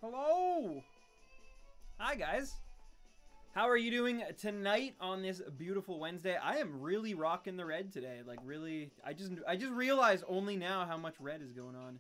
Hello! Hi, guys. How are you doing tonight on this beautiful Wednesday? I am really rocking the red today. Like, really, I just realized only now how much red is going on.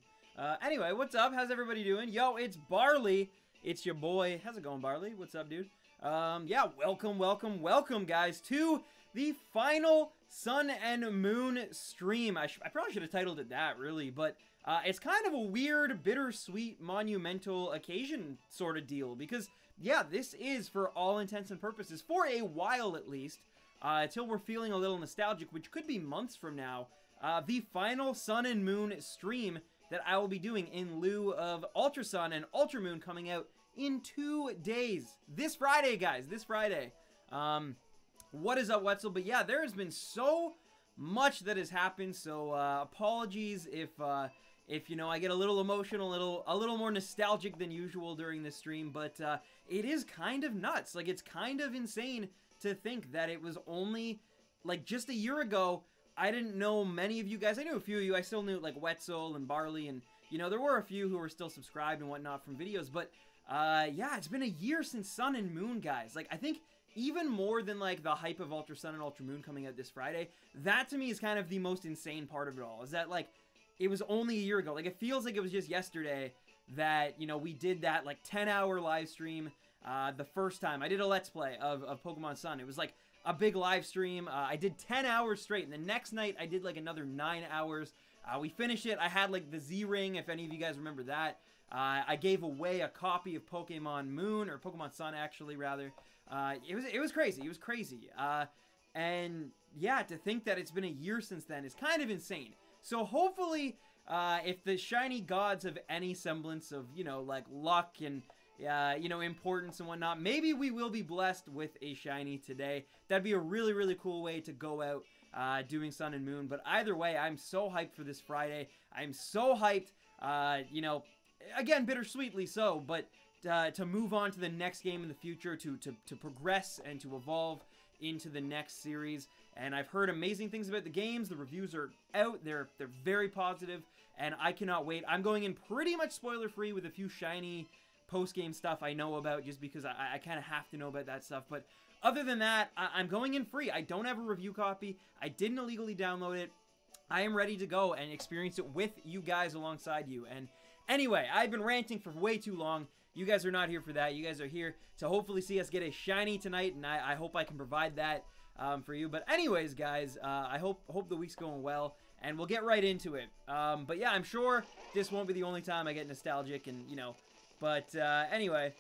Anyway, what's up? How's everybody doing? Yo, it's Barley. It's your boy. How's it going, Barley? What's up, dude? Yeah, welcome, guys, to the final Sun and Moon stream. I probably should have titled it that, really, but it's kind of a weird, bittersweet, monumental occasion sort of deal, because, yeah, this is, for all intents and purposes, for a while at least, until we're feeling a little nostalgic, which could be months from now, the final Sun and Moon stream that I will be doing in lieu of Ultra Sun and Ultra Moon coming out in 2 days. This Friday, guys. This Friday. What is up, Wetzel? But yeah, there has been so much that has happened, so apologies if you know, I get a little emotional, a little more nostalgic than usual during this stream, but it is kind of nuts. Like, it's kind of insane to think that it was only, like, just a year ago. I didn't know many of you guys. I knew a few of you. I still knew, like, Wetzel and Barley, and, you know, there were a few who were still subscribed and whatnot from videos, but yeah, it's been a year since Sun and Moon, guys. Like, I think even more than, like, the hype of Ultra Sun and Ultra Moon coming out this Friday, that to me is kind of the most insane part of it all, is that, like, it was only a year ago. Like, it feels like it was just yesterday that, you know, we did that, like, 10-hour live stream the first time. I did a Let's Play of Pokemon Sun. It was, like, a big live stream. I did 10 hours straight, and the next night I did, like, another 9 hours. We finished it. I had, like, the Z-Ring, if any of you guys remember that. I gave away a copy of Pokemon Moon, or Pokemon Sun, actually, rather. It was crazy. It was crazy. And, yeah, to think that it's been a year since then is kind of insane. So, hopefully, if the shiny gods have any semblance of, you know, like, luck and, you know, importance and whatnot, maybe we will be blessed with a shiny today. That'd be a really, really cool way to go out doing Sun and Moon. But either way, I'm so hyped for this Friday. I'm so hyped, you know, again, bittersweetly so, but to move on to the next game in the future, to progress and to evolve into the next series. And I've heard amazing things about the games. The reviews are out. They're very positive, and I cannot wait. I'm going in pretty much spoiler-free with a few shiny post-game stuff I know about, just because I kind of have to know about that stuff. But other than that, I'm going in free. I don't have a review copy. I didn't illegally download it. I am ready to go and experience it with you guys alongside you. And anyway, I've been ranting for way too long. You guys are not here for that. You guys are here to hopefully see us get a shiny tonight, and I hope I can provide that for you. But anyways, guys, I hope the week's going well, and we'll get right into it. But yeah, I'm sure this won't be the only time I get nostalgic, and, you know, but anyway,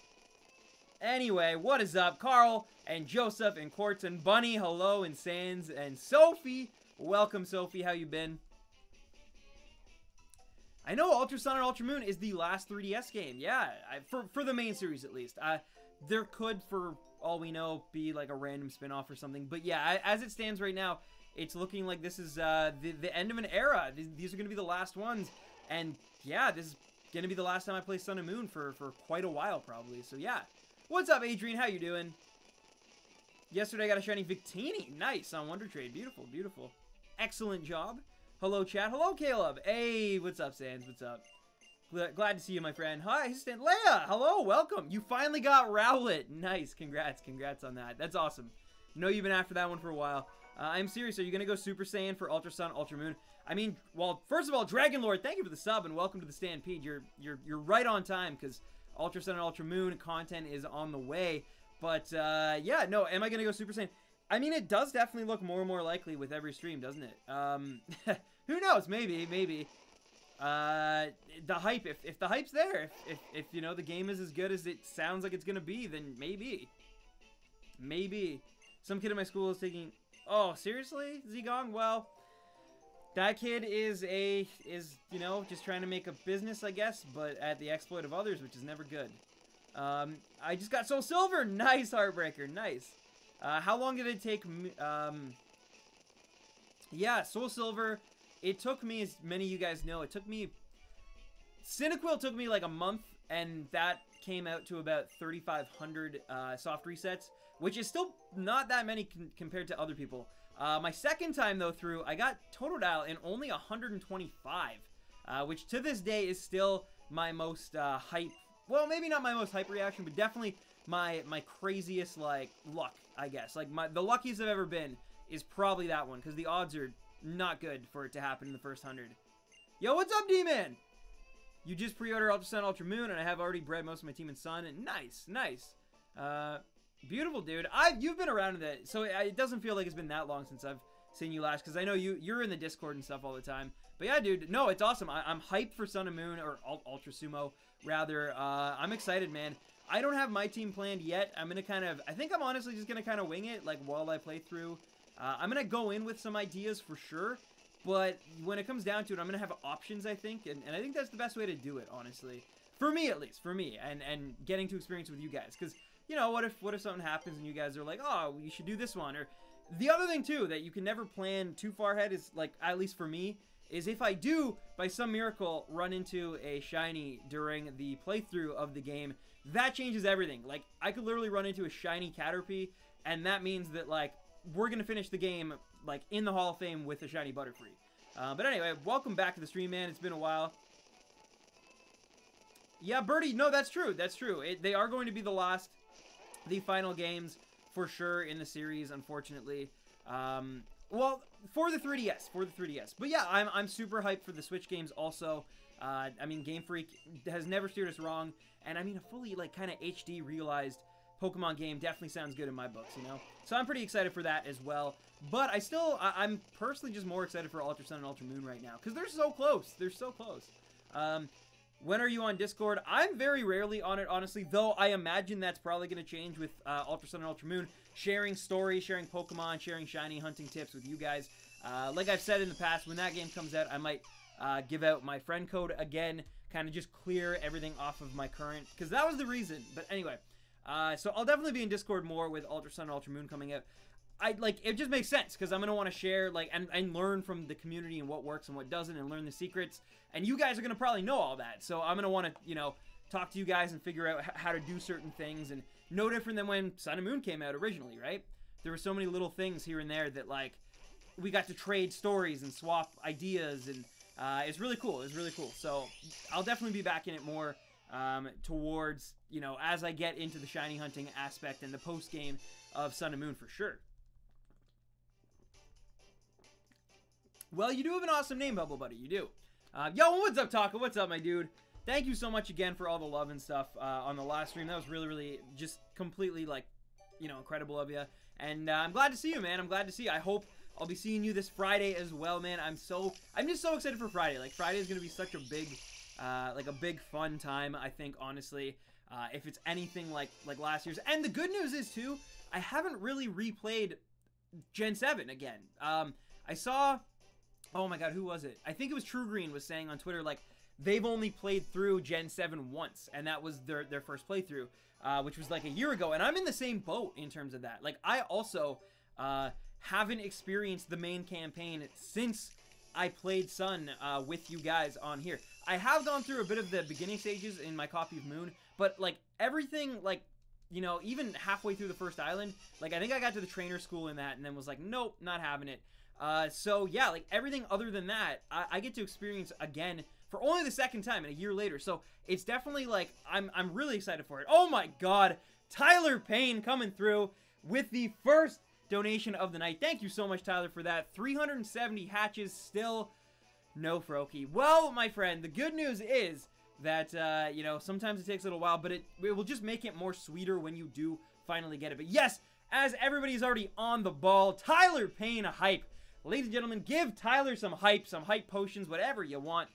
what is up? Carl and Joseph and Quartz and Bunny, hello, and Sands and Sophie. Welcome, Sophie. How you been? I know Ultra Sun and Ultra Moon is the last 3DS game. Yeah, for the main series at least. There could, for all we know, be like a random spin-off or something. But yeah, as it stands right now, it's looking like this is the end of an era. These are going to be the last ones. And yeah, this is going to be the last time I play Sun and Moon for quite a while, probably. So yeah. What's up, Adrian? How you doing? Yesterday I got a shiny Victini. Nice, on Wonder Trade. Beautiful, beautiful. Excellent job. Hello, chat. Hello, Caleb. Hey, what's up, Sands? What's up? Glad to see you, my friend. Hi, Stan. Leia, hello, welcome. You finally got Rowlet. Nice, congrats on that. That's awesome. Know you've been after that one for a while. I'm serious. Are you gonna go Super Saiyan for Ultra Sun, Ultra Moon? I mean, well, first of all, Dragon Lord, thank you for the sub and welcome to the Stampede. You're right on time, because Ultra Sun and Ultra Moon content is on the way. But yeah, no, am I gonna go Super Saiyan? I mean, it does definitely look more and more likely with every stream, doesn't it? Who knows? Maybe. The hype, if the hype's there, if you know, the game is as good as it sounds like it's gonna be, then maybe. Some kid in my school is taking, oh, seriously, Zigong? Well, that kid is you know, just trying to make a business, I guess, but at the exploit of others, which is never good. I just got Soul Silver. Nice, Heartbreaker. Nice. How long did it take me? Yeah, Soul Silver. It took me, as many of you guys know, Cyndaquil took me like a month, and that came out to about 3,500 soft resets, which is still not that many compared to other people. My second time, though, through, I got Totodile in only 125, which to this day is still my most hype well, maybe not my most hype reaction, but definitely my craziest, like, luck, I guess. Like, the luckiest I've ever been is probably that one, because the odds are not good for it to happen in the first 100. Yo, what's up, D-Man? You just pre-ordered Ultra Sun, Ultra Moon, and I have already bred most of my team in Sun. And nice, nice. Beautiful, dude. You've been around in that, so it doesn't feel like it's been that long since I've seen you last, because I know you're in the Discord and stuff all the time. But yeah, dude, no, it's awesome. I'm hyped for Sun and Moon, or Ultra Sumo, rather. I'm excited, man. I don't have my team planned yet. I'm gonna I think I'm honestly just gonna kind of wing it, like, while I play through. I'm gonna go in with some ideas for sure. But when it comes down to it, I'm going to have options, I think. And I think that's the best way to do it, honestly. For me, at least. For me. And getting to experience with you guys. Because, you know, what if something happens and you guys are like, oh, you should do this one. Or the other thing, too, that you can never plan too far ahead is, like, at least for me, is if I do, by some miracle, run into a shiny during the playthrough of the game, that changes everything. Like, I could literally run into a shiny Caterpie, and that means that, like, we're going to finish the game, like, in the Hall of Fame with a shiny Butterfree. But anyway, welcome back to the stream, man. It's been a while. Yeah, Birdie, no, that's true. That's true. They are going to be the final games, for sure, in the series, unfortunately. Well, for the 3DS. But yeah, I'm super hyped for the Switch games also. I mean, Game Freak has never steered us wrong. And I mean, a fully, like, kind of HD realized Pokemon game definitely sounds good in my books, you know? So I'm pretty excited for that as well. But I'm personally just more excited for Ultra Sun and Ultra Moon right now, because they're so close. They're so close. When are you on Discord? I'm very rarely on it, honestly, though I imagine that's probably going to change with Ultra Sun and Ultra Moon. Sharing stories, sharing Pokemon, sharing shiny hunting tips with you guys. Like I've said in the past, when that game comes out, I might give out my friend code again, kind of just clear everything off of my current, because that was the reason. But anyway, so I'll definitely be in Discord more with Ultra Sun and Ultra Moon coming out. It just makes sense, because I'm going to want to share, like, and learn from the community and what works and what doesn't, and learn the secrets, and you guys are going to probably know all that, so I'm going to want to, you know, talk to you guys and figure out how to do certain things, and no different than when Sun and Moon came out originally, right? There were so many little things here and there that, like, we got to trade stories and swap ideas, and it's really cool. It's really cool, so I'll definitely be back in it more towards, you know, as I get into the shiny hunting aspect and the post-game of Sun and Moon for sure. Well, you do have an awesome name, Bubble Buddy. You do. Yo, what's up, Taco? What's up, my dude? Thank you so much again for all the love and stuff on the last stream. That was really, really just completely, like, you know, incredible of you. And I'm glad to see you, man. I'm glad to see you. I hope I'll be seeing you this Friday as well, man. I'm just so excited for Friday. Like, Friday is going to be such a big, like, a big fun time, I think, honestly. If it's anything like last year's. And the good news is, too, I haven't really replayed Gen 7 again. I saw... Oh my god, who was it? I think it was True Green was saying on Twitter, like, they've only played through Gen 7 once, and that was their first playthrough, which was like a year ago, and I'm in the same boat in terms of that. Like, I also haven't experienced the main campaign since I played Sun with you guys on here. I have gone through a bit of the beginning stages in my copy of Moon, but, like, everything, like, you know, even halfway through the first island, like, I think I got to the trainer school in that, and then was like, nope, not having it. So yeah, like, everything other than that, I get to experience again for only the second time and a year later. So it's definitely, like, I'm really excited for it. Oh my god, Tyler Payne coming through with the first donation of the night. Thank you so much, Tyler, for that. 370 hatches, still no Froakie. Well, my friend, the good news is that, you know, sometimes it takes a little while, but it will just make it more sweeter when you do finally get it. But yes, as everybody's already on the ball, Tyler Payne hype. Ladies and gentlemen, give Tyler some hype potions, whatever you want.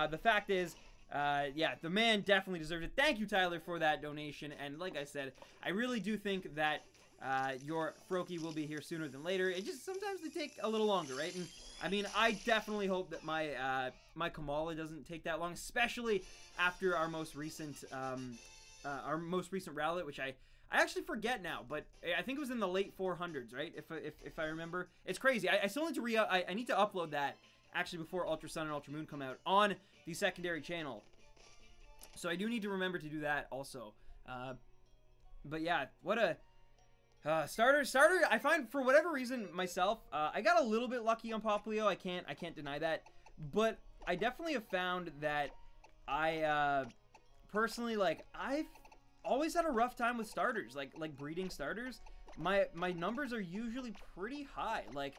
The fact is, yeah, the man definitely deserves it. Thank you, Tyler, for that donation. And like I said, I really do think that your Froakie will be here sooner than later. It just, sometimes they take a little longer, right? And I mean, I definitely hope that my my Komala doesn't take that long, especially after our most recent Rowlet, which I actually forget now, but I think it was in the late 400s, right? If I remember. It's crazy. I still need to I need to upload that actually before Ultra Sun and Ultra Moon come out on the secondary channel. So I do need to remember to do that also. But yeah, what a starter. I find, for whatever reason myself, I got a little bit lucky on Popplio. I can't deny that. But I definitely have found that I personally, like, I've always had a rough time with starters, like breeding starters. My numbers are usually pretty high. Like,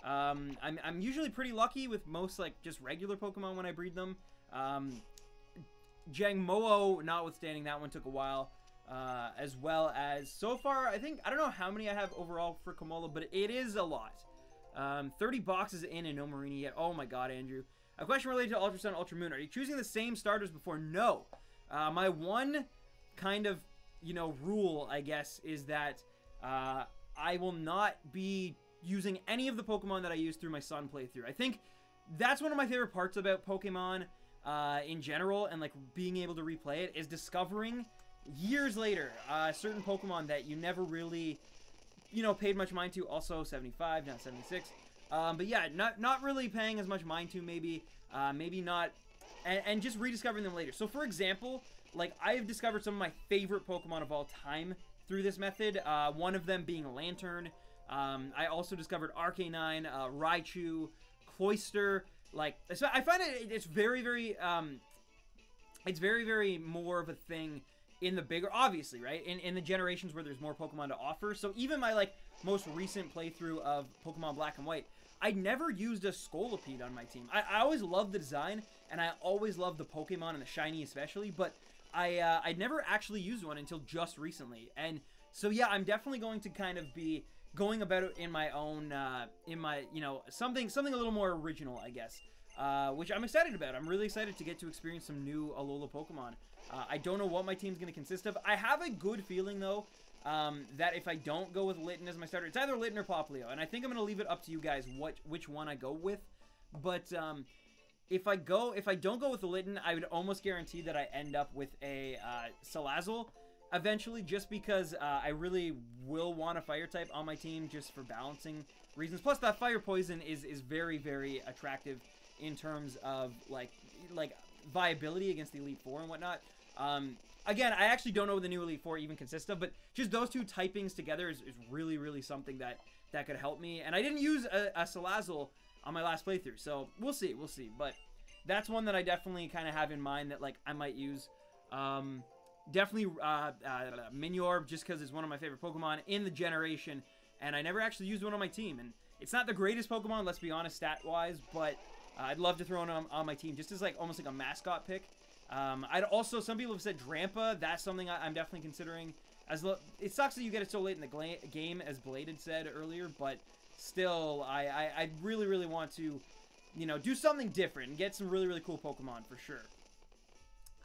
I'm usually pretty lucky with most, like, just regular Pokemon when I breed them. Jangmo-o, notwithstanding, that one took a while. As well as, so far, I don't know how many I have overall for Komala, but it is a lot. 30 boxes in and no Marini yet. Oh my god, Andrew. A question related to Ultra Sun, Ultra Moon. Are you choosing the same starters before? No. My one kind of, you know, rule, I guess, is that I will not be using any of the Pokemon that I use through my Sun playthrough. I think that's one of my favorite parts about Pokemon in general, and like being able to replay it, is discovering years later certain Pokemon that you never really, you know, paid much mind to. Also 75, now 76. But yeah, not really paying as much mind to, maybe not, and just rediscovering them later. So for example, like, I've discovered some of my favorite Pokemon of all time through this method, one of them being Lantern. I also discovered Arcanine, Raichu, Cloyster. Like, so I find it's very, very more of a thing in the bigger, obviously, right? In the generations where there's more Pokemon to offer. So even my, like, most recent playthrough of Pokemon Black and White, I never used a Scolipede on my team. I always loved the design, and I always loved the Pokemon, and the shiny especially, but I never actually used one until just recently. And so yeah, I'm definitely going to kind of be going about it in my own, you know, something a little more original, I guess. Which I'm excited about. I'm really excited to get to experience some new Alola Pokemon. I don't know what my team's going to consist of. I have a good feeling, though, that if I don't go with Litten as my starter, it's either Litten or Popplio, and I think I'm going to leave it up to you guys which one I go with. But if I don't go with the Litten, I would almost guarantee that I end up with a Salazzle eventually, just because I really will want a Fire type on my team just for balancing reasons. Plus, that Fire Poison is very, very attractive in terms of like viability against the Elite Four and whatnot. Again, I actually don't know what the new Elite Four even consists of, but just those two typings together is really, really something that could help me. And I didn't use a Salazzle on my last playthrough, so we'll see. But that's one that I definitely kind of have in mind that, like, I might use. Definitely Minior, just because it's one of my favorite Pokemon in the generation, and I never actually used one on my team. And it's not the greatest Pokemon, let's be honest, stat-wise, but I'd love to throw it on my team, just as, like, almost like a mascot pick. I'd also, some people have said Drampa. That's something I'm definitely considering. It sucks that you get it so late in the game, as Bladed said earlier, but still, I really, really want to, you know, do something different and get some really, really cool Pokemon for sure.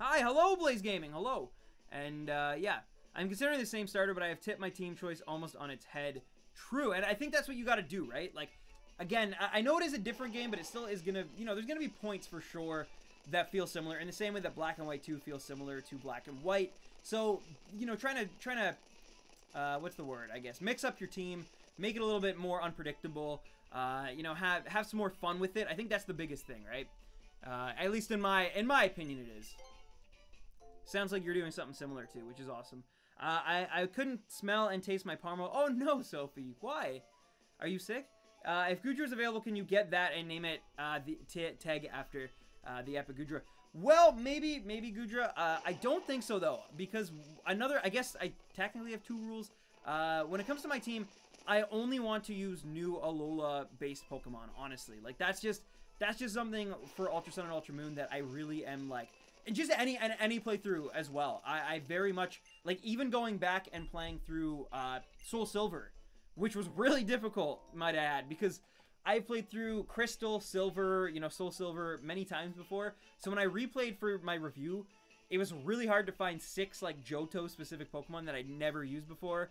Hi, hello, Blaze Gaming, hello. And, yeah, I'm considering the same starter, but I have tipped my team choice almost on its head. True, and I think that's what you got to do, right? Like, again, I know it is a different game, but it still is going to, you know, there's going to be points for sure that feel similar, in the same way that Black and White 2 feels similar to Black and White. So, you know, trying to what's the word, I guess, mix up your team, make it a little bit more unpredictable, you know, have some more fun with it. I think that's the biggest thing, right? At least in my opinion, it is. Sounds like you're doing something similar too, which is awesome. I couldn't smell and taste my Parmo. Oh no, Sophie, why? Are you sick? If Goodra is available, can you get that and name it the tag after the Epigudra? Well, maybe Goodra. I don't think so though, because I guess I technically have two rules. When it comes to my team, I only want to use new Alola-based Pokemon. Honestly, like that's just something for Ultra Sun and Ultra Moon that I really am like. And just any playthrough as well. I very much, like, even going back and playing through Soul Silver, which was really difficult, might I add, because I played through Crystal, Silver, you know, Soul Silver many times before. So when I replayed for my review, it was really hard to find 6, like, Johto-specific Pokemon that I'd never used before,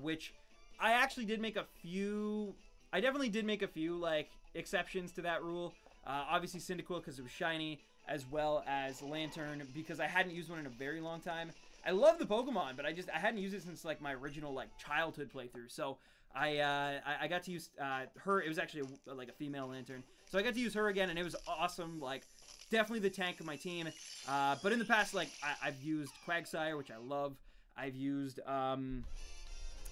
which I actually did make a few... I definitely did make a few, like, exceptions to that rule. Obviously Cyndaquil, because it was shiny, as well as Lantern, because I hadn't used one in a very long time. I love the Pokemon, but I hadn't used it since, like, my original, like, childhood playthrough. So I got to use her. It was actually like a female Lantern, so I got to use her again, and it was awesome. Like, definitely the tank of my team. But in the past, like, I've used Quagsire, which I love. I've used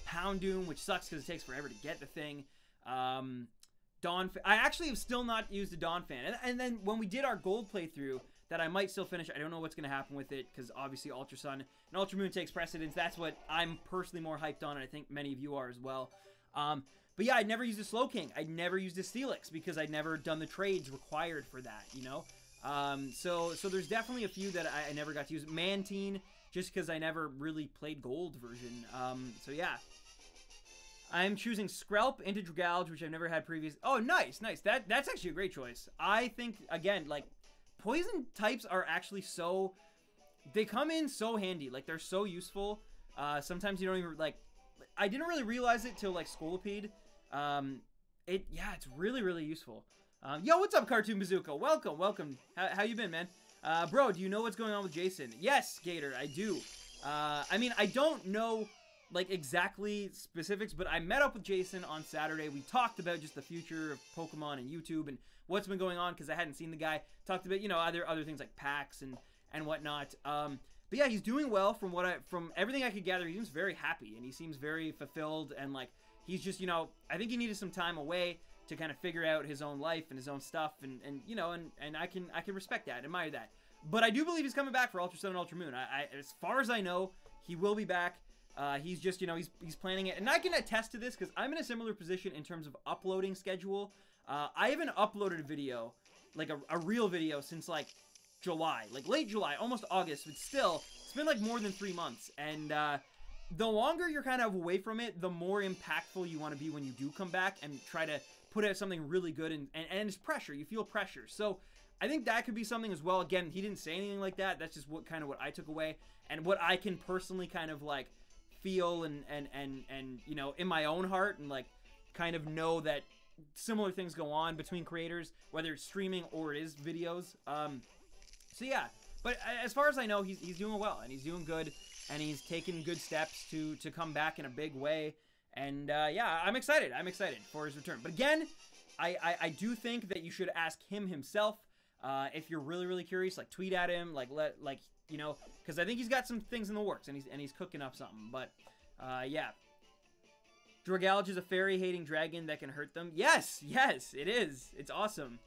Houndoom, which sucks because it takes forever to get the thing. I actually have still not used a Donphan. And then when we did our gold playthrough, that I might still finish. I don't know what's going to happen with it because obviously Ultra Sun and Ultra Moon takes precedence. That's what I'm personally more hyped on, and I think many of you are as well. But yeah, I'd never used a Slowking. I'd never used a Steelix because I'd never done the trades required for that, you know? So there's definitely a few that I never got to use. Mantine, just because I never really played Gold version. So yeah. I'm choosing Skrelp into Dragalge, which I've never had previous. Oh, nice, nice. That's actually a great choice. I think, again, like, poison types are actually so... They come in so handy. Like, they're so useful. Sometimes you don't even, like... I didn't really realize it till, like, Scolipede. Yeah, it's really, really useful. Yo, what's up, Cartoon Bazooka? Welcome, welcome. How you been, man? Bro, do you know what's going on with Jason? Yes, Gator, I do. I mean, I don't know... like exactly specifics, but I met up with Jason on Saturday. We talked about just the future of Pokemon and YouTube and what's been going on because I hadn't seen the guy. Talked about, you know, other things like packs and whatnot. But yeah, he's doing well from everything I could gather. He seems very happy and he seems very fulfilled and like he's just, you know, I think he needed some time away to kind of figure out his own life and his own stuff and you know, and I can respect that, admire that. But I do believe he's coming back for Ultra Sun and Ultra Moon. As far as I know, he will be back. He's just, you know, he's planning it. And I can attest to this because I'm in a similar position in terms of uploading schedule. I haven't uploaded a video, like a real video, since like July, like late July, almost August. But still, it's been like more than 3 months. And the longer you're kind of away from it, the more impactful you want to be when you do come back and try to put out something really good. And it's pressure. You feel pressure. So I think that could be something as well. Again, he didn't say anything like that. That's just what I took away. And what I can personally kind of like feel and you know, in my own heart and like kind of know that similar things go on between creators, whether it's streaming or it is videos. So yeah, but as far as I know, he's doing well and he's doing good and he's taking good steps to come back in a big way. And yeah, I'm excited for his return. But again, I do think that you should ask him himself if you're really, really curious. Like tweet at him, like you know, because I think he's got some things in the works, and he's cooking up something. But, yeah. Dragalge is a fairy-hating dragon that can hurt them. Yes, yes, it is. It's awesome.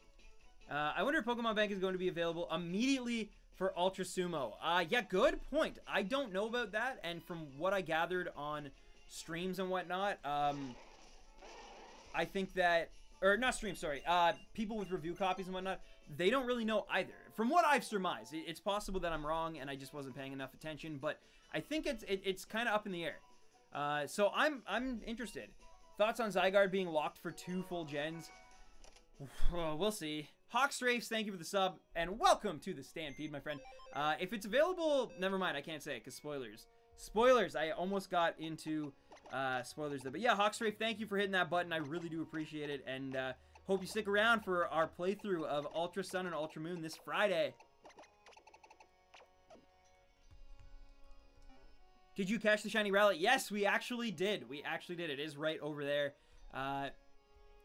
I wonder if Pokemon Bank is going to be available immediately for Ultra Sumo. Yeah, good point. I don't know about that, and from what I gathered on streams and whatnot, I think that... Or, not streams, sorry. People with review copies and whatnot, they don't really know either. From what I've surmised, it's possible that I'm wrong and I just wasn't paying enough attention, but I think it's kind of up in the air. So I'm interested. Thoughts on Zygarde being locked for 2 full gens? We'll see. Hawkstrafes, thank you for the sub, and welcome to the Stampede, my friend. If it's available, never mind, I can't say it, because spoilers. Spoilers, I almost got into spoilers there. But yeah, Hawkstrafe, thank you for hitting that button. I really do appreciate it, and hope you stick around for our playthrough of Ultra Sun and Ultra Moon this Friday. Did you catch the shiny Rowlet? Yes, we actually did. We actually did. It is right over there.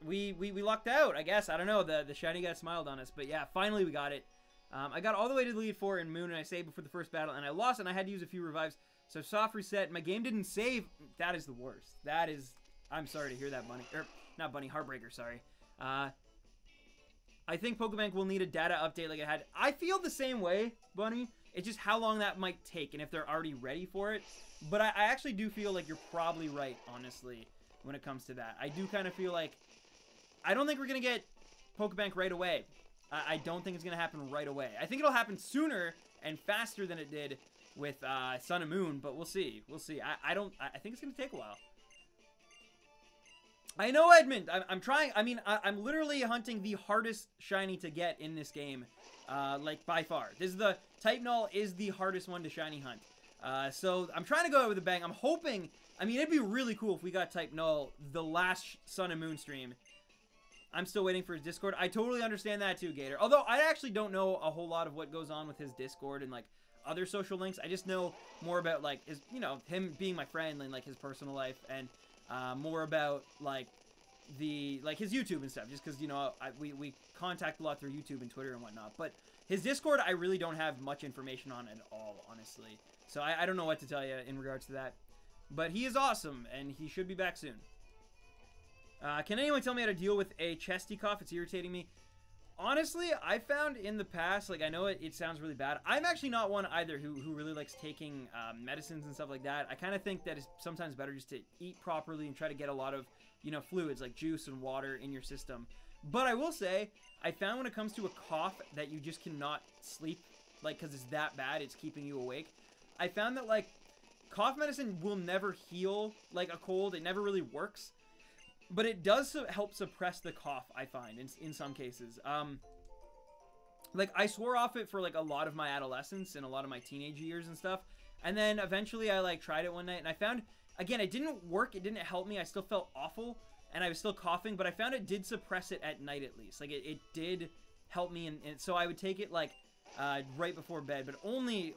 We lucked out, I guess. I don't know. The shiny guy smiled on us. But yeah, finally we got it. I got all the way to the lead 4 in Moon, and I saved before the first battle, and I lost, and I had to use a few revives. So soft reset. My game didn't save. That is the worst. That is... I'm sorry to hear that, Bunny. Er, not Bunny. Heartbreaker, sorry. I think Pokebank will need a data update like it had. I feel the same way, Bunny. It's just how long that might take and if they're already ready for it. But I actually do feel like you're probably right, honestly, when it comes to that. I do kind of feel like... I don't think we're going to get Pokebank right away. I don't think it's going to happen right away. I think it'll happen sooner and faster than it did with Sun and Moon, but we'll see. We'll see. I think it's going to take a while. I know, Edmund. I'm trying. I mean, I'm literally hunting the hardest shiny to get in this game, like by far. Type Null is the hardest one to shiny hunt. So I'm trying to go out with a bang. I'm hoping. I mean, it'd be really cool if we got Type Null the last Sun and Moon stream. I'm still waiting for his Discord. I totally understand that too, Gator. Although I actually don't know a whole lot of what goes on with his Discord and like other social links. I just know more about like his, you know, him being my friend and like his personal life and. More about like his YouTube and stuff, just because, you know, we contact a lot through YouTube and Twitter and whatnot. But his Discord, I really don't have much information on at all, honestly. So I don't know what to tell you in regards to that. But he is awesome, and he should be back soon. Can anyone tell me how to deal with a chesty cough? It's irritating me. Honestly, I found in the past, like, I know it sounds really bad. I'm actually not one either who really likes taking medicines and stuff like that. I kind of think that it's sometimes better just to eat properly and try to get a lot of, you know, fluids like juice and water in your system. But I will say, I found when it comes to a cough that you just cannot sleep, like, because it's that bad, it's keeping you awake. I found that, like, cough medicine will never heal, like, a cold. It never really works. But it does help suppress the cough, I find, in some cases. Like, I swore off it for, like, a lot of my adolescence and a lot of my teenage years and stuff. And then eventually I, like, tried it one night. And I found, again, it didn't work. It didn't help me. I still felt awful. And I was still coughing. But I found it did suppress it at night, at least. Like, it did help me. And so I would take it, like, right before bed. But only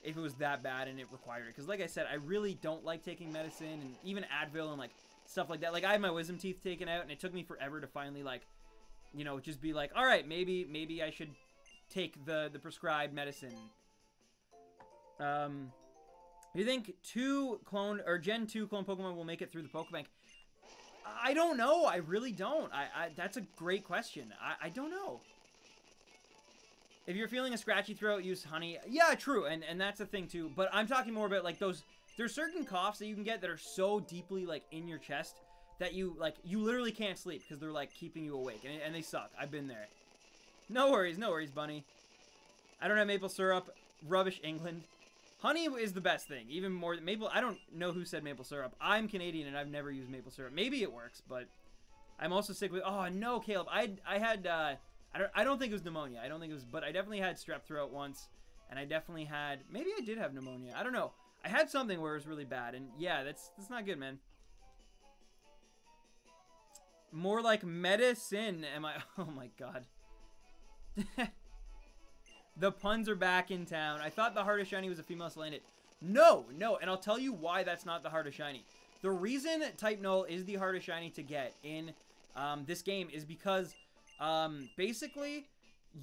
if it was that bad and it required it. Because, like I said, I really don't like taking medicine. And even Advil and, like, stuff like that. Like, I had my wisdom teeth taken out, and it took me forever to finally, like, you know, just be like, all right, maybe I should take the prescribed medicine. Do you think Gen 2 clone Pokemon will make it through the Pokebank? I don't know. I really don't. That's a great question. I don't know. If you're feeling a scratchy throat, use honey. Yeah, true. And that's a thing, too. But I'm talking more about, like, those... There's certain coughs that you can get that are so deeply, like, in your chest that you literally can't sleep because they're, like, keeping you awake. And they suck. I've been there. No worries, bunny. I don't have maple syrup. Rubbish, England. Honey is the best thing. Even more than maple. I don't know who said maple syrup. I'm Canadian and I've never used maple syrup. Maybe it works, but I'm also sick with... Oh, no, Caleb. I had... I don't think it was pneumonia. I don't think it was... But I definitely had strep throat once. And I definitely had... Maybe I did have pneumonia. I don't know. I had something where it was really bad, and yeah, that's not good, man. More like medicine, am I? Oh my god. The puns are back in town. I thought the heart of shiny was a female Salandit. No, and I'll tell you why that's not the heart of shiny. The reason type null is the heart of shiny to get in this game is because basically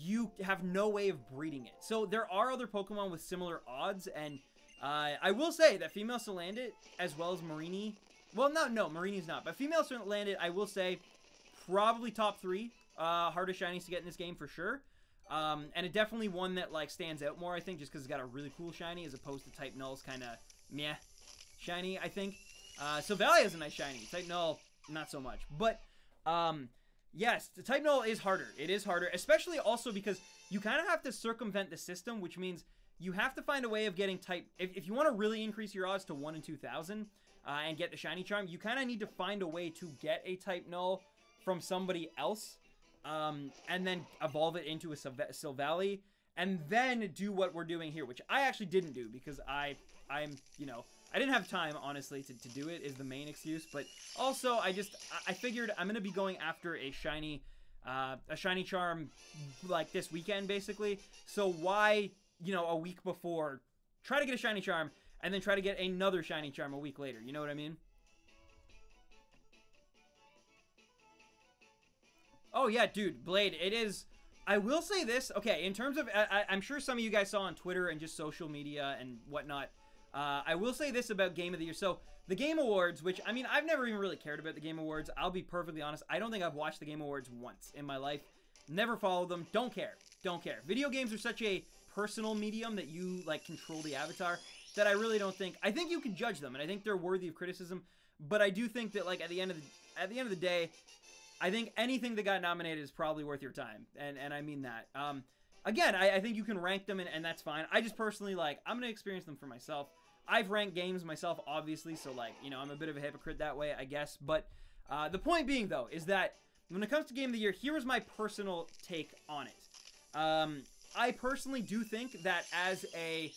you have no way of breeding it. So there are other Pokemon with similar odds, and I will say that female Salandit, as well as Marini... Well, no, Marini's not. But female Salandit, I will say, probably top 3 Heart of Shinies to get in this game for sure. And it definitely one that, like, stands out more, I think, just because it's got a really cool shiny, as opposed to Type Null's kind of meh shiny, I think. Sylvelia has a nice shiny. Type Null, not so much. But, yes, the Type Null is harder. It is harder, especially also because you kind of have to circumvent the system, which means... You have to find a way of getting type... If you want to really increase your odds to 1 in 2,000 and get the shiny charm, you kind of need to find a way to get a type null from somebody else and then evolve it into a Sylvelia and then do what we're doing here, which I actually didn't do because I'm, you know, I didn't have time, honestly, to do it is the main excuse. But also, I figured I'm going to be going after a shiny charm like this weekend, basically. So why... you know, a week before, try to get a shiny charm, and then try to get another shiny charm a week later. You know what I mean? Oh, yeah, dude, Blade, it is... I will say this. Okay, in terms of... I'm sure some of you guys saw on Twitter and just social media and whatnot. I will say this about Game of the Year. So, the Game Awards, which, I mean, I've never even really cared about the Game Awards. I'll be perfectly honest. I don't think I've watched the Game Awards once in my life. Never followed them. Don't care. Don't care. Video games are such a... personal medium that you, like, control the avatar, that I really don't think... I think you can judge them, and I think they're worthy of criticism, but I do think that, like, at the end of the day, I think anything that got nominated is probably worth your time, and I mean that. Again, I think you can rank them, and that's fine. I just personally, like, I'm gonna experience them for myself. I've ranked games myself, obviously, so, like, you know, I'm a bit of a hypocrite that way, I guess, but the point being, though, is that when it comes to Game of the Year, here is my personal take on it. I personally do think that as a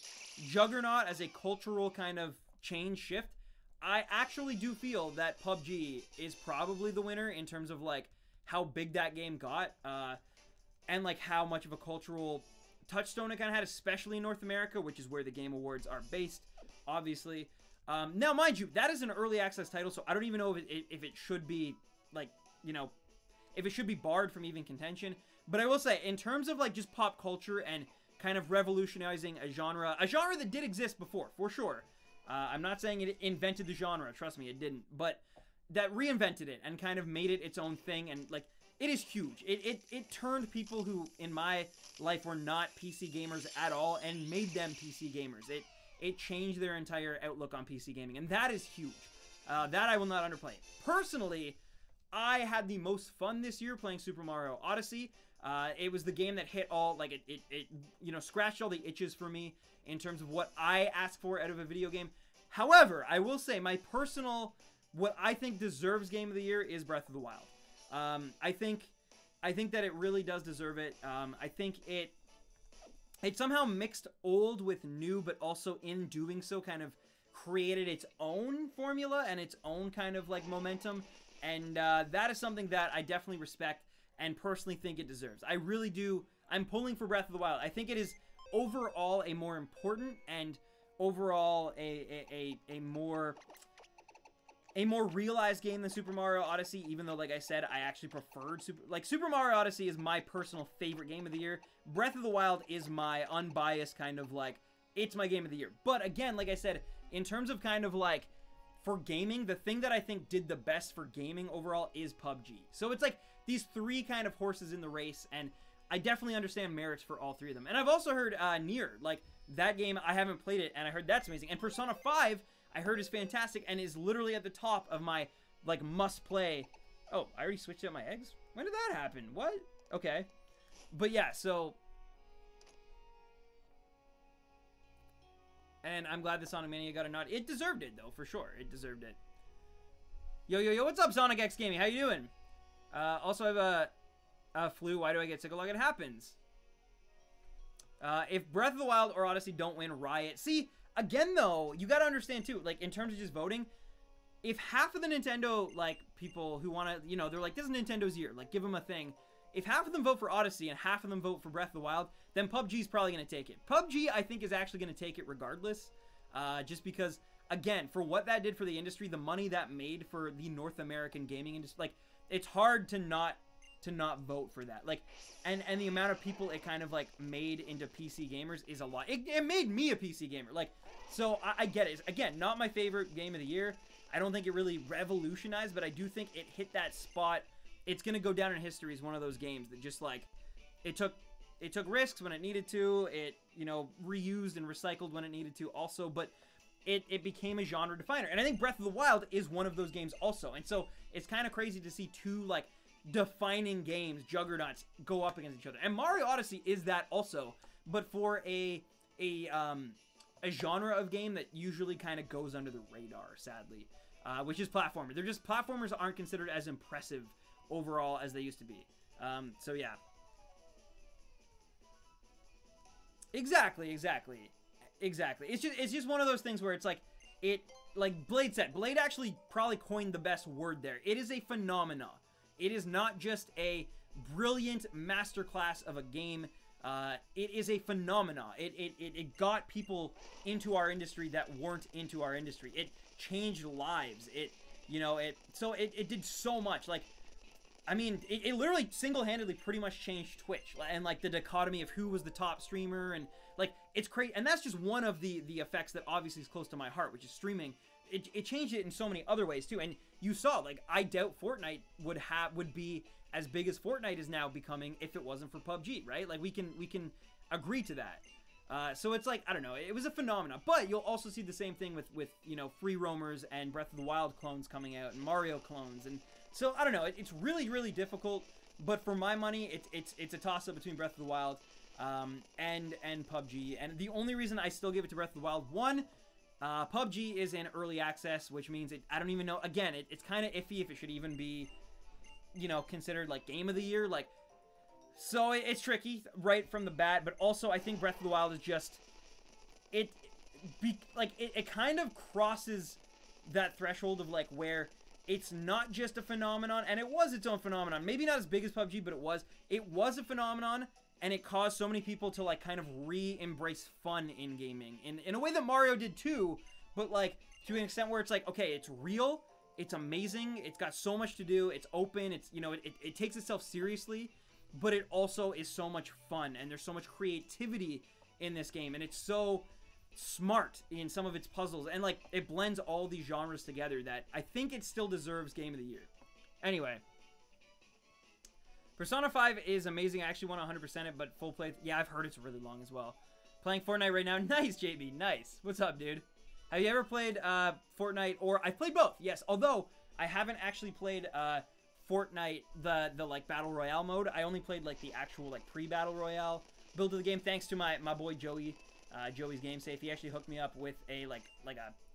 juggernaut, as a cultural kind of change shift, I actually do feel that PUBG is probably the winner in terms of, like, how big that game got, and, like, how much of a cultural touchstone it kind of had, especially in North America, which is where the Game Awards are based, obviously. Now, mind you, that is an early access title, so I don't even know if it should be, like, you know, if it should be barred from even contention. But I will say, in terms of, like, just pop culture and kind of revolutionizing a genre that did exist before, for sure. I'm not saying it invented the genre, trust me, it didn't. But that reinvented it and kind of made it its own thing and, like, it is huge. It turned people who, in my life, were not PC gamers at all and made them PC gamers. It changed their entire outlook on PC gaming, and that is huge. That I will not underplay. Personally, I had the most fun this year playing Super Mario Odyssey. It was the game that hit all, like, it you know, scratched all the itches for me in terms of what I ask for out of a video game. However, I will say my personal, what I think deserves Game of the Year is Breath of the Wild. I think that it really does deserve it. I think it somehow mixed old with new, but also in doing so kind of created its own formula and its own kind of like momentum. And that is something that I definitely respect and personally think it deserves. I really do. I'm pulling for Breath of the Wild. I think it is overall a more important and overall a more realized game than Super Mario Odyssey, even though, like I said, I actually preferred Super Mario Odyssey is my personal favorite game of the year. Breath of the Wild is my unbiased kind of like, it's my game of the year. But again, like I said, in terms of kind of like for gaming, the thing that I think did the best for gaming overall is PUBG. So it's like these three kind of horses in the race, and I definitely understand merits for all three of them. And I've also heard Nier, like that game, I haven't played it, and I heard that's amazing. And Persona 5, I heard is fantastic and is literally at the top of my like must play. Oh, I already switched out my eggs? When did that happen? What? Okay. But yeah, so, and I'm glad the Sonic Mania got a nod. It deserved it though, for sure. It deserved it. Yo, what's up, Sonic X Gaming? How you doing? Also, I have a flu. Why do I get sick a lot? It happens. If Breath of the Wild or Odyssey don't win, Riot. See, again, though, you gotta understand, too, like, in terms of just voting, if half of the Nintendo, like, people who want to, you know, they're like, this is Nintendo's year, like, give them a thing. If half of them vote for Odyssey and half of them vote for Breath of the Wild, then PUBG's probably gonna take it. PUBG, I think, is actually gonna take it regardless, just because, again, for what that did for the industry, the money that made for the North American gaming industry, like, it's hard to not vote for that. Like, and the amount of people it kind of like made into PC gamers is a lot. It made me a PC gamer. Like, so I get it. It's, again, not my favorite game of the year. I don't think it really revolutionized, but I do think it hit that spot. It's gonna go down in history as one of those games that just like, it took risks when it needed to. It, you know, reused and recycled when it needed to also, but it became a genre definer. And I think Breath of the Wild is one of those games also. And so it's kind of crazy to see two like defining games, juggernauts, go up against each other. And Mario Odyssey is that also, but for a genre of game that usually kind of goes under the radar, sadly, which is platformer. They're just, platformers aren't considered as impressive overall as they used to be. So yeah. Exactly. It's just one of those things where it's like, like Blade said, Blade actually probably coined the best word there. It is a phenomena. It is not just a brilliant masterclass of a game. It is a phenomena. It got people into our industry that weren't into our industry. It changed lives. It did so much. Like, I mean, it literally single-handedly pretty much changed Twitch and like the dichotomy of who was the top streamer, and like, it's crazy. And that's just one of the effects that obviously is close to my heart, which is streaming. It changed it in so many other ways too. And you saw, like, I doubt Fortnite would be as big as Fortnite is now becoming if it wasn't for PUBG, right? Like, we can agree to that. So it's like, I don't know, it was a phenomenon. But you'll also see the same thing with you know, free roamers and Breath of the Wild clones coming out and Mario clones. And so I don't know, it's really difficult. But for my money, it's a toss-up between Breath of the Wild and PUBG. And the only reason I still give it to Breath of the Wild, one, PUBG is in early access, which means I don't even know. Again, it's kind of iffy if it should even be, you know, considered like game of the year. Like, so it's tricky right from the bat. But also, I think Breath of the Wild is just it kind of crosses that threshold of like where it's not just a phenomenon, and it was its own phenomenon. Maybe not as big as PUBG, but it was a phenomenon. And it caused so many people to, like, kind of re-embrace fun in gaming. In a way that Mario did, too. But, like, to an extent where it's like, okay, it's real. It's amazing. It's got so much to do. It's open. It's, you know, it takes itself seriously. But it also is so much fun. And there's so much creativity in this game. And it's so smart in some of its puzzles. And, like, it blends all these genres together that I think it still deserves Game of the Year. Anyway. Persona 5 is amazing. I actually want to 100% it, but full play... Yeah, I've heard it's really long as well. Playing Fortnite right now. Nice, JB. Nice. What's up, dude? Have you ever played Fortnite? Or I've played both, yes. Although, I haven't actually played Fortnite, the like, Battle Royale mode. I only played, like, the actual, like, pre-Battle Royale build of the game. Thanks to my boy, Joey. Joey's Game Safe. He actually hooked me up with a,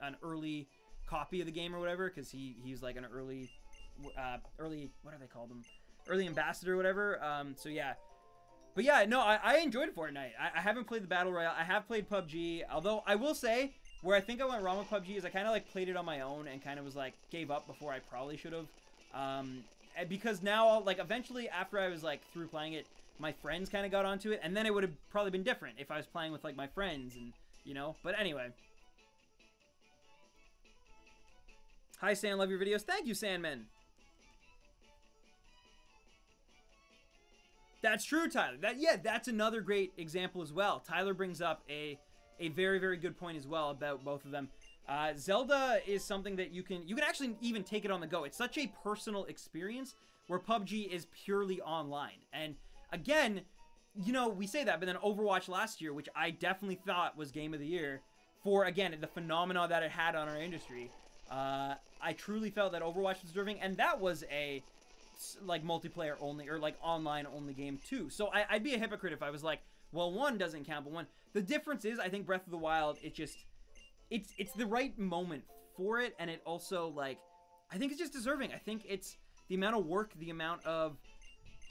an early copy of the game or whatever. Because he's, like, an early... what do they call them? Early ambassador or whatever. So yeah, but yeah, no, I enjoyed Fortnite. I haven't played the Battle Royale. I have played PUBG, although I will say where I think I went wrong with PUBG is I kind of like played it on my own and kind of was like gave up before I probably should have, because now like eventually after I was like through playing it, my friends kind of got onto it, and then it would have probably been different if I was playing with like my friends and you know. But anyway. Hi Sand, love your videos. Thank you, Sandman. That's true, Tyler. That's another great example as well. Tyler brings up a very, very good point as well about both of them. Zelda is something that you can actually even take it on the go. It's such a personal experience where PUBG is purely online. And again, you know, we say that, but then Overwatch last year, which I definitely thought was Game of the Year for, again, the phenomena that it had on our industry, I truly felt that Overwatch was deserving, and that was a like multiplayer only or like online only game too. So I'd be a hypocrite if I was like, well, one doesn't count, but one. The difference is I think Breath of the Wild, it's the right moment for it, and it also like I think it's just deserving. I think it's the amount of work, the amount of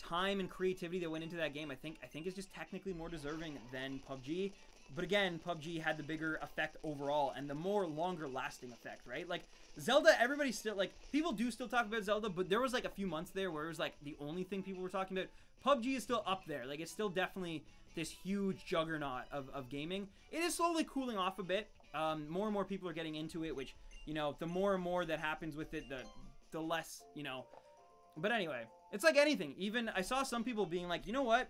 time and creativity that went into that game. I think it's just technically more deserving than PUBG. But again, PUBG had the bigger effect overall and the more longer lasting effect, right? Like Zelda, everybody still, like, people do still talk about Zelda, but there was like a few months there where it was like the only thing people were talking about. PUBG is still up there. Like, it's still definitely this huge juggernaut of gaming. It is slowly cooling off a bit. More and more people are getting into it, which, you know, the more and more that happens with it, the less, you know. But anyway, it's like anything. Even I saw some people being like, you know what?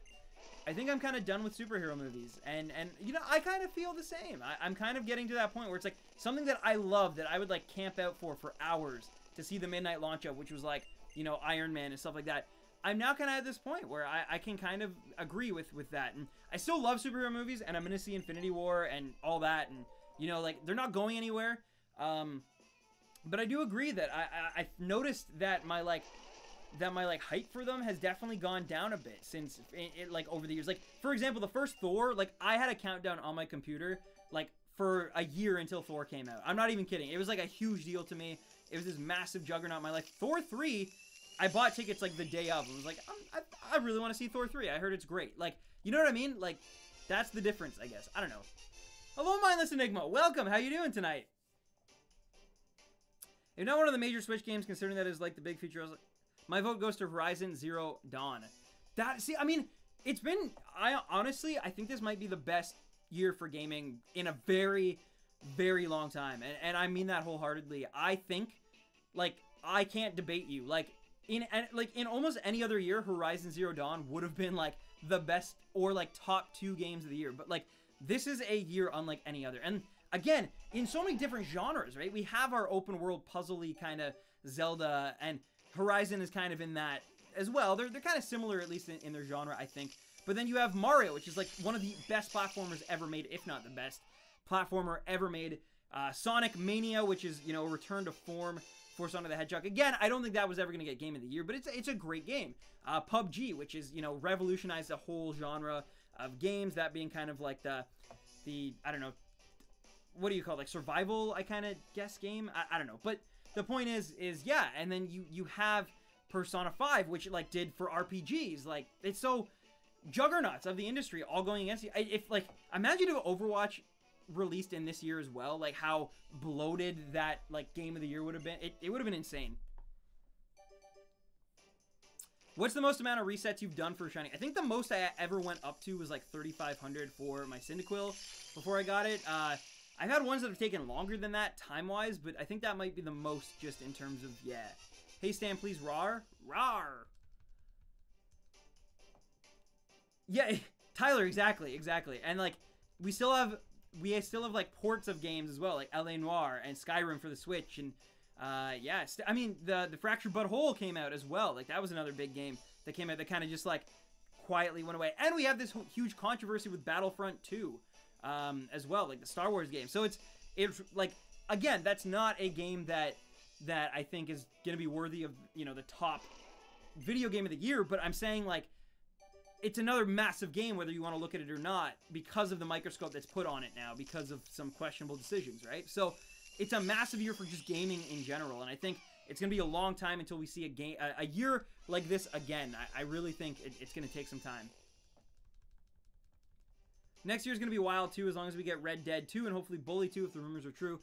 I think I'm kind of done with superhero movies. And you know, I kind of feel the same. I'm kind of getting to that point where it's like something that I love that I would like camp out for hours to see the midnight launch of, which was like, you know, Iron Man and stuff like that. I'm now kind of at this point where I can kind of agree with that. And I still love superhero movies, and I'm going to see Infinity War and all that. And, you know, like, they're not going anywhere. But I do agree that I've noticed that my hype for them has definitely gone down a bit since it like over the years. Like, for example, the first Thor, like, I had a countdown on my computer like for a year until Thor came out. I'm not even kidding. It was like a huge deal to me. It was this massive juggernaut in my life. Thor 3, I bought tickets like the day of. I was like, I really want to see Thor 3. I heard it's great. Like, you know what I mean? Like, that's the difference, I guess. I don't know. Hello, Mindless Enigma. Welcome. How you doing tonight? If not one of the major Switch games, considering that is like the big feature, I was like, my vote goes to Horizon Zero Dawn. See, I mean, it's been, honestly, I think this might be the best year for gaming in a very, very long time. And I mean that wholeheartedly. I think, like, I can't debate you. Like, in almost any other year, Horizon Zero Dawn would have been, like, the best or, like, top 2 games of the year. But, like, this is a year unlike any other. And, again, in so many different genres, right? We have our open world puzzly kind of Zelda, and Horizon is kind of in that as well. They're kind of similar, at least in their genre, I think. But then you have Mario, which is like one of the best platformers ever made, if not the best platformer ever made. Sonic Mania, which is, you know, a return to form for Sonic the Hedgehog. Again, I don't think that was ever going to get Game of the Year, but it's a great game. PUBG, which is, you know, revolutionized the whole genre of games, that being kind of like the I don't know, what do you call it? Like survival, I kind of guess, game? I don't know. But the point is yeah, and then you have Persona 5, which like did for RPGs. Like, it's so juggernauts of the industry all going against you. If like, imagine if Overwatch released in this year as well, like how bloated that like Game of the Year would have been. It would have been insane. What's the most amount of resets you've done for Shiny? I think the most I ever went up to was like 3,500 for my Cyndaquil before I got it. I've had ones that have taken longer than that, time-wise, but I think that might be the most just in terms of, yeah. Hey, Stan, please, rawr. Rawr! Yeah, Tyler, exactly. And, like, we still have, like, ports of games as well, like L.A. Noire and Skyrim for the Switch, and, yeah, I mean, the Fractured But Whole came out as well. Like, that was another big game that came out that kind of just, like, quietly went away. And we have this huge controversy with Battlefront 2 as well, like the Star Wars game. So it's like, again, that's not a game that I think is going to be worthy of, you know, the top video game of the year, but I'm saying, like, it's another massive game, whether you want to look at it or not, because of the microscope that's put on it now, because of some questionable decisions, right? So it's a massive year for just gaming in general, and I think it's going to be a long time until we see a year like this again. I really think it's going to take some time. Next year's going to be wild, too, as long as we get Red Dead 2 and hopefully Bully 2 if the rumors are true.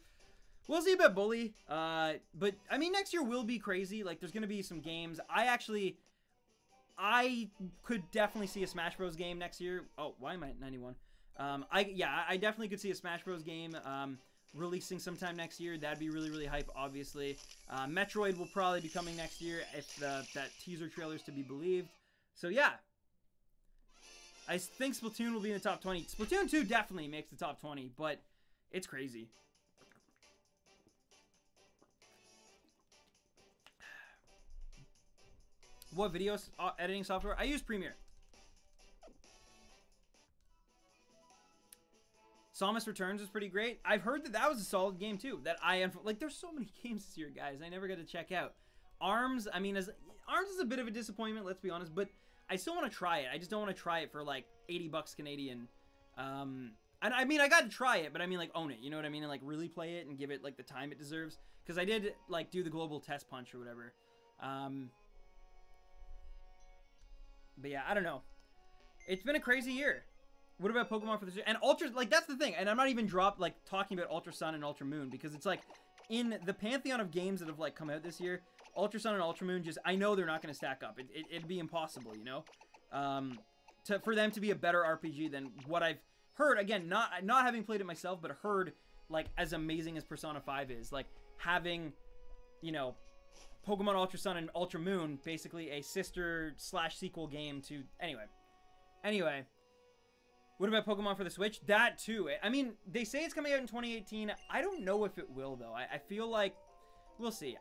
We'll see about Bully, but, I mean, next year will be crazy. Like, there's going to be some games. I could definitely see a Smash Bros. Game next year. Oh, why am I at 91? I definitely could see a Smash Bros. Game releasing sometime next year. That'd be really, really hype, obviously. Metroid will probably be coming next year if that teaser trailer is to be believed. So, yeah. I think Splatoon will be in the top 20. Splatoon 2 definitely makes the top 20, but it's crazy. What video editing software? I use Premiere. Samus Returns is pretty great. I've heard that was a solid game too. Like, there's so many games this year, guys. I never got to check out. ARMS, I mean, ARMS is a bit of a disappointment, let's be honest, but I still want to try it. I just don't want to try it for like 80 bucks Canadian. And I mean, I got to try it, but I mean, like, own it. You know what I mean? And like really play it and give it like the time it deserves. Because I did like do the global test punch or whatever. But yeah, I don't know. It's been a crazy year. What about Pokemon for this year? And Ultra, like, that's the thing. And I'm not even talking about Ultra Sun and Ultra Moon, because it's like, in the pantheon of games that have, like, come out this year, Ultra Sun and Ultra Moon I know they're not going to stack up. It'd be impossible, you know? For them to be a better RPG than what I've heard, again, not having played it myself, but heard, like, as amazing as Persona 5 is. Like, having, you know, Pokemon Ultra Sun and Ultra Moon, basically a sister/sequel game to... Anyway. What about Pokemon for the Switch? That, too. I mean, they say it's coming out in 2018. I don't know if it will, though. I feel like... We'll see.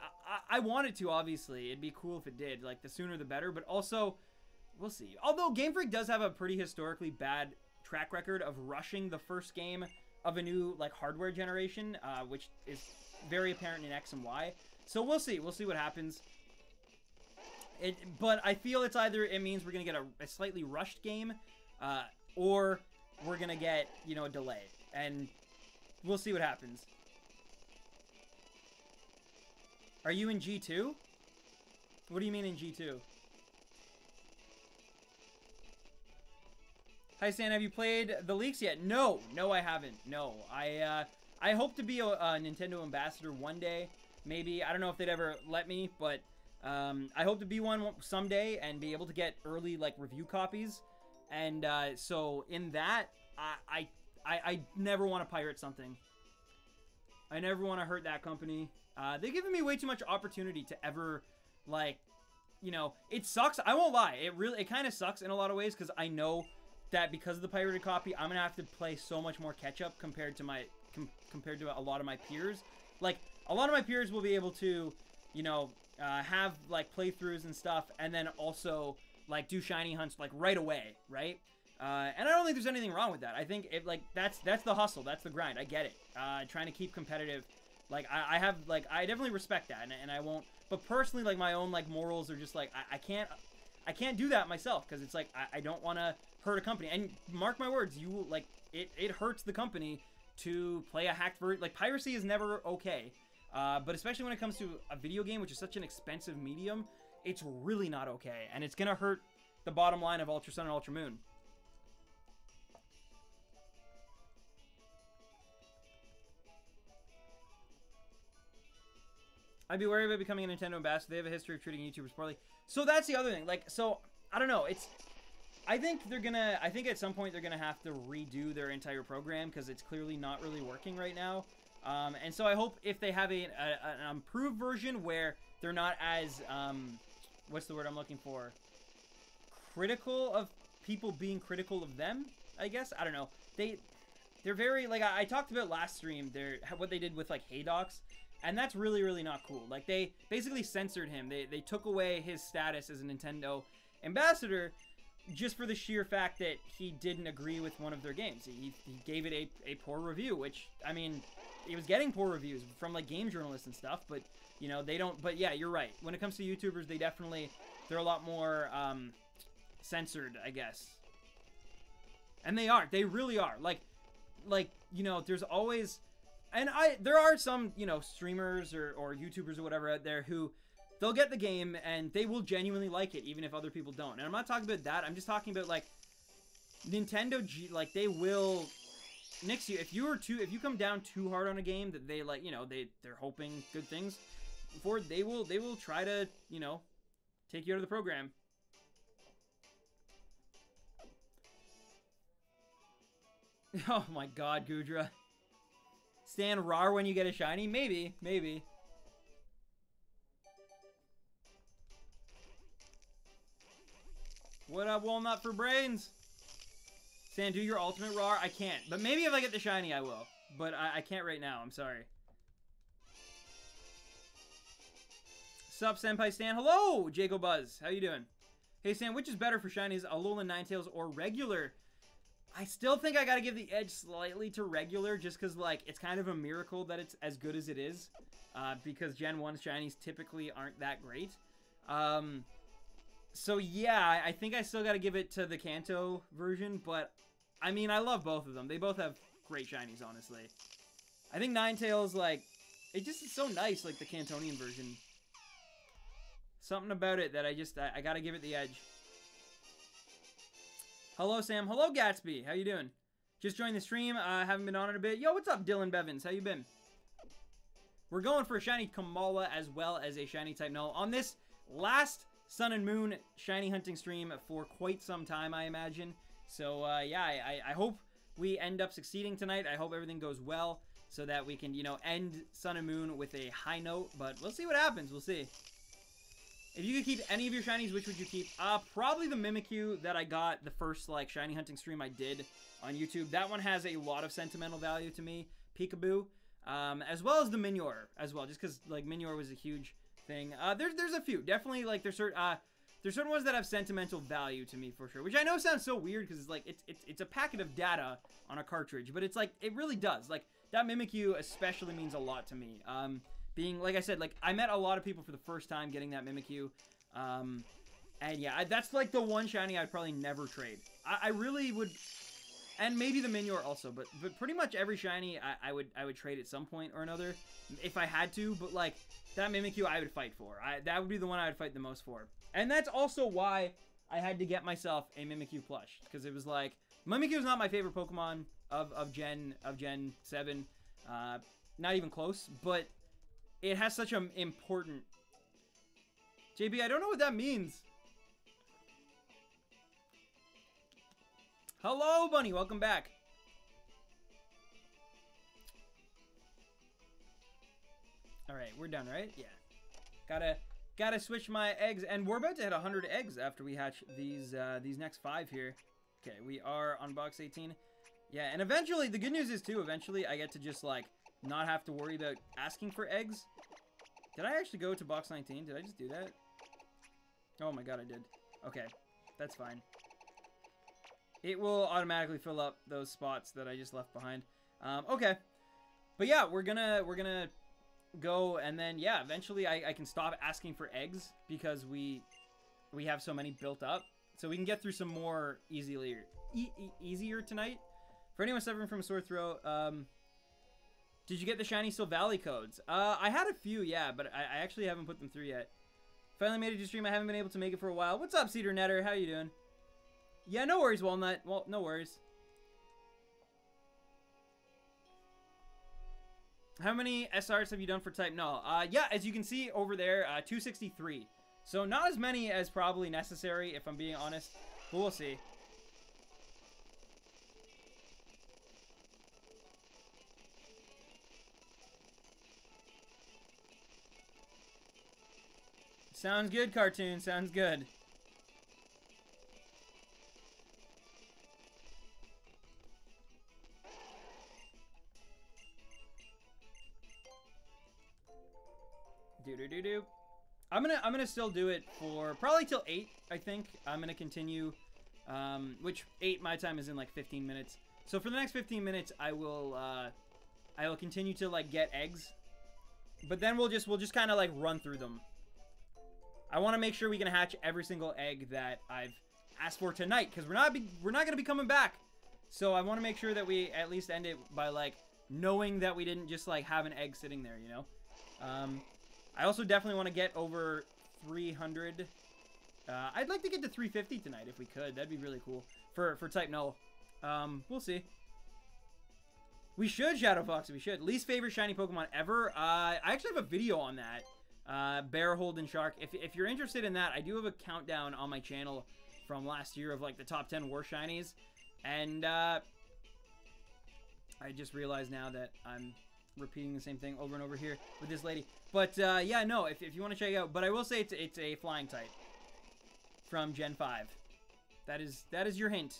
I want it to, obviously. It'd be cool if it did. Like, the sooner the better. But also, we'll see. Although, Game Freak does have a pretty historically bad track record of rushing the first game of a new, like, hardware generation, which is very apparent in X and Y. So we'll see. We'll see what happens. But I feel it's either it means we're going to get a slightly rushed game, or we're going to get, you know, a delay. And we'll see what happens. Are you in G2? What do you mean in G2? Hi, Stan. Have you played the leaks yet? No. No, I haven't. No. I hope to be a Nintendo ambassador one day. Maybe. I don't know if they'd ever let me, but I hope to be one someday and be able to get early, like, review copies. And so in that, I never want to pirate something. I never want to hurt that company. They've given me way too much opportunity to ever, like, you know, it sucks. I won't lie. It kind of sucks in a lot of ways, because I know that because of the pirated copy, I'm gonna have to play so much more catch up compared to a lot of my peers. Like, a lot of my peers will be able to, you know, have, like, playthroughs and stuff, and then also, like, do shiny hunts, like, right away, right? And I don't think there's anything wrong with that. I think, that's the hustle. That's the grind. I get it. Trying to keep competitive. Like, I definitely respect that, and I won't. But personally, like, my own, like, morals are just, like, I can't do that myself, because it's, like, I don't want to hurt a company. And mark my words, it hurts the company to play a hacked version. Like, piracy is never okay. But especially when it comes to a video game, which is such an expensive medium, it's really not okay. And it's going to hurt the bottom line of Ultra Sun and Ultra Moon. I'd be worried about becoming a Nintendo ambassador. They have a history of treating YouTubers poorly. So that's the other thing. Like, so, I don't know. I think at some point they're gonna have to redo their entire program, because it's clearly not really working right now. And so I hope if they have an improved version where they're not as, what's the word I'm looking for? Critical of people being critical of them, I guess? I don't know. They're very, like, I talked about last stream, what they did with, like, Haydox. And that's really, really not cool. Like, they basically censored him. They took away his status as a Nintendo Ambassador just for the sheer fact that he didn't agree with one of their games. He gave it a poor review, which, I mean, he was getting poor reviews from, like, game journalists and stuff, but, you know, they don't, but yeah, you're right. When it comes to YouTubers, they're a lot more, censored, I guess. And they really are. Like, you know, there's always, and there are some, you know, streamers or YouTubers or whatever out there who, they'll get the game and they will genuinely like it, even if other people don't. And I'm not talking about that. I'm just talking about, like, Nintendo like, they will nix you. If you come down too hard on a game that they, like, you know, they're hoping good things for, they will try to, you know, take you out of the program. Oh my god, Goodra. Stand rar when you get a shiny? Maybe. What up, Walnut for brains? Stan, do your ultimate rar? I can't. But maybe if I get the shiny, I will. But I can't right now. I'm sorry. Sup, Senpai Stan? Hello, Jago Buzz. How you doing? Hey, Stan, which is better for shinies, Alolan Ninetales or regular? I still think I gotta give the edge slightly to regular, just because, like, it's kind of a miracle that it's as good as it is. Because Gen 1 shinies typically aren't that great. So yeah, I think I still gotta give it to the Kanto version, but I mean, I love both of them. They both have great shinies, honestly. I think Ninetales, like, it just is so nice, like the Cantonian version. Something about it that I gotta give it the edge. Hello, Sam. Hello, Gatsby. How you doing? Just joined the stream. Haven't been on it a bit. Yo, what's up, Dylan Bevins? How you been? We're going for a shiny Komala as well as a shiny type Null on this last Sun and Moon shiny hunting stream for quite some time, I imagine. So, yeah, I hope we end up succeeding tonight. I hope everything goes well so that we can, you know, end Sun and Moon with a high note. But we'll see what happens. We'll see. If you could keep any of your shinies, which would you keep? Probably the Mimikyu that I got the first, like, shiny hunting stream I did on YouTube. That one has a lot of sentimental value to me. Peekaboo. As well as the Minior as well, just because, like, Minior was a huge thing. There's a few. Definitely, like, there's certain ones that have sentimental value to me for sure, which I know sounds so weird because it's like it's a packet of data on a cartridge, but it's like it really does. Like, that Mimikyu especially means a lot to me. Being, like I said, like, I met a lot of people for the first time getting that Mimikyu, and yeah, that's like the one shiny I'd probably never trade. I really would, and maybe the Minior also, but pretty much every shiny I would trade at some point or another if I had to. But like, that Mimikyu I would fight for. That would be the one I would fight the most for. And that's also why I had to get myself a Mimikyu plush, because it was like, Mimikyu is not my favorite Pokemon of Gen 7, not even close, but it has such an important... JB, I don't know what that means. Hello, Bunny. Welcome back. Alright, we're done, right? Yeah. Gotta switch my eggs, and we're about to hit 100 eggs after we hatch these next 5 here. Okay, we are on box 18. Yeah, and eventually, the good news is, too, eventually I get to just, like, not have to worry about asking for eggs. Did I actually go to box 19? Did I just do that? Oh my god, I did. Okay, that's fine. It will automatically fill up those spots that I just left behind. Okay. But yeah, we're gonna go, and then, yeah, eventually I can stop asking for eggs because we have so many built up. So we can get through some more easier tonight. For anyone suffering from a sore throat, did you get the shiny Silvally codes? I had a few, yeah, but I actually haven't put them through yet. Finally made it to stream. I haven't been able to make it for a while. What's up, Cedar Netter? How you doing? Yeah, no worries, Walnut. Well, no worries. How many SRs have you done for Type Null? Yeah, as you can see over there, 263. So not as many as probably necessary, if I'm being honest. But we'll see. Sounds good, cartoon. Sounds good. Do-do-do-do. I'm gonna still do it for probably till 8, I think. I'm gonna continue, which 8 my time is in like 15 minutes. So for the next 15 minutes, I will continue to like get eggs, but then we'll just kind of like run through them. I want to make sure we can hatch every single egg that I've asked for tonight, because we're not gonna be coming back. So I want to make sure that we at least end it by like knowing that we didn't just like have an egg sitting there, you know. I also definitely want to get over 300. I'd like to get to 350 tonight if we could. That'd be really cool for type Null. We'll see. We should, Shadow Fox. We should. Least favorite shiny Pokemon ever. I actually have a video on that. Bear, Hold, and Shark. If you're interested in that, I do have a countdown on my channel from last year of like the top 10 worst shinies. And I just realized now that I'm repeating the same thing over and over here with this lady. But yeah, no, if you want to check it out. But I will say it's a flying type from Gen 5. That is your hint.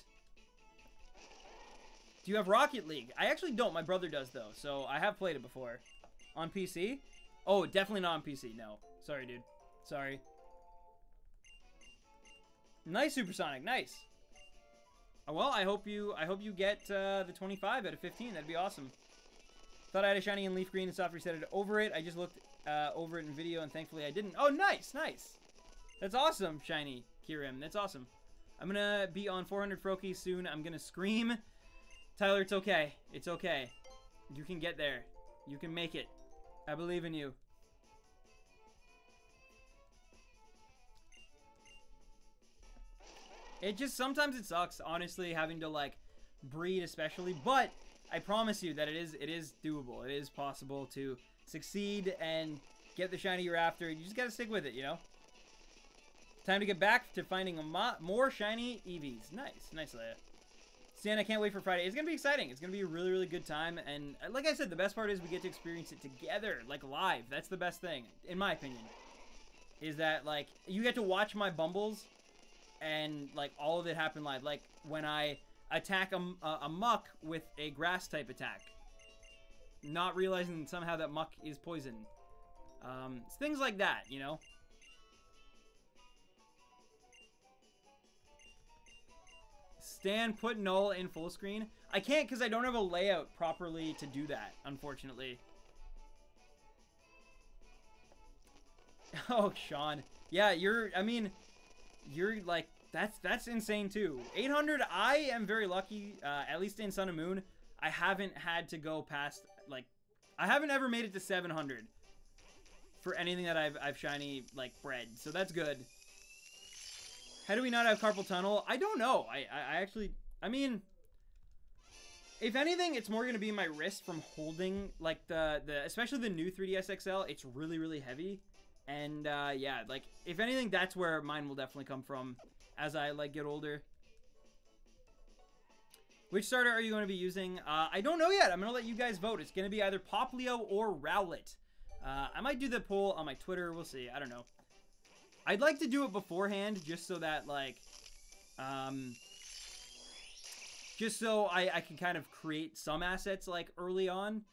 Do you have Rocket League? I actually don't. My brother does, though. So I have played it before. On PC? Oh, definitely not on PC. No. Sorry, dude. Sorry. Nice, Supersonic. Nice. Well, I hope you get the 25 out of 15. That'd be awesome. Thought I had a shiny in Leaf Green and soft reset it over it. I just looked over it in video, and thankfully I didn't. Oh, nice, nice. That's awesome, shiny Kirim. That's awesome. I'm going to be on 400 Froakie soon. I'm going to scream. Tyler, it's okay. It's okay. You can get there. You can make it. I believe in you. It just, sometimes it sucks, honestly, having to, like, breed especially. But I promise you that it is doable. It is possible to succeed and get the shiny you're after. You just gotta stick with it, you know? Time to get back to finding more shiny Eevees. Nice. Nice, Leia. Stan, I can't wait for Friday. It's gonna be exciting. It's gonna be a really, really good time. And like I said, the best part is we get to experience it together, like live. That's the best thing, in my opinion. Is that, like, you get to watch my Bumbles and, like, all of it happen live. Like, when I attack a Muck with a grass type attack, not realizing somehow that Muck is poison. It's things like that, you know? Stan, put Null in full screen. I can't because I don't have a layout properly to do that, unfortunately. Oh, Sean. Yeah, you're like, that's insane too. 800, I am very lucky, at least in Sun and Moon. I haven't had to go past, like, I haven't ever made it to 700 for anything that I've shiny, like, bred. So that's good. How do we not have Carpal Tunnel? I don't know. I actually, I mean, if anything, it's more going to be my wrist from holding, like, especially the new 3DS XL. It's really, really heavy. And, yeah, like, if anything, that's where mine will definitely come from as I, like, get older. Which starter are you going to be using? I don't know yet. I'm going to let you guys vote. It's going to be either Popplio or Rowlet. I might do the poll on my Twitter. We'll see. I don't know. I'd like to do it beforehand just so that, like, just so I can kind of create some assets, like, early on.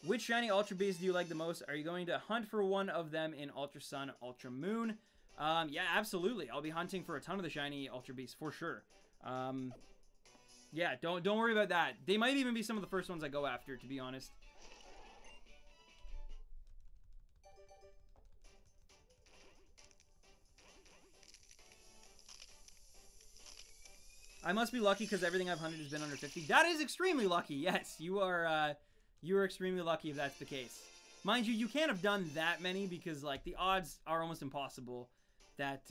Which shiny Ultra Beast do you like the most? Are you going to hunt for one of them in Ultra Sun, Ultra Moon? Yeah, absolutely. I'll be hunting for a ton of the shiny Ultra Beasts for sure. Yeah, don't worry about that. They might even be some of the first ones I go after, to be honest. I must be lucky because everything I've hunted has been under 50. That is extremely lucky. Yes, you are extremely lucky if that's the case. Mind you, you can't have done that many because, like, the odds are almost impossible that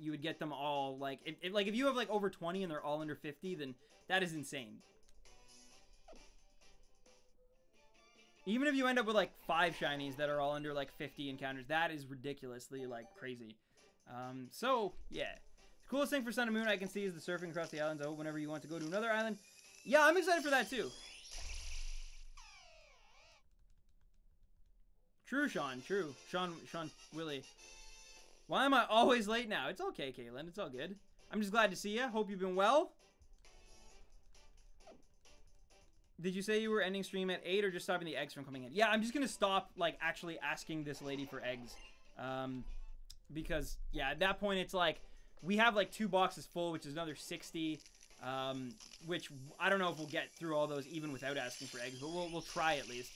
you would get them all. Like, if you have, like, over 20 and they're all under 50, then that is insane. Even if you end up with, like, 5 shinies that are all under, like, 50 encounters, that is ridiculously, like, crazy. So, yeah. The coolest thing for Sun and Moon I can see is the surfing across the islands. I hope whenever you want to go to another island. Yeah, I'm excited for that, too. True, Sean. True. Sean Willie. Why am I always late now? It's okay, Caitlin. It's all good. I'm just glad to see you. Hope you've been well. Did you say you were ending stream at 8 or just stopping the eggs from coming in? Yeah, I'm just going to stop, like, actually asking this lady for eggs. Because, yeah, at that point, it's like, we have like 2 boxes full, which is another 60, which I don't know if we'll get through all those even without asking for eggs, but we'll try at least.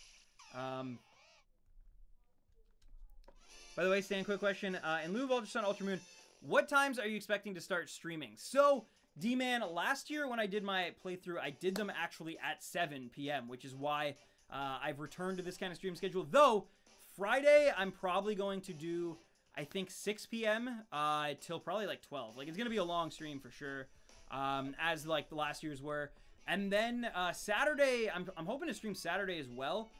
By the way, Stan, quick question. In lieu of Ultra Sun, Ultra Moon, what times are you expecting to start streaming? So, D-Man, last year when I did my playthrough, I did them actually at 7 p.m., which is why I've returned to this kind of stream schedule. Though, Friday, I'm probably going to do, I think, 6 p.m. Till probably like 12. Like, it's going to be a long stream for sure, as like the last year's were. And then Saturday, I'm hoping to stream Saturday as well.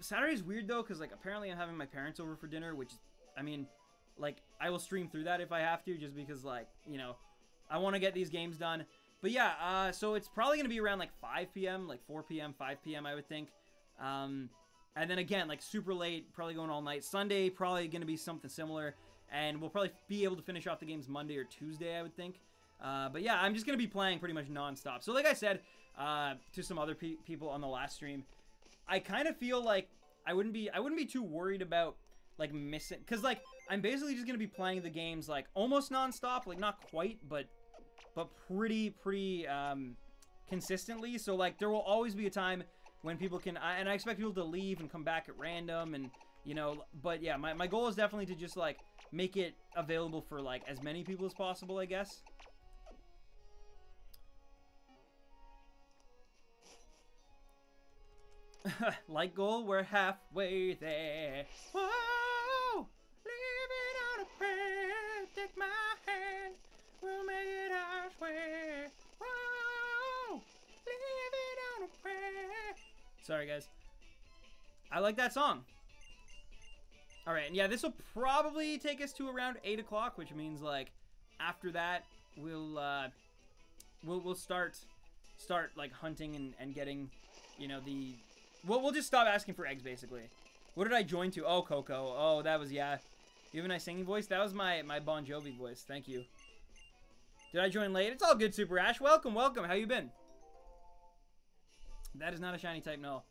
Saturday's weird though, because like apparently I'm having my parents over for dinner, which, I mean, like I will stream through that if I have to, just because like, you know, I want to get these games done. But yeah, so it's probably gonna be around like 5 p.m., like 4 p.m., 5 p.m. I would think. And then again, like super late, probably going all night. Sunday probably gonna be something similar, and we'll probably be able to finish off the games Monday or Tuesday, I would think. But yeah, I'm just gonna be playing pretty much non-stop. So like I said to some other people on the last stream, I kind of feel like I wouldn't be too worried about like missing, because like I'm basically just gonna be playing the games like almost non-stop, like not quite, but pretty consistently. So like there will always be a time when people can, and I expect people to leave and come back at random, and you know, but yeah, my goal is definitely to just like make it available for like as many people as possible, I guess. Like goal, we're halfway there. Whoa, living on a prayer. Take my hand, we'll make it halfway. Whoa, living on a prayer. Sorry, guys. I like that song. All right, and yeah, this will probably take us to around 8 o'clock, which means like after that we'll start like hunting and getting, you know, the. We'll just stop asking for eggs, basically. What did I join to? Oh, Coco. Oh, that was, yeah. You have a nice singing voice? That was my Bon Jovi voice. Thank you. Did I join late? It's all good, Super Ash. Welcome, welcome. How you been? That is not a shiny type, no.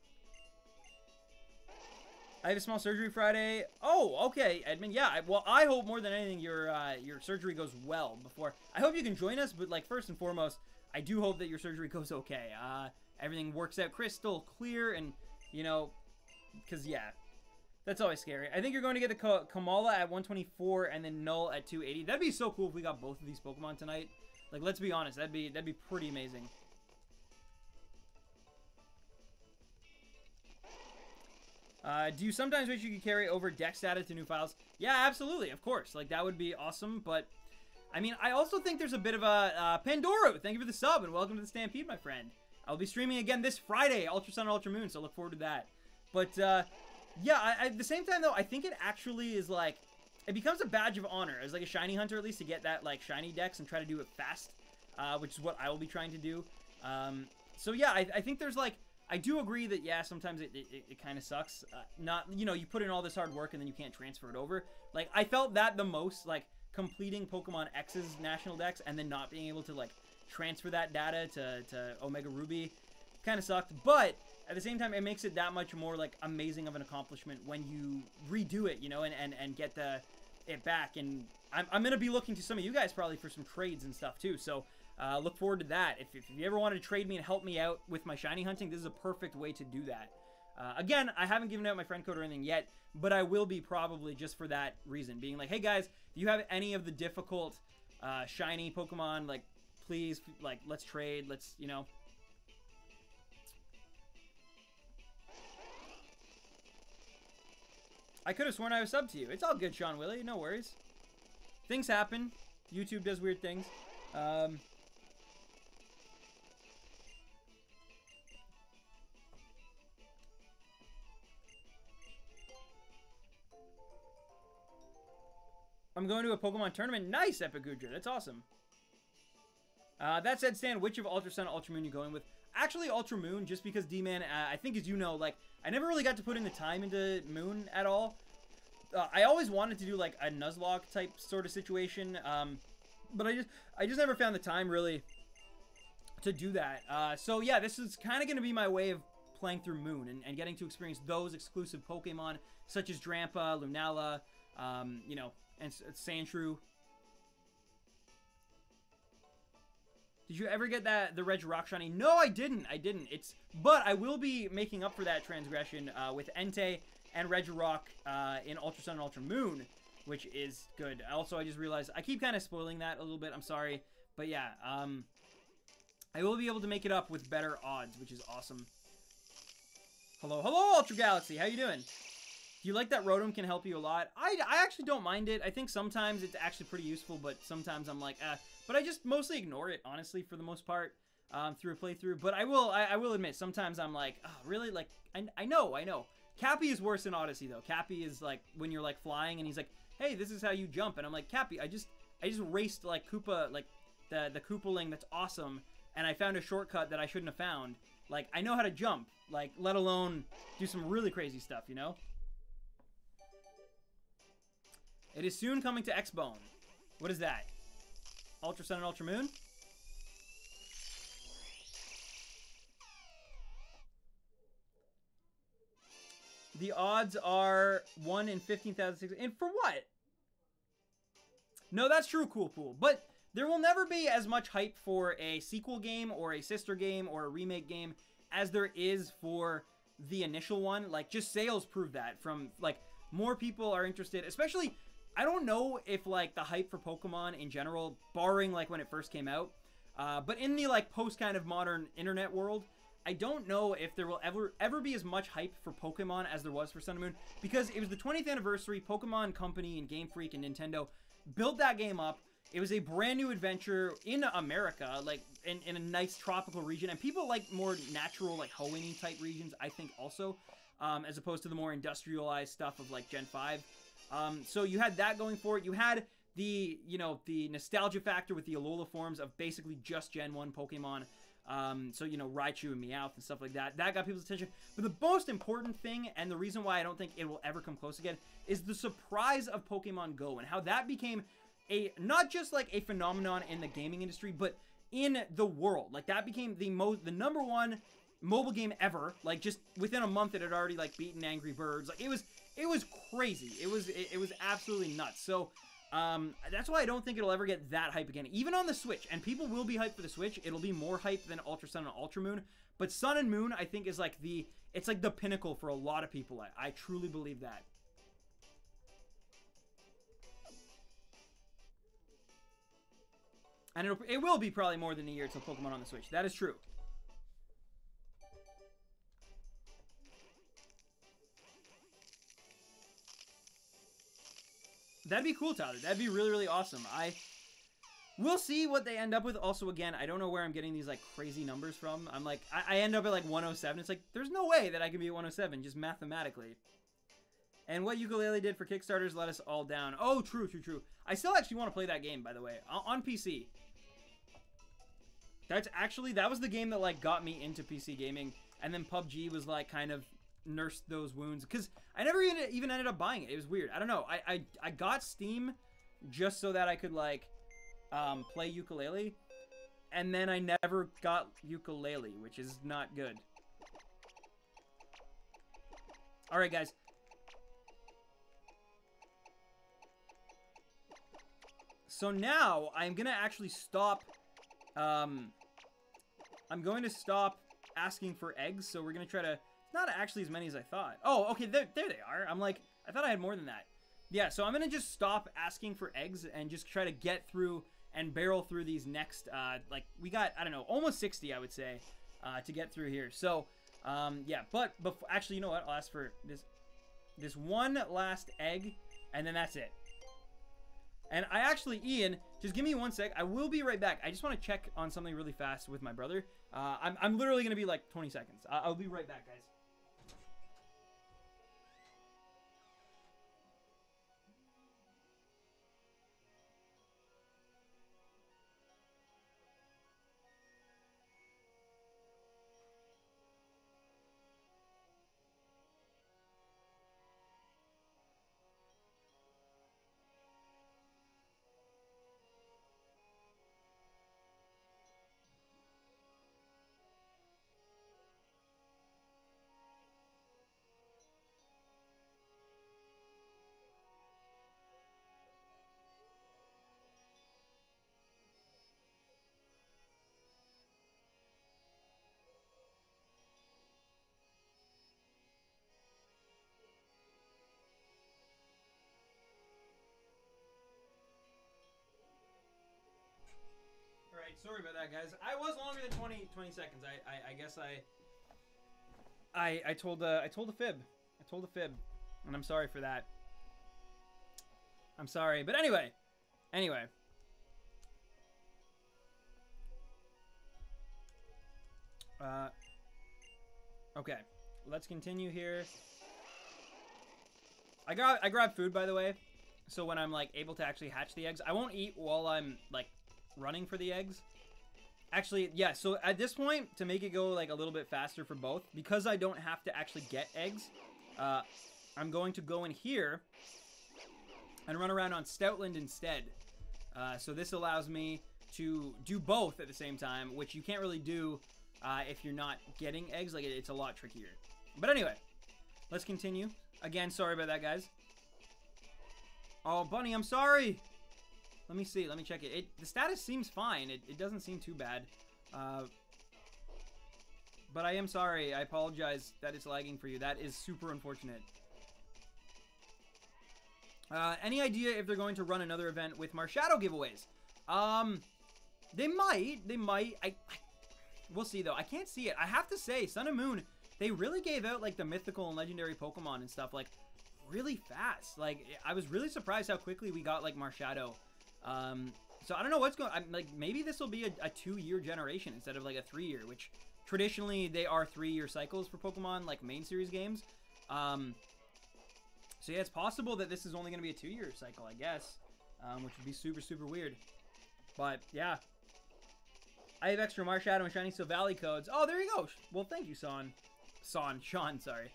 I have a small surgery Friday. Oh, okay, Edmund. Yeah, well, I hope more than anything your surgery goes well before. I hope you can join us, but, like, first and foremost, I do hope that your surgery goes okay. Everything works out crystal clear, and, you know, because, yeah, that's always scary. I think you're going to get the Komala at 124 and then Null at 280. That'd be so cool if we got both of these Pokemon tonight. Like, let's be honest, that'd be pretty amazing. Do you sometimes wish you could carry over Dex data to new files? Yeah, absolutely, of course. Like, that would be awesome, but, I mean, I also think there's a bit of a, Pandora, thank you for the sub, and welcome to the Stampede, my friend. I'll be streaming again this Friday, Ultra Sun and Ultra Moon, so look forward to that. But, yeah, at the same time, though, I think it actually is, like, it becomes a badge of honor as, like, a shiny hunter, at least, to get that, like, shiny Dex and try to do it fast, which is what I will be trying to do. So, yeah, I think there's, like, I do agree that, yeah, sometimes it kind of sucks. Not, you know, you put in all this hard work and then you can't transfer it over. Like, I felt that the most, like, completing Pokemon X's National Dex and then not being able to, like, transfer that data to Omega Ruby kind of sucked, but at the same time it makes it that much more like amazing of an accomplishment when you redo it, you know, and get it back. And I'm gonna be looking to some of you guys probably for some trades and stuff too, so look forward to that. If you ever wanted to trade me and help me out with my shiny hunting, this is a perfect way to do that. Again, I haven't given out my friend code or anything yet, but I will be probably just for that reason, being like, hey guys, if you have any of the difficult shiny Pokemon, like, please, like, let's trade, let's, you know. I could have sworn I was subbed to you. It's all good, Sean Willie, no worries. Things happen. YouTube does weird things. I'm going to a Pokemon tournament. Nice, Epigudra. That's awesome. That said, Stan, which of Ultra Sun and Ultra Moon you going with? Actually, Ultra Moon, just because D-Man, I think as you know, like, I never really got to put in the time into Moon at all. I always wanted to do, like, a Nuzlocke type sort of situation, but I just never found the time, really, to do that. So, yeah, this is kind of going to be my way of playing through Moon and getting to experience those exclusive Pokemon, such as Drampa, Lunala, You know, and Sandshrew. Did you ever get the Regirock shiny? No, I didn't. But I will be making up for that transgression with Entei and Regirock in Ultra Sun and Ultra Moon, which is good. Also, I just realized I keep kind of spoiling that a little bit. I'm sorry. But yeah, I will be able to make it up with better odds, which is awesome. Hello, Ultra Galaxy. How you doing? Do you like that Rotom can help you a lot? I actually don't mind it. I think sometimes it's actually pretty useful, but sometimes I'm like, But I just mostly ignore it, honestly, for the most part, through a playthrough. But I will admit, sometimes I'm like, oh, really? Like, I know. Cappy is worse in Odyssey, though. Cappy is like, when you're like flying, and he's like, hey, this is how you jump. And I'm like, Cappy, I just raced like Koopa, like the Koopaling that's awesome, and I found a shortcut that I shouldn't have found. Like, I know how to jump, like, let alone do some really crazy stuff, you know? It is soon coming to X-Bone. What is that? Ultra Sun and Ultra Moon? The odds are 1 in 15,006. And for what? No, that's true, Cool Pool. But there will never be as much hype for a sequel game or a sister game or a remake game as there is for the initial one. Like, just sales prove that. From, like, more people are interested. Especially, I don't know if, like, the hype for Pokemon in general, barring, like, when it first came out, but in the, like, post kind of modern internet world, I don't know if there will ever be as much hype for Pokemon as there was for Sun and Moon, because it was the 20th anniversary. Pokemon Company and Game Freak and Nintendo built that game up. It was a brand new adventure in America, like in a nice tropical region, and people like more natural, like Hoenn type regions, I think, also, as opposed to the more industrialized stuff of like Gen 5. So you had that going for it. You had the, you know, the nostalgia factor with the Alola forms of basically just Gen 1 Pokemon. So, you know, Raichu and Meowth and stuff like that. That got people's attention. But the most important thing, and the reason why I don't think it will ever come close again, is the surprise of Pokemon Go and how that became not just like a phenomenon in the gaming industry, but in the world. Like, that became the number one mobile game ever. Like, just within a month it had already like beaten Angry Birds. Like, it was crazy. It was absolutely nuts. So that's why I don't think it'll ever get that hype again, even on the Switch. And people will be hyped for the Switch. It'll be more hype than Ultra Sun and Ultra Moon. But Sun and Moon, I think, is like it's like the pinnacle for a lot of people. I truly believe that. And it will be probably more than a year till Pokemon on the Switch. That is true. That'd be cool, Tyler. That'd be really, really awesome. We'll see what they end up with. Also, again, I don't know where I'm getting these, like, crazy numbers from. I'm like, I end up at, like, 107. It's like, there's no way that I can be at 107, just mathematically. And what Yooka-Laylee did for Kickstarters let us all down. Oh, true. I still actually want to play that game, by the way, on PC. That was the game that, like, got me into PC gaming. And then PUBG was, like, kind of nursed those wounds, because I never even ended up buying it. It was weird. I don't know. I got Steam just so that I could, like, play Yooka-Laylee, and then I never got Yooka-Laylee, which is not good. All right, guys. So now I'm gonna actually stop. I'm going to stop asking for eggs. So we're gonna try to. Not actually as many as I thought. Oh, okay, there they are. I'm like, I thought I had more than that. Yeah, so I'm gonna just stop asking for eggs and just try to get through and barrel through these next, like, we got, I don't know, almost 60, I would say, to get through here. So, yeah, but actually, you know what? I'll ask for this one last egg, and then that's it. And I actually, Ian, just give me 1 sec. I will be right back. I just want to check on something really fast with my brother. I'm literally gonna be like 20 seconds. I'll be right back, guys. Alright, sorry about that, guys. I was longer than 20 seconds. I guess I told a fib. I told a fib. And I'm sorry for that. I'm sorry. But anyway. Okay. Let's continue here. I grab food, by the way. So when I'm, like, able to actually hatch the eggs. I won't eat while I'm, like, running for the eggs. Actually, yeah, so at this point, to make it go, like, a little bit faster for both, because I don't have to actually get eggs, I'm going to go in here and run around on Stoutland instead. So this allows me to do both at the same time, which you can't really do if you're not getting eggs. Like, it's a lot trickier. But anyway, let's continue. Again, sorry about that, guys. Oh, Bunny, I'm sorry. Let me see. Let me check it. The status seems fine. It doesn't seem too bad. But I am sorry. I apologize that it's lagging for you. That is super unfortunate. Any idea if they're going to run another event with Marshadow giveaways? They might. We'll see, though. I can't see it. I have to say, Sun and Moon, they really gave out, like, the mythical and legendary Pokemon and stuff, like, really fast. Like, I was really surprised how quickly we got, like, Marshadow. So I don't know what's going on. Like, maybe this will be a 2-year generation instead of, like, a 3-year, which traditionally they are 3-year cycles for Pokemon, like, main series games. So yeah, it's possible that this is only going to be a 2-year cycle, I guess, which would be super, super weird. But, yeah. I have extra Marshadow and Shiny Steel Valley codes. Oh, there you go. Well, thank you, Sean, sorry.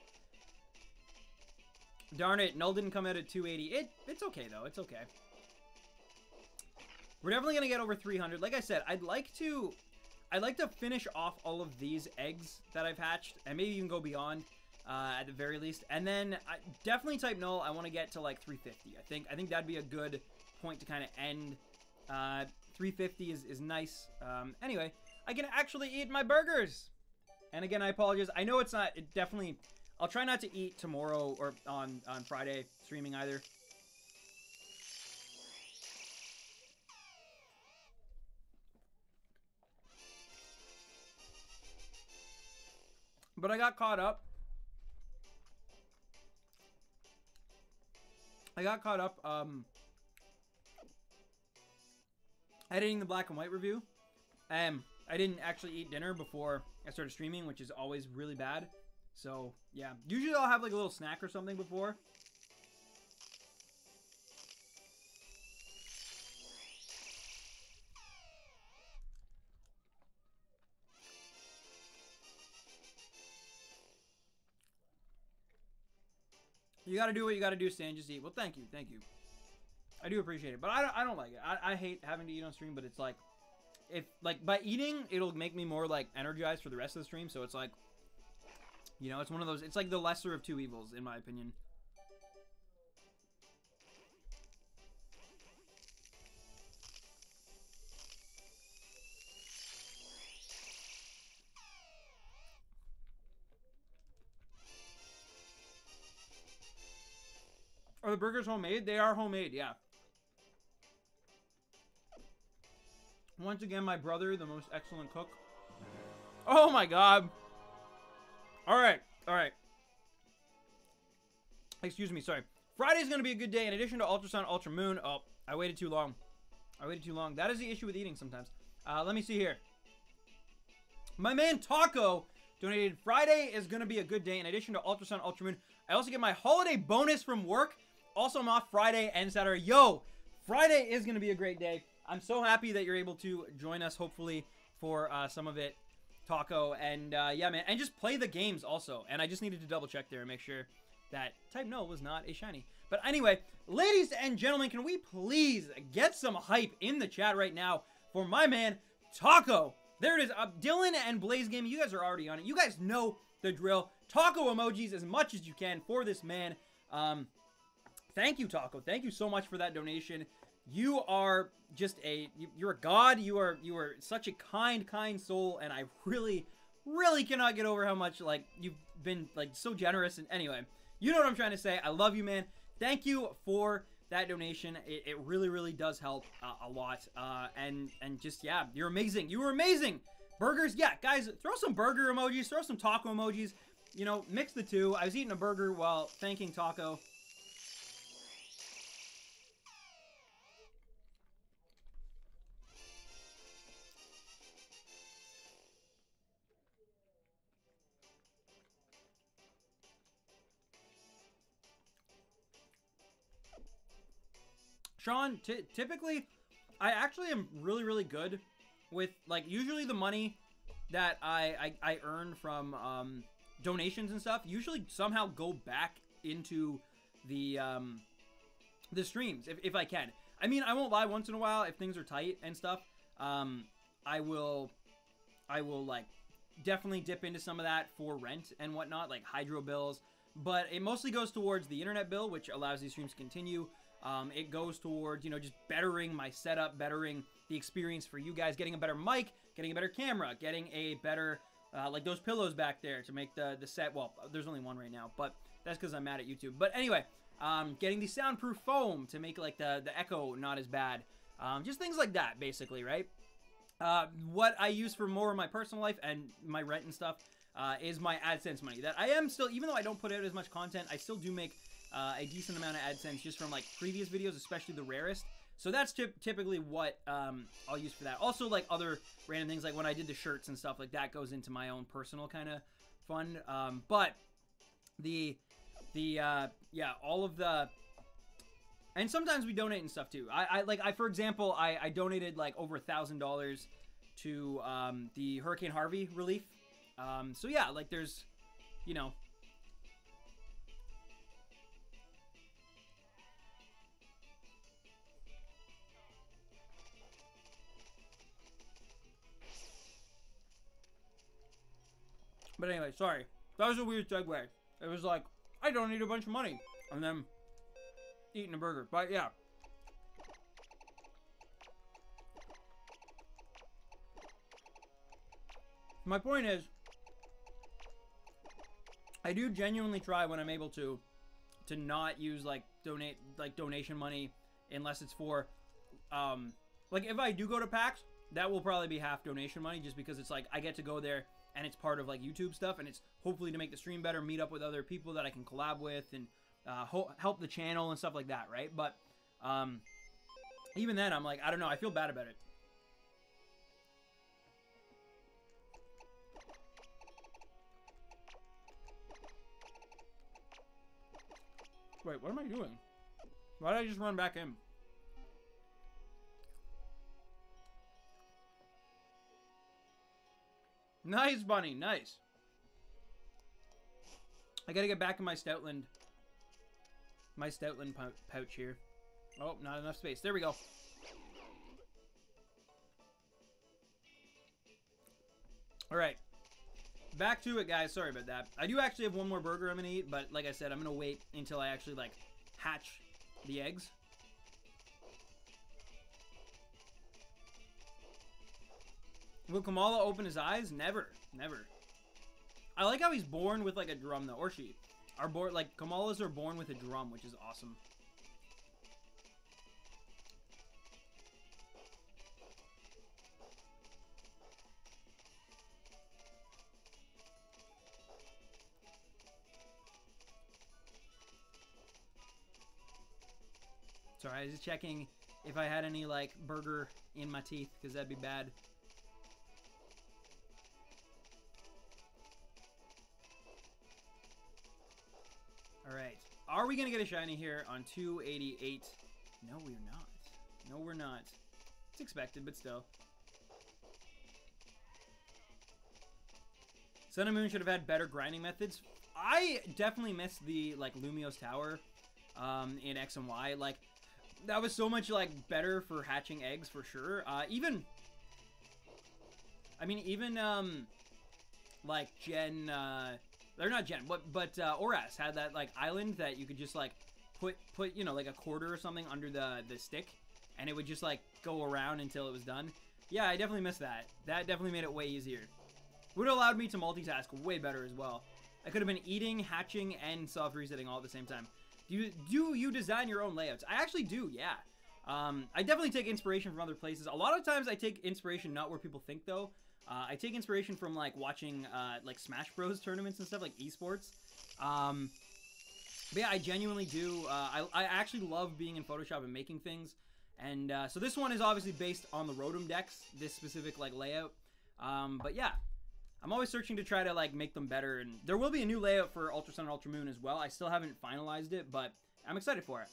Darn it, Null didn't come out at 280. It's okay, though. It's okay. We're definitely going to get over 300. Like I said, I'd like to finish off all of these eggs that I've hatched, and maybe even go beyond at the very least. And then definitely type Null. I want to get to like 350. I think that'd be a good point to kind of end. 350 is nice. Anyway, I can actually eat my burgers. And again, I apologize. I know it's not. It definitely. I'll try not to eat tomorrow or on Friday streaming either. But I got caught up. Editing the black and white review. I didn't actually eat dinner before I started streaming, which is always really bad. So, yeah. Usually I'll have like a little snack or something before. You gotta do what you gotta do, Stan. Just eat. Well, thank you. I do appreciate it, but I don't like it. I hate having to eat on stream, but it's like, if like by eating, it'll make me more like energized for the rest of the stream. So it's like, you know, it's one of those. It's like the lesser of two evils, in my opinion. Are the burgers homemade? They are homemade, yeah. Once again, my brother, the most excellent cook. Oh my god. Alright. Excuse me, sorry. Friday's gonna be a good day. In addition to Ultra Sun, Ultra Moon. Oh, I waited too long. That is the issue with eating sometimes. Let me see here. My man Taco donated. Friday is gonna be a good day. In addition to Ultra Sun, Ultra Moon, I also get my holiday bonus from work. Also, I'm off Friday and Saturday. Yo, Friday is going to be a great day. I'm so happy that you're able to join us, hopefully, for some of it, Taco. And, yeah, man. And just play the games also. And I just needed to double check there and make sure that Type No was not a shiny. But anyway, ladies and gentlemen, can we please get some hype in the chat right now for my man, Taco? There it is. Dylan and Blaze Gaming, you guys are already on it. You guys know the drill. Taco emojis as much as you can for this man. Thank you, Taco. Thank you so much for that donation. You are just you're a god. You are such a kind soul, and I really cannot get over how much, like, you've been, like, so generous. And anyway, you know what I'm trying to say. I love you, man. Thank you for that donation. It really, really does help a lot. And just, yeah, you're amazing. You were amazing. Burgers, yeah, guys, throw some burger emojis, throw some taco emojis. You know, mix the two. I was eating a burger while thanking Taco. Sean, typically, I actually am really, really good with, like, usually the money that I earn from donations and stuff usually somehow go back into the streams if I can. I mean, I won't lie, once in a while if things are tight and stuff, I will like definitely dip into some of that for rent and whatnot, like hydro bills, but it mostly goes towards the internet bill, which allows these streams to continue. It goes towards, you know, just bettering my setup, bettering the experience for you guys, getting a better mic, getting a better camera, getting a better, like those pillows back there to make the set, well, there's only one right now, but that's because I'm mad at YouTube. But anyway, getting the soundproof foam to make, like, the echo not as bad. Just things like that, basically, right? What I use for more of my personal life and my rent and stuff is my AdSense money. That I am still, even though I don't put out as much content, I still do make a decent amount of AdSense just from, like, previous videos, especially the rarest. So that's typically what I'll use for that. Also, like, other random things, like when I did the shirts and stuff, like, that goes into my own personal kind of fund. But yeah, all of the... And sometimes we donate and stuff, too. For example, I donated, like, over $1,000 to the Hurricane Harvey relief. So, yeah, like, there's, you know... But anyway, sorry. That was a weird segue. It was like, I don't need a bunch of money. And then eating a burger. But yeah. My point is, I do genuinely try when I'm able to not use, like, donation money unless it's for, like, if I do go to PAX, that will probably be half donation money just because it's like, I get to go there and it's part of, like, YouTube stuff, and it's hopefully to make the stream better, meet up with other people that I can collab with, and help the channel and stuff like that, right? But even then, I'm like, I don't know, I feel bad about it. Wait, what am I doing? Why did I just run back in? Nice, Bunny. Nice. I gotta get back in my Stoutland. My Stoutland pouch here. Oh, not enough space. There we go. Alright. Back to it, guys. Sorry about that. I do actually have one more burger I'm gonna eat, but like I said, I'm gonna wait until I actually, like, hatch the eggs. Will Komala open his eyes? Never. Never. I like how he's born with, like, a drum, though. Or she. Are born, like, Komalas are born with a drum, which is awesome. Sorry, I was just checking if I had any, like, burger in my teeth, because that'd be bad. Alright. Are we going to get a shiny here on 288? No, we're not. No, we're not. It's expected, but still. Sun and Moon should have had better grinding methods. I definitely missed the, like, Lumiose Tower in X and Y. Like, that was so much, like, better for hatching eggs, for sure. Even, like, Gen, they're not Gen, but Oras had that, like, island that you could just, like, put, you know, like, a quarter or something under the stick, and it would just, like, go around until it was done. Yeah, I definitely missed that. That definitely made it way easier. Would have allowed me to multitask way better as well. I could have been eating, hatching, and soft resetting all at the same time. Do you design your own layouts? I actually do, yeah. I definitely take inspiration from other places. A lot of times I take inspiration not where people think, though. I take inspiration from, like, watching, like, Smash Bros. Tournaments and stuff, like esports. But yeah, I genuinely do. I actually love being in Photoshop and making things. And so this one is obviously based on the Rotom decks, this specific, like, layout. But yeah, I'm always searching to try to, like, make them better. And there will be a new layout for Ultra Sun and Ultra Moon as well. I still haven't finalized it, but I'm excited for it.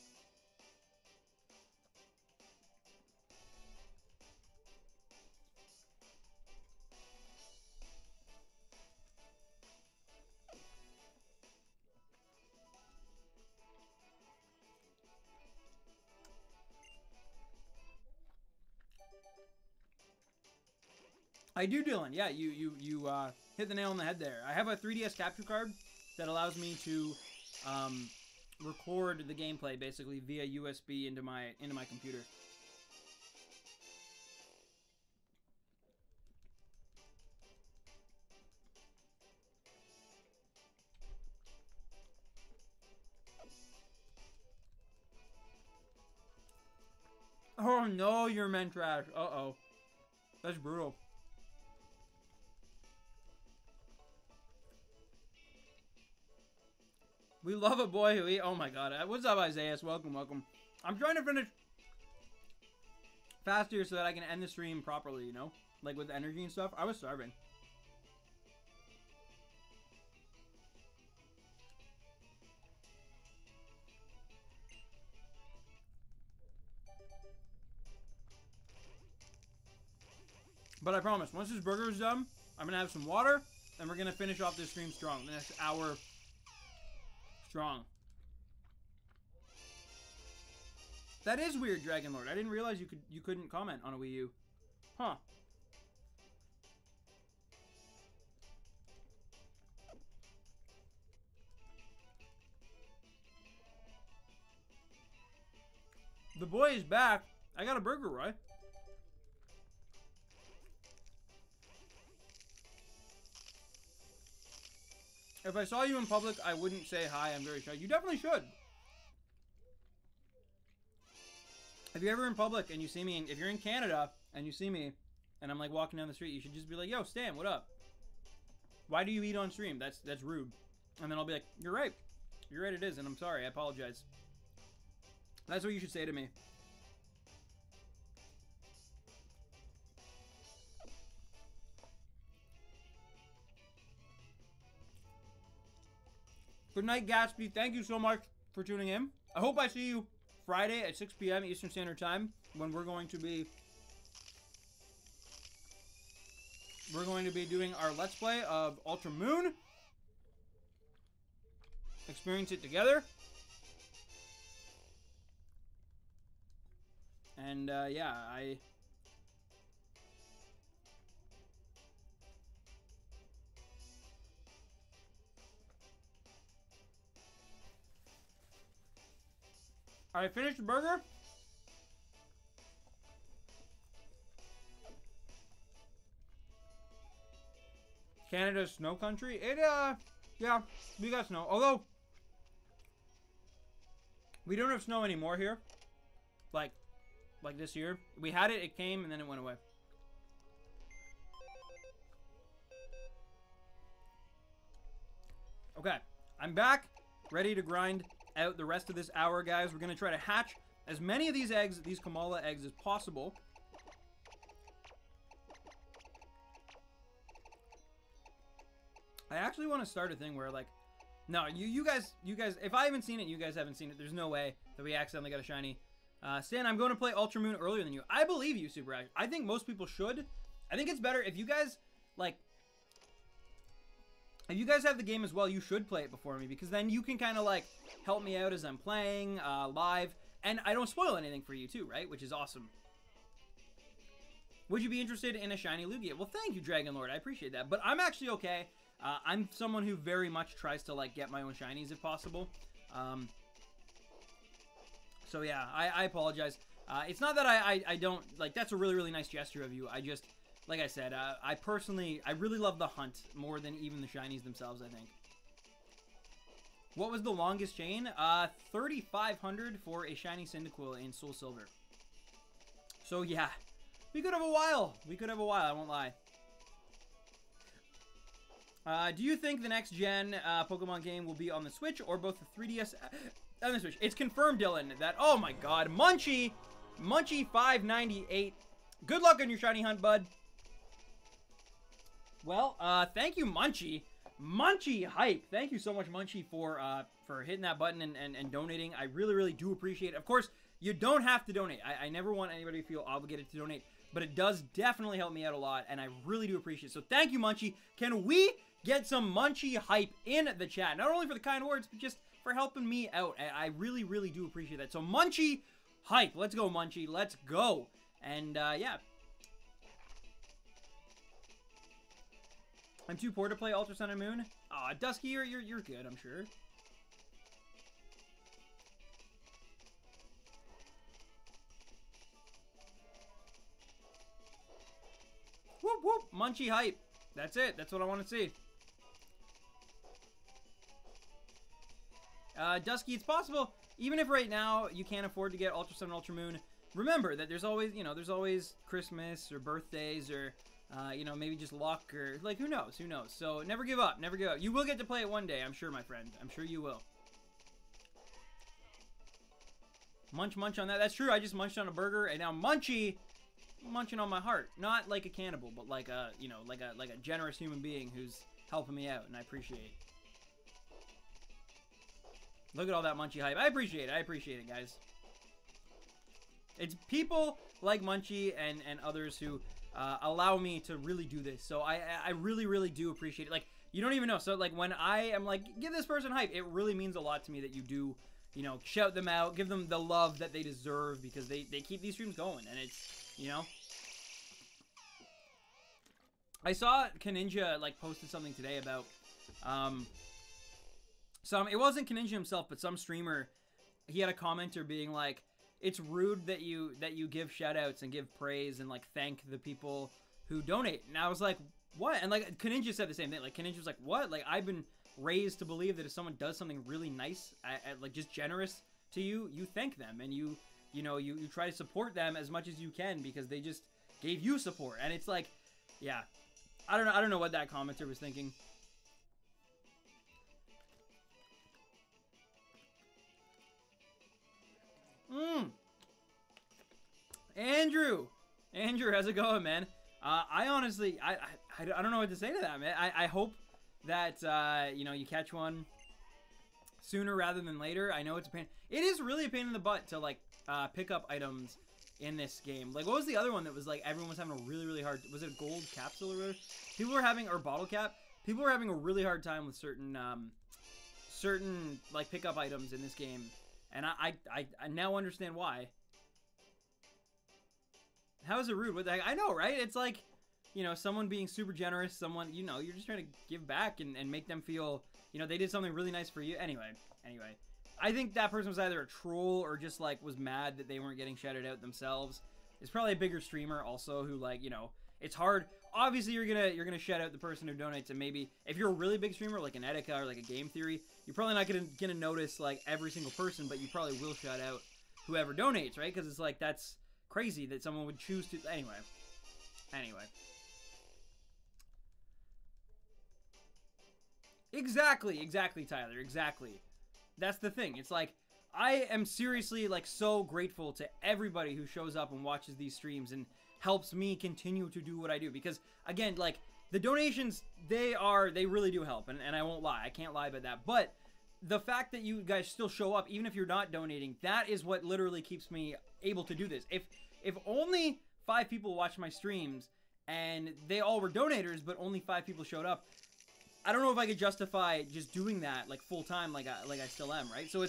I do, Dylan. Yeah, you hit the nail on the head there. I have a 3DS capture card that allows me to record the gameplay basically via USB into my computer. Oh no, you're meant trash. Uh-oh. That's brutal. We love a boy who eat. Oh my god. What's up, Isaiah? Welcome, welcome. I'm trying to finish faster so that I can end the stream properly, you know? Like with energy and stuff. I was starving. But I promise, once this burger is done, I'm going to have some water, and we're going to finish off this stream strong. The next hour strong. That is weird, Dragon Lord. I didn't realize you couldn't comment on a Wii U. Huh. The boy is back. I got a burger, Roy. If I saw you in public, I wouldn't say hi. I'm very shy. You definitely should. If you're ever in public and you see me, if you're in Canada and you see me and I'm like walking down the street, you should just be like, yo, Stan, what up? Why do you eat on stream? That's rude. And then I'll be like, you're right. You're right, it is. And I'm sorry. I apologize. That's what you should say to me. Good night, Gatsby. Thank you so much for tuning in. I hope I see you Friday at 6 p.m. Eastern Standard Time when we're going to be doing our Let's Play of Ultra Moon. Experience it together. And yeah, I finished the burger. Canada's snow country. Yeah, we got snow. Although, we don't have snow anymore here. Like this year. We had it, it came, and then it went away. Okay, I'm back, ready to grind out the rest of this hour, guys. We're gonna try to hatch as many of these eggs, these Komala eggs, as possible. I actually want to start a thing where, like, no, you guys, if I haven't seen it, you guys haven't seen it. There's no way that we accidentally got a shiny. Stan, I'm going to play Ultra Moon earlier than you. I believe you, Super Ash. I think most people should. I think it's better if you guys, like, if you guys have the game as well, you should play it before me, because then you can kind of, like, help me out as I'm playing live, and I don't spoil anything for you too, right? Which is awesome. Would you be interested in a shiny Lugia? Well, thank you, Dragon Lord. I appreciate that, but I'm actually okay. I'm someone who very much tries to, like, get my own shinies if possible. So yeah, I apologize. It's not that I don't, like, that's a really, really nice gesture of you. I just, like I said, I personally, I really love the hunt more than even the shinies themselves, I think. What was the longest chain? 3,500 for a shiny Cyndaquil in Soul Silver. So yeah, we could have a while. We could have a while, I won't lie. Do you think the next gen Pokemon game will be on the Switch or both the 3DS and the Switch? It's confirmed, Dylan, that, oh my god, Munchie 598. Good luck on your shiny hunt, bud. Well, thank you, Munchie. Munchie hype. Thank you so much, Munchie, for hitting that button and donating. I really, really do appreciate it. Of course, you don't have to donate. I never want anybody to feel obligated to donate, but it does definitely help me out a lot, and I really do appreciate it. So thank you, Munchie. Can we get some Munchie hype in the chat? Not only for the kind words, but just for helping me out. I really, really do appreciate that. So Munchie hype. Let's go, Munchie. Let's go. And, yeah. I'm too poor to play Ultra Sun and Moon. Aw, Dusky, you're good, I'm sure. Whoop, whoop. Munchie hype. That's it. That's what I want to see. Dusky, it's possible. Even if right now you can't afford to get Ultra Sun and Ultra Moon, remember that there's always, you know, there's always Christmas or birthdays or, you know, maybe just luck or, like, who knows? Who knows? So never give up. Never give up. You will get to play it one day, I'm sure, my friend. I'm sure you will. Munch, munch on that. That's true. I just munched on a burger, and now Munchie munching on my heart. Not like a cannibal, but like a, you know, like a generous human being who's helping me out, and I appreciate it. Look at all that Munchie hype. I appreciate it. I appreciate it, guys. It's people like Munchie and others who allow me to really do this. So I really, really do appreciate it. Like, you don't even know. So, like, when I am like, give this person hype, it really means a lot to me that you do, you know, shout them out, give them the love that they deserve, because they keep these streams going. And it's, you know. I saw Kaninja, like, posted something today about, it wasn't Kaninja himself, but some streamer, he had a commenter being like, it's rude that you give shoutouts and give praise and, like, thank the people who donate. And I was like, what? And, like, Kaninja said the same thing. Like, Kaninja was like, what? Like, I've been raised to believe that if someone does something really nice, like, just generous to you, you thank them. And you know, you try to support them as much as you can because they just gave you support. And it's like, yeah. I don't know what that commenter was thinking. Andrew, how's it going, man? I honestly, I don't know what to say to that, man. I hope that, you know, you catch one sooner rather than later. I know it's a pain. It is really a pain in the butt to, like, pick up items in this game. Like, what was the other one that was, like, everyone was having a really, really hard, was it a gold capsule or whatever? People were having, or bottle cap, people were having a really hard time with certain, like, pickup items in this game. And I now understand why. How is it rude? What the heck? I know, right? It's like, you know, someone being super generous, someone, you know, you're just trying to give back and make them feel, you know, they did something really nice for you. Anyway. I think that person was either a troll or just, like, was mad that they weren't getting shouted out themselves. It's probably a bigger streamer also who, like, you know, it's hard. Obviously, you're gonna shout out the person who donates, and maybe if you're a really big streamer like an Etika or like a Game Theory, you're probably not gonna notice, like, every single person, but you probably will shout out whoever donates, right? Because it's like, that's crazy that someone would choose to. Anyway. Exactly, Tyler. Exactly. That's the thing. It's like, I am seriously, like, so grateful to everybody who shows up and watches these streams and helps me continue to do what I do. Because, again, like, the donations, they really do help. And I won't lie. I can't lie about that. But the fact that you guys still show up, even if you're not donating, that is what literally keeps me able to do this. If only 5 people watched my streams and they all were donators, but only 5 people showed up, I don't know if I could justify just doing that, like, full time, like I still am, right? So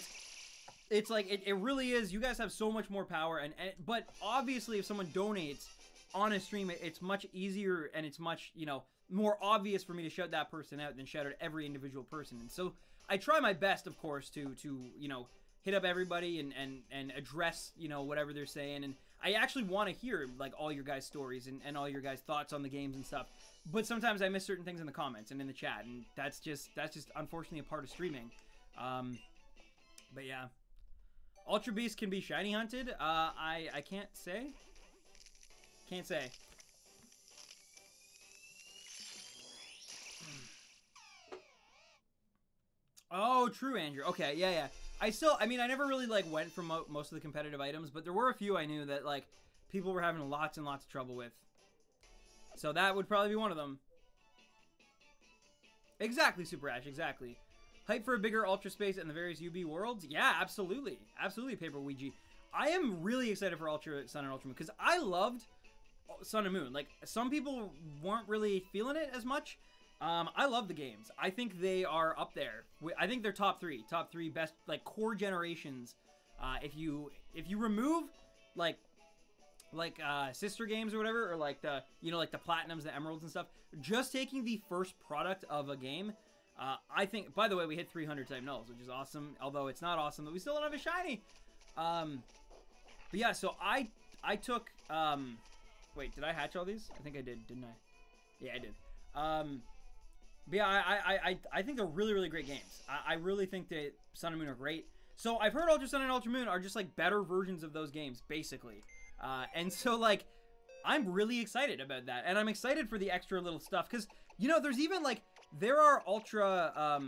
it's like, it really is. You guys have so much more power, but obviously if someone donates on a stream, it's much easier and it's much, you know, more obvious for me to shout that person out than shout out every individual person. And so I try my best, of course, to you know, hit up everybody and address, you know, whatever they're saying. And I actually want to hear, like, all your guys' stories and all your guys' thoughts on the games and stuff. But sometimes I miss certain things in the comments and in the chat, and that's just unfortunately a part of streaming. But yeah. Ultra Beast can be shiny hunted. I can't say. Can't say. Oh, true, Andrew. Okay, yeah. I mean, I never really, like, went for most of the competitive items, but there were a few I knew that, like, people were having lots and lots of trouble with. So that would probably be one of them. Exactly, Super Ash, exactly. Hype for a bigger Ultra Space and the various UB worlds? Yeah, absolutely. Absolutely, Paper Ouija. I am really excited for Ultra Sun and Ultra Moon, because I loved Sun and Moon. Like, some people weren't really feeling it as much. I love the games. I think they are up there. I think they're top three best, like, core generations. If you remove like sister games or whatever, or like the, you know, like the Platinums, the Emeralds and stuff, just taking the first product of a game, I think, by the way, we hit 300 type nulls, which is awesome, although it's not awesome that we still don't have a shiny. But yeah, so I took, wait, did I hatch all these? I think I did, didn't I? Yeah, I did. But yeah, I think they're really, really great games. I really think that Sun and Moon are great. So I've heard Ultra Sun and Ultra Moon are just like better versions of those games, basically. And so, like, I'm really excited about that. And I'm excited for the extra little stuff. Because, you know, there's even, like, there are Ultra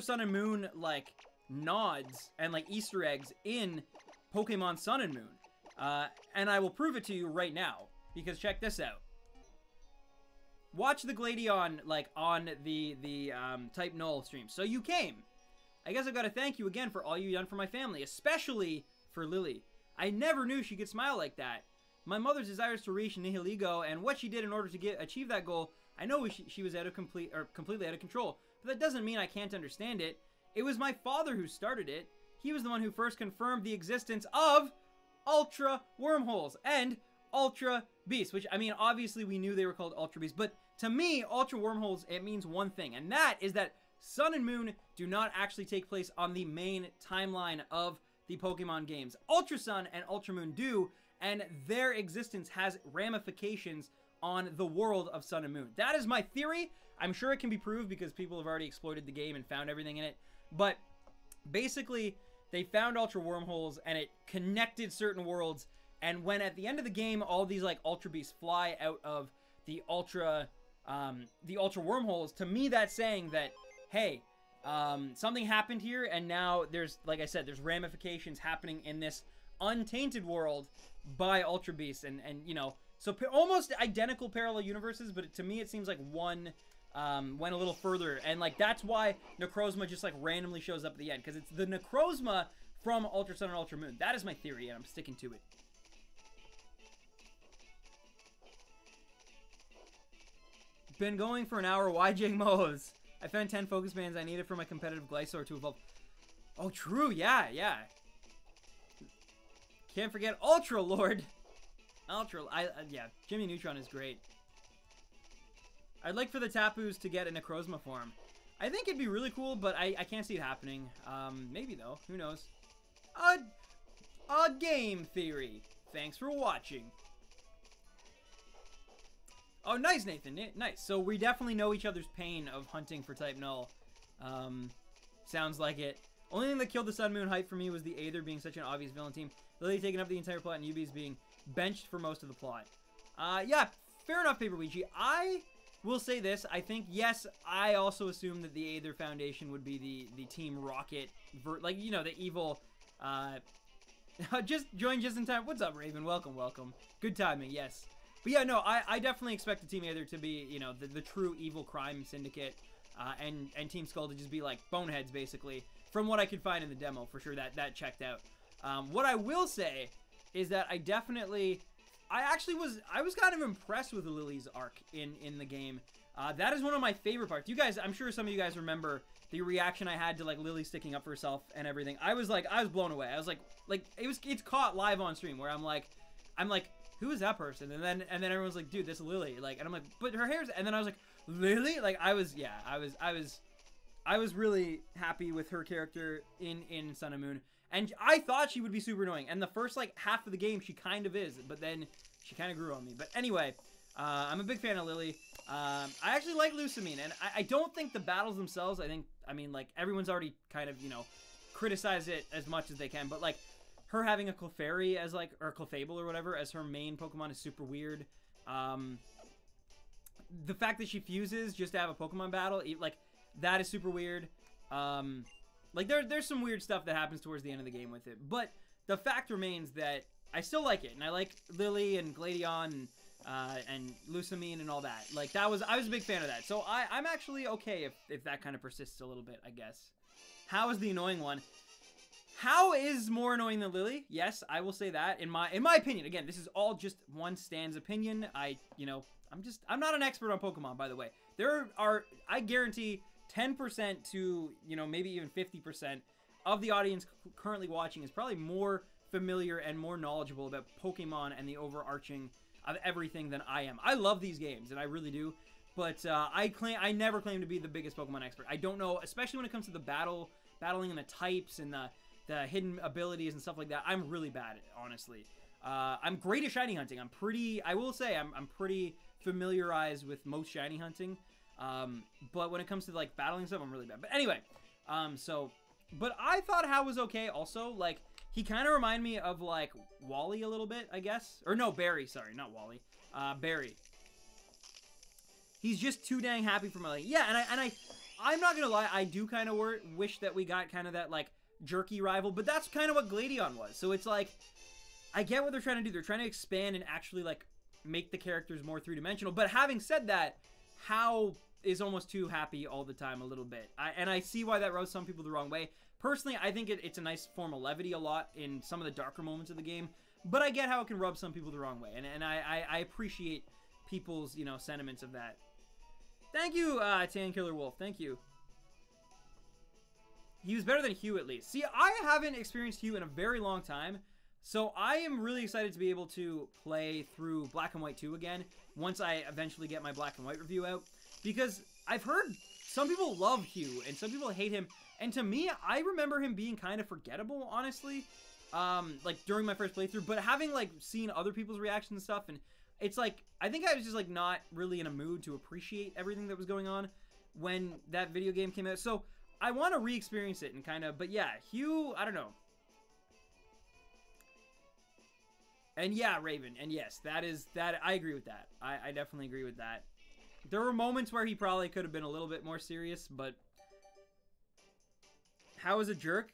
Sun and Moon, like, nods and, like, Easter eggs in Pokemon Sun and Moon. And I will prove it to you right now. Because check this out. Watch the Gladion, like, on the Type Null stream. So you came. I guess I've got to thank you again for all you've done for my family, especially for Lily. I never knew she could smile like that. My mother's desires to reach Nihil Ego, and what she did in order to achieve that goal, I know she was completely out of control, but that doesn't mean I can't understand it. It was my father who started it. He was the one who first confirmed the existence of Ultra Wormholes and Ultra Beasts, which, I mean, obviously we knew they were called Ultra Beasts, but to me, Ultra Wormholes, it means one thing, and that is that Sun and Moon do not actually take place on the main timeline of the Pokemon games. Ultra Sun and Ultra Moon do, and their existence has ramifications on the world of Sun and Moon. That is my theory. I'm sure it can be proved because people have already exploited the game and found everything in it, but basically, they found Ultra Wormholes, and it connected certain worlds, and when at the end of the game, all these, like, Ultra Beasts fly out of the Ultra Wormholes, to me that's saying that, hey, something happened here, and now there's, like I said, there's ramifications happening in this untainted world by Ultra Beasts, and you know, so almost identical parallel universes, but to me it seems like one went a little further, and like that's why Necrozma just like randomly shows up at the end, because it's the Necrozma from Ultra Sun and Ultra Moon. That is my theory, and I'm sticking to it. Been going for an hour. YJ Moes. I found 10 focus bands I needed for my competitive Glysaur to evolve. Oh, true. Yeah. Can't forget Ultra Lord. Yeah. Jimmy Neutron is great. I'd like for the Tapus to get a Necrozma form. I think it'd be really cool, but I can't see it happening. Maybe though. Who knows? A game theory. Thanks for watching. Oh, nice, Nathan. Nice. So we definitely know each other's pain of hunting for Type Null. Sounds like it. Only thing that killed the Sun Moon hype for me was the Aether being such an obvious villain team. Lily taking up the entire plot and Yubi's being benched for most of the plot. Yeah, fair enough, Paper Ouija. I will say this. I think, yes, I also assumed that the Aether Foundation would be the Team Rocket, like, you know, the evil, just joined just in time. What's up, Raven? Welcome. Good timing, yes. But yeah, no, I definitely expect the Team Aether to be, you know, the true evil crime syndicate, and Team Skull to just be like boneheads, basically. From what I could find in the demo, for sure, that checked out. What I will say is that I was kind of impressed with Lily's arc in the game. That is one of my favorite parts. You guys, I'm sure some of you guys remember the reaction I had to like Lily sticking up for herself and everything. I was blown away. I was like it's caught live on stream where I'm like, who is that person? And then everyone's like, dude, this is Lily. Like, and I'm like, but her hair's, and then I was like, Lily? Like, I was really happy with her character in Sun and Moon. And I thought she would be super annoying. And the first, like, half of the game, she kind of is. But then she kind of grew on me. But anyway, I'm a big fan of Lily. I actually like Lusamine, and I don't think the battles themselves, I mean, like, everyone's already kind of, you know, criticized it as much as they can, but, like, her having a Clefairy as, like, or Clefable or whatever as her main Pokemon is super weird. The fact that she fuses just to have a Pokemon battle, like, that is super weird. Like, there's some weird stuff that happens towards the end of the game with it, but the fact remains that I still like it, and I like Lily and Gladeon and Lusamine and all that. Like, I was a big fan of that, so I'm actually okay if that kind of persists a little bit, I guess. How is the annoying one? How is more annoying than Lily? Yes, I will say that. In my opinion, again, this is all just one Stan's opinion. I'm not an expert on Pokemon, by the way. There are, I guarantee, 10% to, you know, maybe even 50% of the audience currently watching is probably more familiar and more knowledgeable about Pokemon and the overarching of everything than I am. I love these games, and I really do. But I never claim to be the biggest Pokemon expert. I don't know, especially when it comes to the battling and the types and the hidden abilities and stuff like that. I'm really bad at it, honestly. I'm great at shiny hunting. I will say, I'm pretty familiarized with most shiny hunting. But when it comes to, like, battling stuff, I'm really bad. But anyway, but I thought Hal was okay also. Like, he kind of reminded me of, like, Wally a little bit, I guess. Or no, Barry, sorry, not Wally. Barry. He's just too dang happy for my, like, yeah, and I'm not gonna lie, I do kind of wish that we got kind of that, like, jerky rival, but that's kind of what Gladeon was. So it's like, I get what they're trying to do. They're trying to expand and actually, like, make the characters more three-dimensional. But having said that, Hal is almost too happy all the time a little bit. And I see why that rubs some people the wrong way. Personally, I think it's a nice form of levity a lot in some of the darker moments of the game. But I get how it can rub some people the wrong way. And I appreciate people's, you know, sentiments of that. Thank you, Tan Killer Wolf. Thank you. He was better than Hugh, at least. See, I haven't experienced Hugh in a very long time. So I am really excited to be able to play through Black and White 2 again once I eventually get my Black and White review out. Because I've heard some people love Hugh and some people hate him. And to me, I remember him being kind of forgettable, honestly. Like, during my first playthrough. But having, like, seen other people's reactions and stuff, and it's like, I think I was just, like, not really in a mood to appreciate everything that was going on when that video game came out. So I want to re-experience it and kind of, but yeah, Hugh, I don't know. And yeah, Raven, and yes, I agree with that. I definitely agree with that. There were moments where he probably could have been a little bit more serious, but how is a jerk?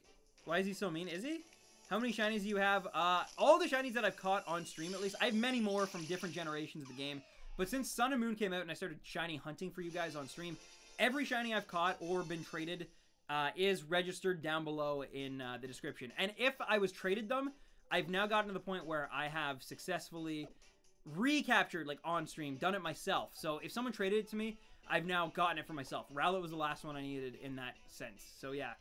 Why is he so mean? Is he? How many shinies do you have? All the shinies that I've caught on stream, at least. I have many more from different generations of the game. But since Sun and Moon came out and I started shiny hunting for you guys on stream, every shiny I've caught or been traded is registered down below in the description. And if I was traded them, I've now gotten to the point where I have successfully recaptured, like, on stream, done it myself. So if someone traded it to me, I've now gotten it for myself. Rowlet was the last one I needed in that sense. So yeah.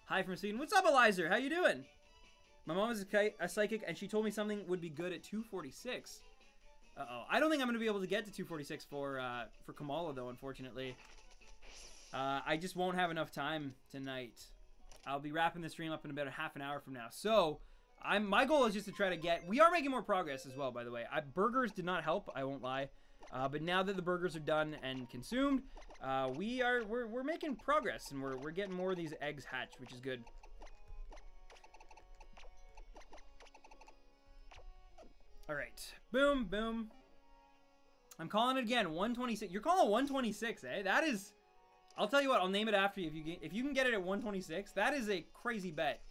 Hi from Sweden. What's up, Elizer? How you doing? My mom is a psychic, and she told me something would be good at 246. Uh-oh. I don't think I'm going to be able to get to 246 for Komala, though, unfortunately. I just won't have enough time tonight. I'll be wrapping the stream up in about a half an hour from now. So, my goal is just to try to get... We are making more progress as well, by the way. Burgers did not help, I won't lie. But now that the burgers are done and consumed, we're making progress, and we're getting more of these eggs hatched, which is good. All right, boom, boom. I'm calling it again. 126. You're calling 126, eh? That is. I'll tell you what. I'll name it after you if you can get it at 126. That is a crazy bet.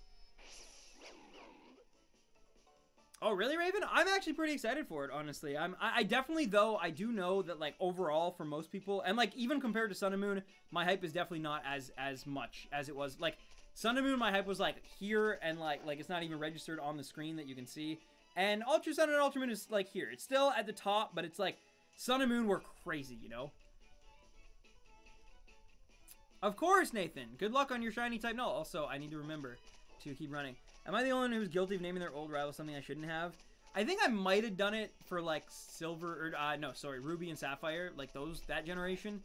Oh, really, Raven? I'm actually pretty excited for it, honestly. I definitely, though, I do know that, like, overall for most people, and, like, even compared to Sun and Moon, my hype is definitely not as much as it was. Like, Sun and Moon, my hype was, like, here, and, like it's not even registered on the screen that you can see. And Ultra Sun and Ultra Moon is, like, here. It's still at the top, but it's, like, Sun and Moon were crazy, you know? Of course, Nathan. Good luck on your shiny type null. Also, I need to remember to keep running. Am I the only one who's guilty of naming their old rival something I shouldn't have? I think I might have done it for, like, Silver, or, no, sorry, Ruby and Sapphire, like, that generation.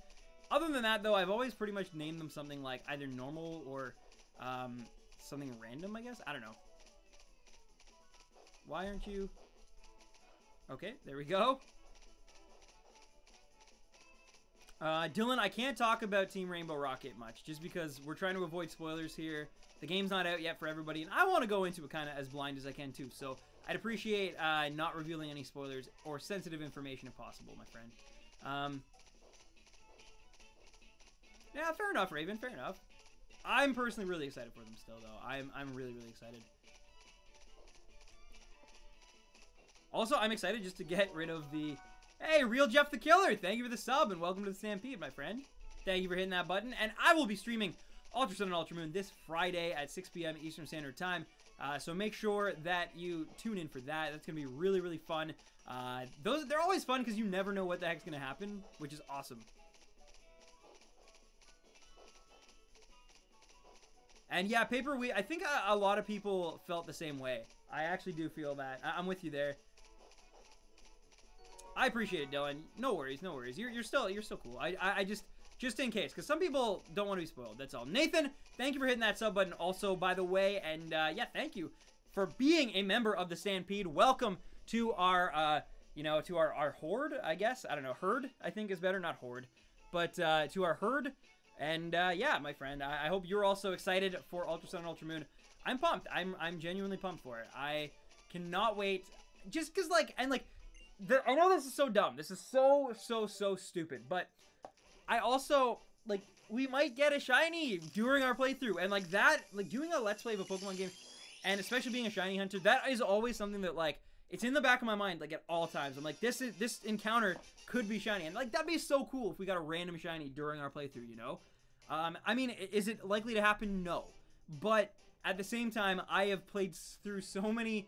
Other than that, though, I've always pretty much named them something, like, either normal or, something random, I guess? I don't know. Why aren't you... Okay, there we go. Dylan, I can't talk about Team Rainbow Rocket much, just because we're trying to avoid spoilers here. The game's not out yet for everybody, and I want to go into it kind of as blind as I can, too. So I'd appreciate not revealing any spoilers or sensitive information if possible, my friend. Yeah, fair enough, Raven, fair enough. I'm personally really excited for them still, though. I'm really, really excited. Also, I'm excited just to get rid of the... Hey, Real Jeff the Killer, thank you for the sub, and welcome to the Stampede, my friend. Thank you for hitting that button, and I will be streaming Ultra Sun and Ultra Moon this Friday at 6 p.m. Eastern Standard Time, so make sure that you tune in for that. That's going to be really, really fun. They're always fun because you never know what the heck's going to happen, which is awesome. And yeah, Paper Wheat, I think a lot of people felt the same way. I actually do feel that. I'm with you there. I appreciate it, Dylan. No worries, no worries. You're still cool. I just in case, because some people don't want to be spoiled. That's all. Nathan, thank you for hitting that sub button also, by the way. And yeah, thank you for being a member of the Stampede. Welcome to our, you know, to our horde, I guess. I don't know, herd, I think is better, not horde. But to our herd. And yeah, my friend, I hope you're also excited for Ultra Sun and Ultra Moon. I'm pumped. I'm genuinely pumped for it. I cannot wait. Just because, like, and like, I know this is so dumb. This is so stupid. But I also, like, we might get a shiny during our playthrough. And like that, like doing a Let's Play of a Pokemon game, and especially being a shiny hunter, that is always something that, like, it's in the back of my mind, like, at all times. I'm like, this encounter could be shiny. And, like, that'd be so cool if we got a random shiny during our playthrough, you know? I mean, is it likely to happen? No. But at the same time, I have played through so many,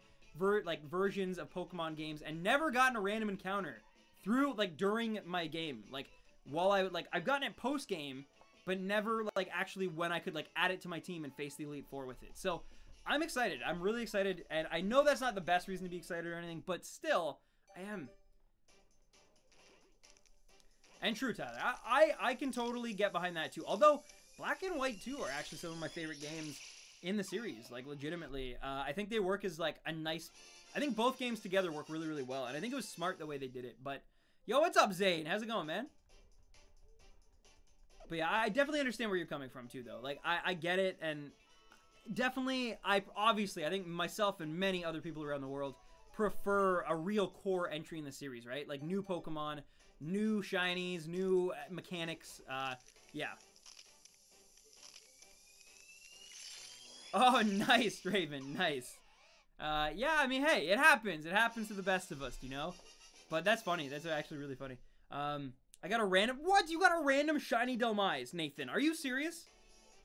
versions of Pokemon games and never gotten a random encounter through, like, during my game. Like, while I've gotten it post-game, but never, like, actually when I could, like, add it to my team and face the Elite Four with it. So, I'm excited. I'm really excited, and I know that's not the best reason to be excited or anything, but still, I am. And true, Tyler. I can totally get behind that, too. Although, Black and White, too, are actually some of my favorite games in the series. Like, legitimately. I think they work as, like, a nice... I think both games together work really, really well. And I think it was smart the way they did it. But, yo, what's up, Zane? How's it going, man? But, yeah, I definitely understand where you're coming from, too, though. Like, I get it, and... Definitely, obviously, I think myself and many other people around the world prefer a real core entry in the series, right? Like, new Pokemon, new shinies, new mechanics, yeah. Oh, nice, Raven, nice. Yeah, I mean, hey, it happens. It happens to the best of us, you know? But that's funny. That's actually really funny. I got a random... What? You got a random shiny Delmise, Nathan. Are you serious?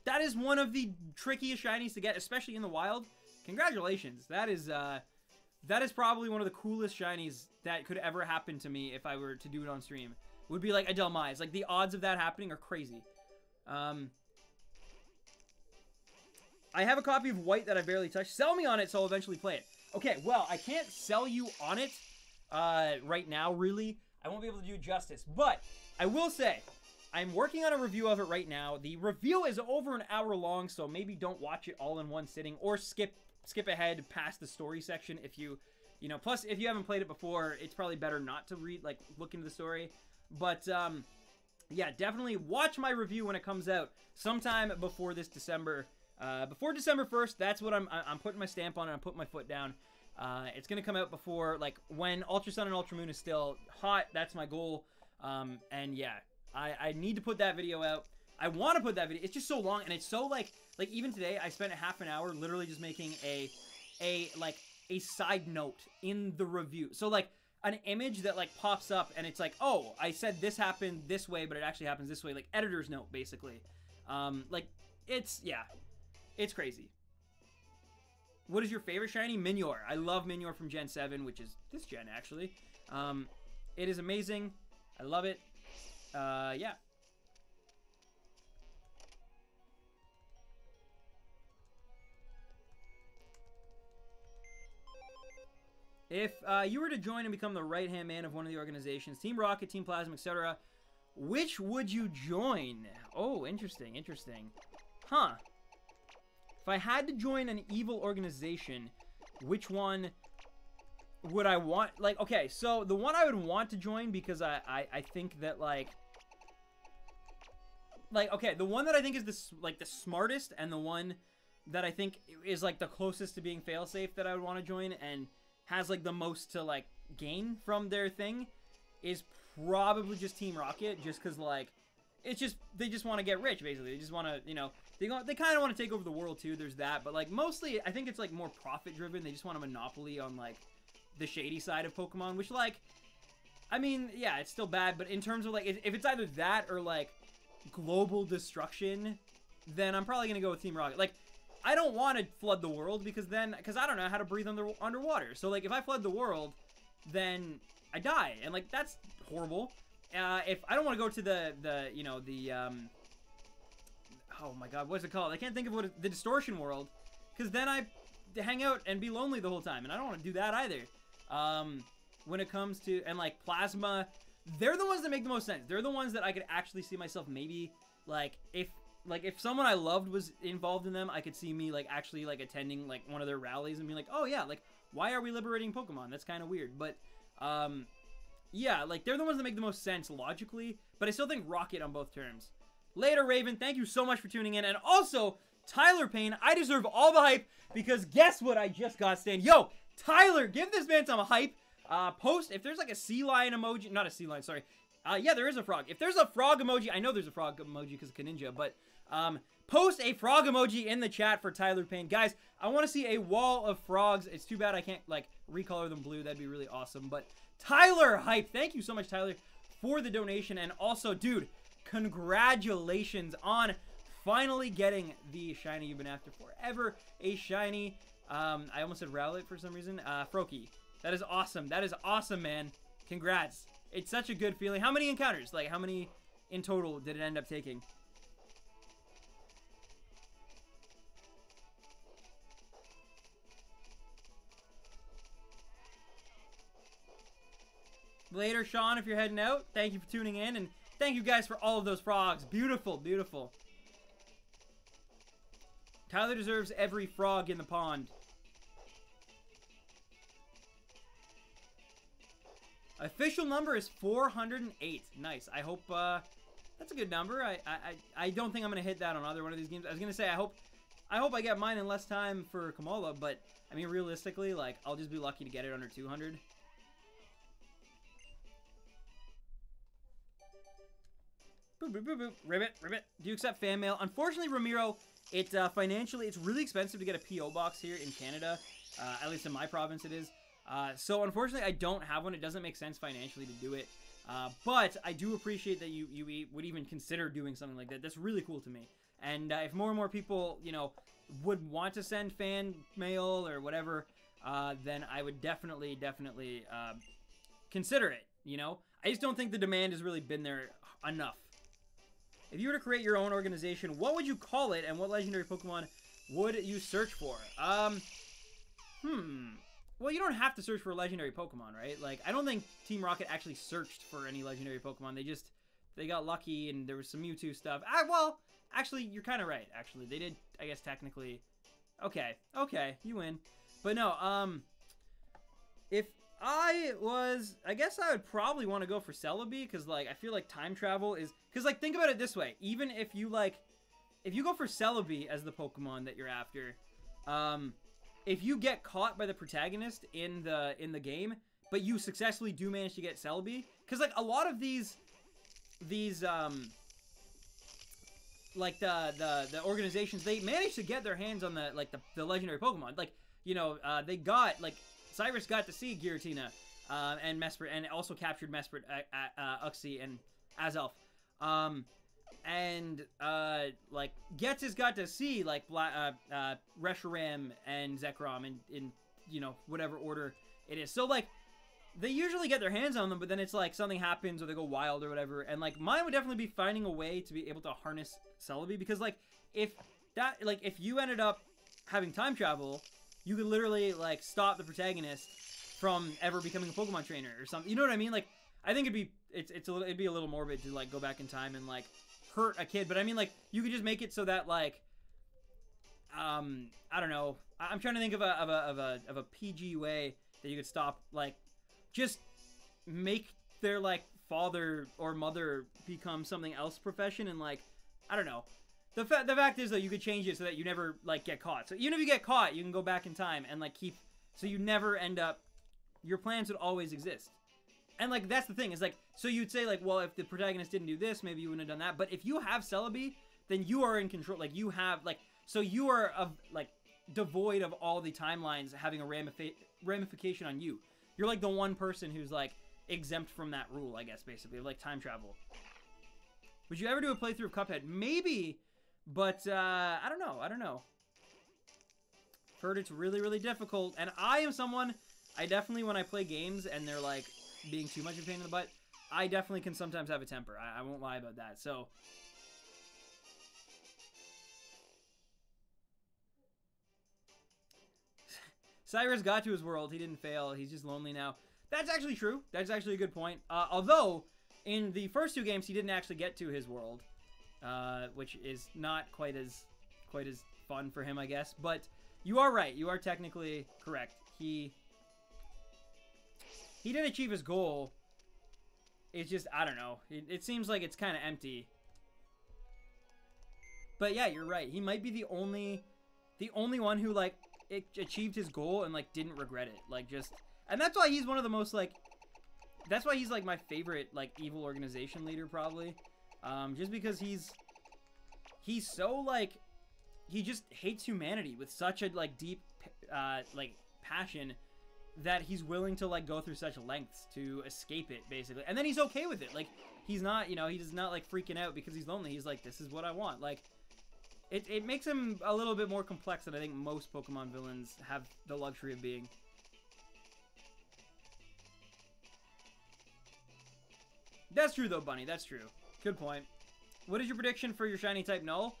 That is one of the trickiest shinies to get, especially in the wild. Congratulations. That is probably one of the coolest shinies that could ever happen to me if I were to do it on stream. Would be like a Delmise. Like, the odds of that happening are crazy. I have a copy of White that I barely touched. Sell me on it so I'll eventually play it. Okay, well, I can't sell you on it right now, really. I won't be able to do justice. But I will say... I'm working on a review of it right now. The review is over an hour long, so maybe don't watch it all in one sitting, or skip ahead past the story section if you know, plus if you haven't played it before, it's probably better not to look into the story. But yeah, definitely watch my review when it comes out sometime before this December. Before December 1st, that's what I'm putting my stamp on, and I'm putting my foot down. It's gonna come out before, like, when Ultra Sun and Ultra Moon is still hot. That's my goal. And yeah. I need to put that video out. I want to put that video. It's just so long, and it's so, like even today, I spent half an hour literally just making a side note in the review. So, like, an image that, like, pops up, and it's like, oh, I said this happened this way, but it actually happens this way. Like, editor's note, basically. Like, yeah. It's crazy. What is your favorite shiny? Minior. I love Minior from Gen 7, which is this gen, actually. It is amazing. I love it. Yeah. If you were to join and become the right-hand man of one of the organizations, Team Rocket, Team Plasma, etc., which would you join? Oh, interesting, interesting. Huh. If I had to join an evil organization, which one would I want? Like, okay, so the one I would want to join, because I think that, like, like, okay, the one that I think is this, like, the smartest, and the one that I think is, like, the closest to being failsafe that I would want to join, and has, like, the most to, like, gain from their thing, is probably just Team Rocket, just because, like, it's just, they just want to get rich, basically. They just want to, you know, they kind of want to take over the world, too. There's that, but, like, mostly, I think it's, like, more profit-driven. They just want a monopoly on, like, the shady side of Pokemon, which, like, I mean, yeah, it's still bad, but in terms of, like, if it's either that or, like, global destruction, then I'm probably going to go with Team Rocket. Like, I don't want to flood the world, because I don't know how to breathe underwater. So, like, if I flood the world, then I die, and, like, that's horrible. If I don't want to go to oh my god, what's it called? I can't think of the distortion world, because then I hang out and be lonely the whole time, and I don't want to do that either. When it comes to, and like Plasma, they're the ones that make the most sense. They're the ones that I could actually see myself maybe, like, if someone I loved was involved in them, I could see me, like, actually, like, attending, like, one of their rallies and be like, oh yeah, like, why are we liberating Pokemon? That's kind of weird, but, yeah, like, they're the ones that make the most sense logically, but I still think Rocket on both terms. Later, Raven, thank you so much for tuning in, and also, Tyler Payne, I deserve all the hype, because guess what I just got, Stan? Yo, Tyler, give this man some hype. Post, if there's, like, a sea lion emoji, not a sea lion, sorry. Yeah, there is a frog. If there's a frog emoji, I know there's a frog emoji because of Kaninja, but, post a frog emoji in the chat for Tyler Payne. Guys, I want to see a wall of frogs. It's too bad I can't, like, recolor them blue. That'd be really awesome, but Tyler hype. Thank you so much, Tyler, for the donation, and also, dude, congratulations on finally getting the shiny you've been after forever. A shiny, I almost said Rowlet for some reason, Froakie. That is awesome. That is awesome, man. Congrats. It's such a good feeling. How many encounters? Like, how many in total did it end up taking? Later, Sean, if you're heading out. Thank you for tuning in, and thank you guys for all of those frogs. Beautiful, beautiful. Tyler deserves every frog in the pond. Official number is 408. Nice. I hope, that's a good number. I don't think I'm going to hit that on either one of these games. I was going to say, I hope I get mine in less time for Komala, but, I mean, realistically, like, I'll just be lucky to get it under 200. Boop, boop, boop, boop. Ribbit, ribbit. Do you accept fan mail? Unfortunately, Ramiro, financially, it's really expensive to get a P.O. box here in Canada. At least in my province it is. So unfortunately, I don't have one. It doesn't make sense financially to do it. But I do appreciate that you would even consider doing something like that. That's really cool to me. And if more and more people, you know, would want to send fan mail or whatever, then I would definitely consider it, you know? I just don't think the demand has really been there enough. If you were to create your own organization, what would you call it, and what legendary Pokemon would you search for? Well, you don't have to search for a legendary Pokemon, right? Like, I don't think Team Rocket actually searched for any legendary Pokemon. They got lucky, and there was some Mewtwo stuff. Well, actually, you're kind of right, actually. They did, I guess, technically. Okay, you win. But no, if I guess I would probably want to go for Celebi, because, like, I feel like time travel is, because, like, think about it this way. Even if you, like, if you go for Celebi as the Pokemon that you're after, if you get caught by the protagonist in the game, but you successfully do manage to get Celebi, because, like, a lot of these like the organizations, they managed to get their hands on the legendary Pokemon. Like, you know, they got, like, Cyrus got to see Giratina and Mesprit, and also captured Mesprit, Uxie, and Azelf. Like, Getz has got to see, like, Reshiram and Zekrom in, you know, whatever order it is. So, like, they usually get their hands on them, but then it's, like, something happens or they go wild or whatever. And, like, mine would definitely be finding a way to be able to harness Celebi, because, like, if you ended up having time travel, you could literally, like, stop the protagonist from ever becoming a Pokemon trainer or something. You know what I mean? Like, I think it'd be a little morbid to, like, go back in time and, like, hurt a kid. But I mean, like, you could just make it so that, like, I don't know. I'm trying to think of a PG way that you could stop, like, just make their, like, father or mother become something else profession, and, like, I don't know. The fact is, though, you could change it so that you never, like, get caught. So even if you get caught, you can go back in time and, like, keep... So you never end up... Your plans would always exist. And, like, that's the thing. Is like, so you'd say, like, well, if the protagonist didn't do this, maybe you wouldn't have done that. But if you have Celebi, then you are in control. Like, you have, like... So you are, like, devoid of all the timelines having a ramification on you. You're, like, the one person who's, like, exempt from that rule, I guess, basically, of, like, time travel. Would you ever do a playthrough of Cuphead? Maybe... But, I don't know. Heard it's really, really difficult. And I am someone, I definitely, when I play games and they're, like, being too much of a pain in the butt, I definitely can sometimes have a temper. I won't lie about that. So, Cyrus got to his world. He didn't fail. He's just lonely now. That's actually true. That's actually a good point. Although, in the first 2 games, he didn't actually get to his world. Which is not quite as fun for him, I guess. But you are right. You are technically correct. He did achieve his goal. It's just, I don't know. It seems like it's kind of empty. But yeah, you're right. He might be the only one who, like, achieved his goal and, like, didn't regret it. Like, just... And that's why he's one of the most, like... That's why he's, like, my favorite, like, evil organization leader, probably. Just because he's so, like, he just hates humanity with such a, like, deep, like, passion that he's willing to, like, go through such lengths to escape it, basically. And then he's okay with it. Like, he's not, you know, he's not, like, freaking out because he's lonely. He's like, this is what I want. Like, it makes him a little bit more complex than I think most Pokemon villains have the luxury of being. That's true, though, Bunny. That's true. Good point. What is your prediction for your shiny type Null?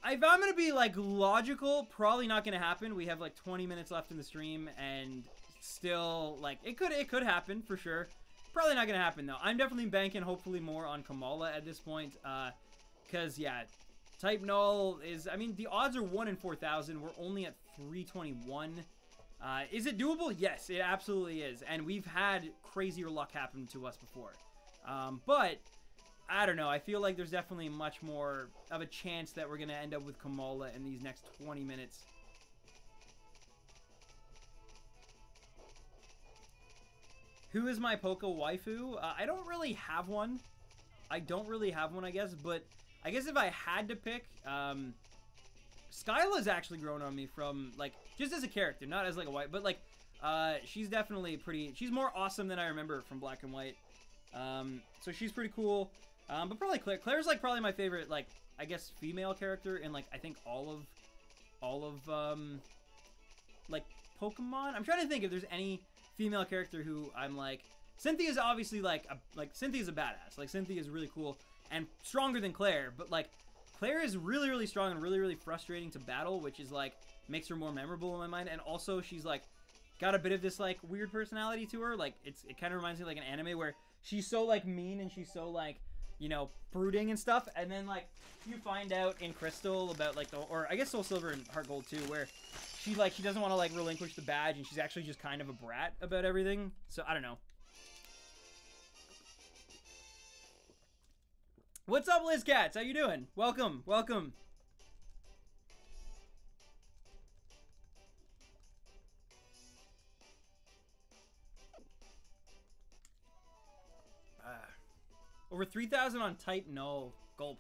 If I'm going to be, like, logical, probably not going to happen. We have, like, 20 minutes left in the stream, and still, like, it could happen, for sure. Probably not going to happen, though. I'm definitely banking, hopefully, more on Komala at this point, because, yeah, type Null is, I mean, the odds are 1 in 4,000. We're only at 321. Is it doable? Yes, it absolutely is, and we've had crazier luck happen to us before. But, I don't know, I feel like there's definitely much more of a chance that we're going to end up with Komala in these next 20 minutes. Who is my Poke waifu? I don't really have one. I guess, but I guess if I had to pick, Skyla's actually grown on me from, like, just as a character, not as, like, a white, but, like, she's definitely pretty, she's more awesome than I remember from Black and White. So she's pretty cool. But probably Claire. Claire's, like, probably my favorite, like, I guess, female character in, like, I think all of, like, Pokemon. I'm trying to think if there's any female character who I'm, like, Cynthia's obviously, like, Cynthia's a badass. Like, Cynthia's really cool and stronger than Claire, but, like, Claire is really, really strong and really, really frustrating to battle, which is, like, makes her more memorable in my mind. And also, she's, like, got a bit of this, like, weird personality to her. Like, it kind of reminds me of, like, an anime where she's so, like, mean and she's so, like, you know, brooding and stuff, and then, like, you find out in Crystal about, like, or I guess Soul Silver and Heart Gold too, where she doesn't want to, like, relinquish the badge, and she's actually just kind of a brat about everything. So I don't know. What's up, Liz Cats? How you doing? Welcome, welcome. Over 3,000 on type Null. Gulp.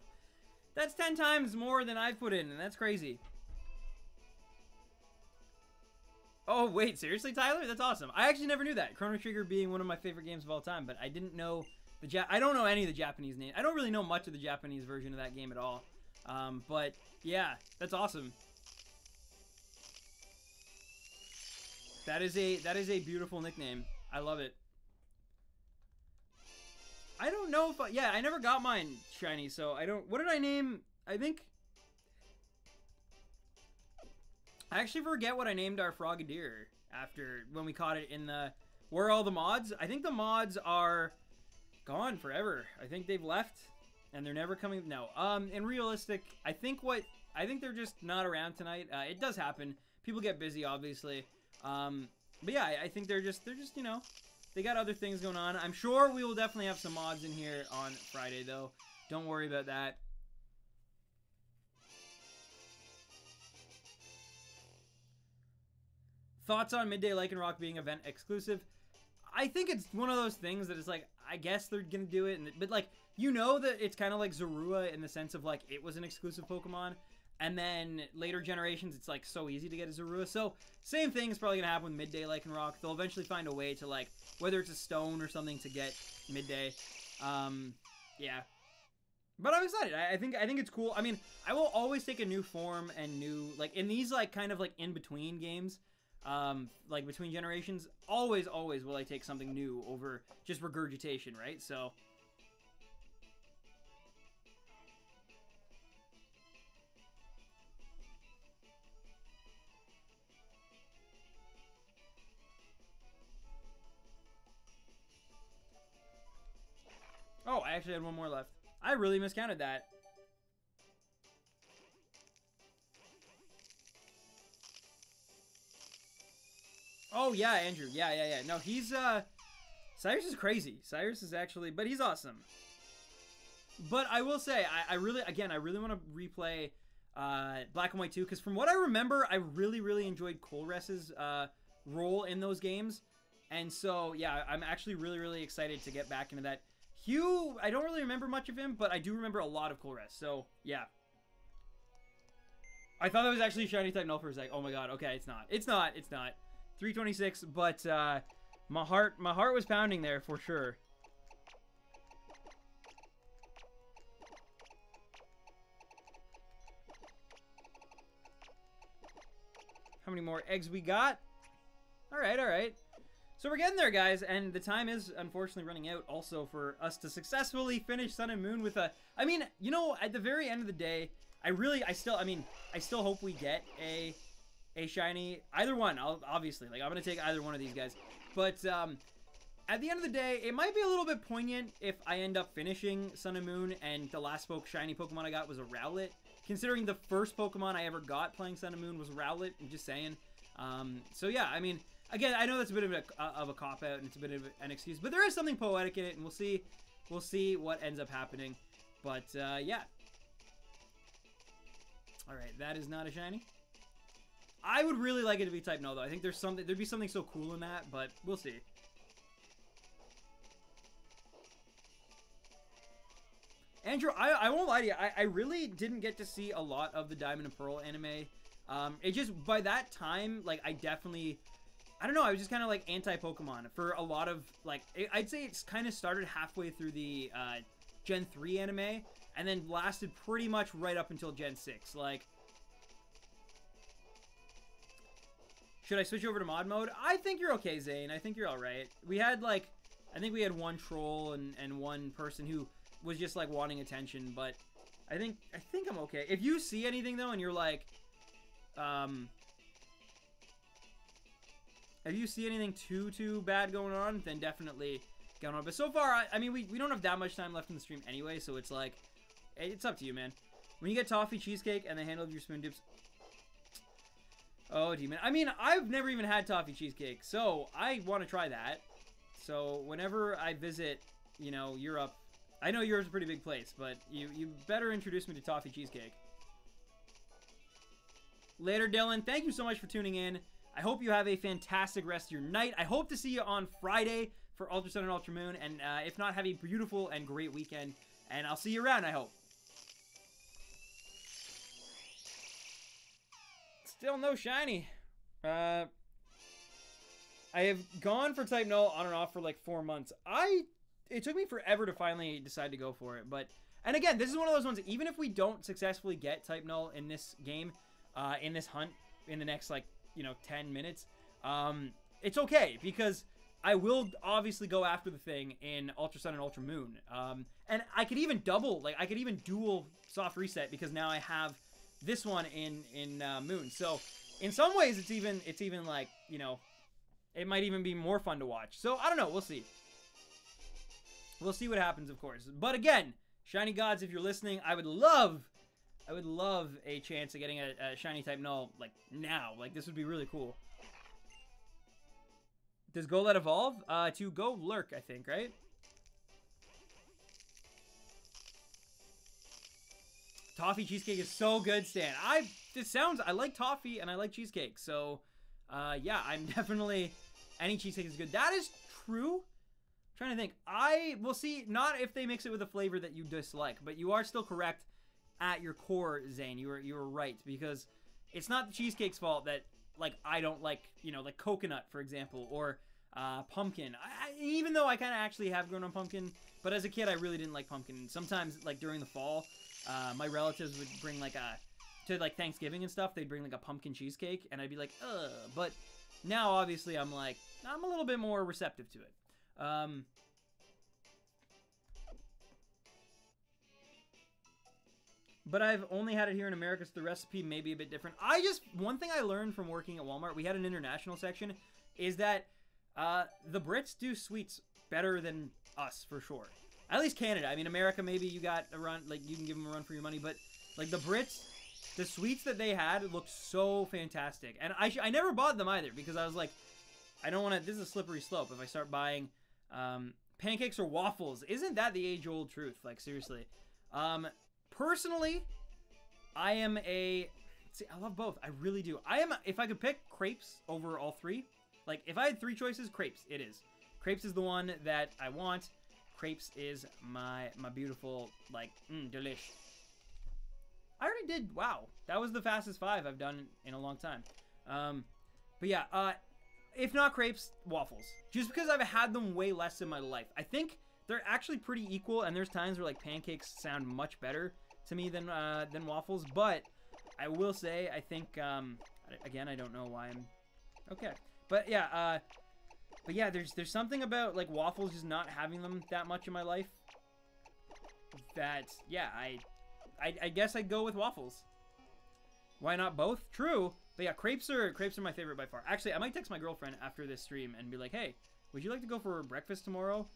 That's 10 times more than I've put in, and that's crazy. Oh, wait, seriously, Tyler? That's awesome. I actually never knew that. Chrono Trigger being one of my favorite games of all time, but I didn't know I don't know any of the Japanese names. I don't really know much of the Japanese version of that game at all. But, yeah, that's awesome. That is a beautiful nickname. I love it. I don't know if yeah, I never got mine shiny, so I don't, what did I name? I think, I actually forget what I named our Frogadier after, when we caught it in the, where are all the mods? I think the mods are gone forever. I think they've left, and they're never coming, no. In realistic, I think they're just not around tonight. It does happen. People get busy, obviously. But yeah, I think they're just, you know, they got other things going on. I'm sure we will definitely have some mods in here on Friday, though. Don't worry about that. Thoughts on Midday Lycanroc being event exclusive? I think it's one of those things that is like, I guess they're gonna do it, but like, you know that it's kind of like Zorua in the sense of like, it was an exclusive Pokemon, and then later generations, it's like so easy to get a Zorua. So same thing is probably gonna happen with Midday Lycanroc. They'll eventually find a way to like, whether it's a stone or something to get Midday. Yeah. But I'm excited. I think it's cool. I mean, I will always take a new form and new, like, in these, like, kind of, like, in-between games, like, between generations, always will I take something new over just regurgitation, right? So... Oh, I actually had one more left. I really miscounted that. Oh, yeah, Andrew. Yeah. No, he's, Cyrus is crazy. Cyrus is actually, but he's awesome. But I will say, I really want to replay, Black and White 2, because from what I remember, I really enjoyed Colress's, role in those games. And so, yeah, I'm actually really excited to get back into that. Hugh, I don't really remember much of him, but I do remember a lot of Colress, so, yeah. I thought that was actually a shiny type null for a sec. Oh my god, okay, it's not. It's not. 326, but, my heart was pounding there for sure. How many more eggs we got? Alright. So we're getting there, guys, and the time is unfortunately running out also for us to successfully finish Sun and Moon with a... I mean, you know, at the very end of the day, I still hope we get a shiny. Either one, obviously. Like, I'm going to take either one of these guys. But at the end of the day, it might be a little bit poignant if I end up finishing Sun and Moon and the last shiny Pokemon I got was a Rowlet. Considering the first Pokemon I ever got playing Sun and Moon was Rowlet, I'm just saying. So yeah, I mean... Again, I know that's a bit of a cop-out, and it's a bit of an excuse, but there is something poetic in it, and we'll see what ends up happening. But, yeah. Alright, that is not a shiny. I would really like it to be type no, though. I think there'd be something so cool in that, but we'll see. Andrew, I won't lie to you, I really didn't get to see a lot of the Diamond and Pearl anime. It just, by that time, like, I don't know, I was just kind of, like, anti-Pokemon for a lot of, like, I'd say it's kind of started halfway through the, Gen 3 anime, and then lasted pretty much right up until Gen 6, like... Should I switch over to mod mode? I think you're okay, Zane, I think you're alright. We had, like, I think we had one troll and one person who was just, like, wanting attention, but I think I'm okay. If you see anything, though, and you're like, if you see anything too bad going on, then definitely get on. But so far, I mean, we don't have that much time left in the stream anyway, so it's like, it's up to you, man. When you get toffee cheesecake and the handle of your spoon dips... Oh, demon. I mean, I've never even had toffee cheesecake, so I want to try that. So whenever I visit, you know, Europe, I know Europe's a pretty big place, but you better introduce me to toffee cheesecake. Later, Dylan. Thank you so much for tuning in. I hope you have a fantastic rest of your night. I hope to see you on Friday for Ultra Sun and Ultra Moon. And if not, have a beautiful and great weekend. And I'll see you around, I hope. Still no shiny. I have gone for type null on and off for like 4 months. It took me forever to finally decide to go for it. But, and again, this is one of those ones, even if we don't successfully get type null in this game, in this hunt, in the next, like, you know, 10 minutes, it's okay, because I will obviously go after the thing in Ultra Sun and Ultra Moon, and I could even dual soft reset, because now I have this one in Moon, so in some ways it's even like, you know, it might even be more fun to watch, so I don't know, we'll see what happens, of course. But again, Shiny Gods, if you're listening, I would love a chance of getting a shiny type null, like, now. Like, this would be really cool. Does Golett evolve? To go lurk, I think, right? Toffee cheesecake is so good, Stan. I like toffee and I like cheesecake, so Yeah, I'm definitely, any cheesecake is good. That is true. I'm trying to think. Will see, not if they mix it with a flavor that you dislike, but you are still correct at your core, Zane. You were right, because it's not the cheesecake's fault that, like, I don't like, you know, like coconut, for example, or pumpkin. Even though I kind of actually have grown on pumpkin, but as a kid, I really didn't like pumpkin. Sometimes, like, during the fall, my relatives would bring, like, to, like, Thanksgiving and stuff, they'd bring, like, a pumpkin cheesecake, and I'd be like, ugh. But now, obviously, I'm, like, I'm a little bit more receptive to it. But I've only had it here in America, so the recipe may be a bit different. One thing I learned from working at Walmart, we had an international section, is that the Brits do sweets better than us, for sure. At least Canada. I mean, America, maybe you got a run, like, you can give them a run for your money, but, like, the Brits, the sweets that they had looked so fantastic. And I never bought them either, because I was like, I don't want to, this is a slippery slope if I start buying pancakes or waffles. Isn't that the age-old truth? Like, seriously. Personally, I am a, see, I love both. I really do. If I could pick crepes over all three, like, if I had three choices, crepes, it is. Crepes is the one that I want. Crepes is my beautiful, like, delish. I already did, wow. That was the fastest 5 I've done in a long time. But yeah, if not crepes, waffles. Just because I've had them way less in my life. I think they're actually pretty equal, and there's times where, like, pancakes sound much better to me than waffles. But I will say, I think, again, I don't know why I'm, okay. But yeah, there's something about, like, waffles, just not having them that much in my life, that, yeah, I guess I'd go with waffles. Why not both? True. But yeah, crepes are my favorite by far. Actually, I might text my girlfriend after this stream and be like, hey, would you like to go for breakfast tomorrow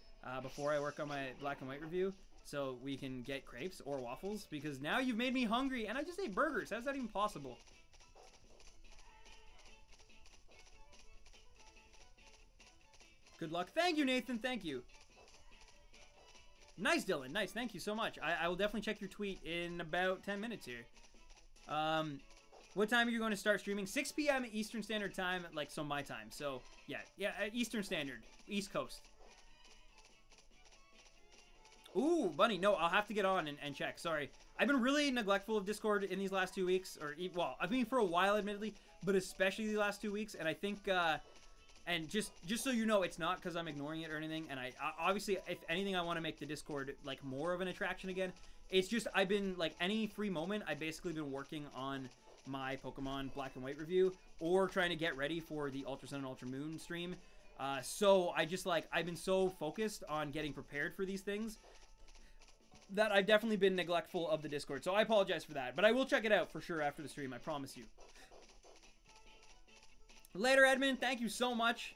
before I work on my black and white review so we can get crepes or waffles? Because now you've made me hungry and I just ate burgers. How's that even possible? Good luck. Thank you, Nathan. Thank you. Nice, Dylan. Nice. Thank you so much. I will definitely check your tweet in about 10 minutes here. What time are you going to start streaming? 6 p.m. Eastern Standard Time, like, so my time. So, yeah, Eastern Standard. East Coast. Ooh, Bunny. No, I'll have to get on and check. Sorry. I've been really neglectful of Discord in these last 2 weeks. Well, I've been for a while, admittedly, but especially the last 2 weeks. And I think, and just so you know, it's not because I'm ignoring it or anything. And I obviously, if anything, I want to make the Discord, like, more of an attraction again. It's just, I've been, like, any free moment, I've basically been working on my Pokemon Black and White review, or trying to get ready for the Ultra Sun and Ultra Moon stream. So I just, like, I've been so focused on getting prepared for these things that I've definitely been neglectful of the Discord. So I apologize for that, but I will check it out for sure after the stream, I promise you. Later, Edmund. Thank you so much.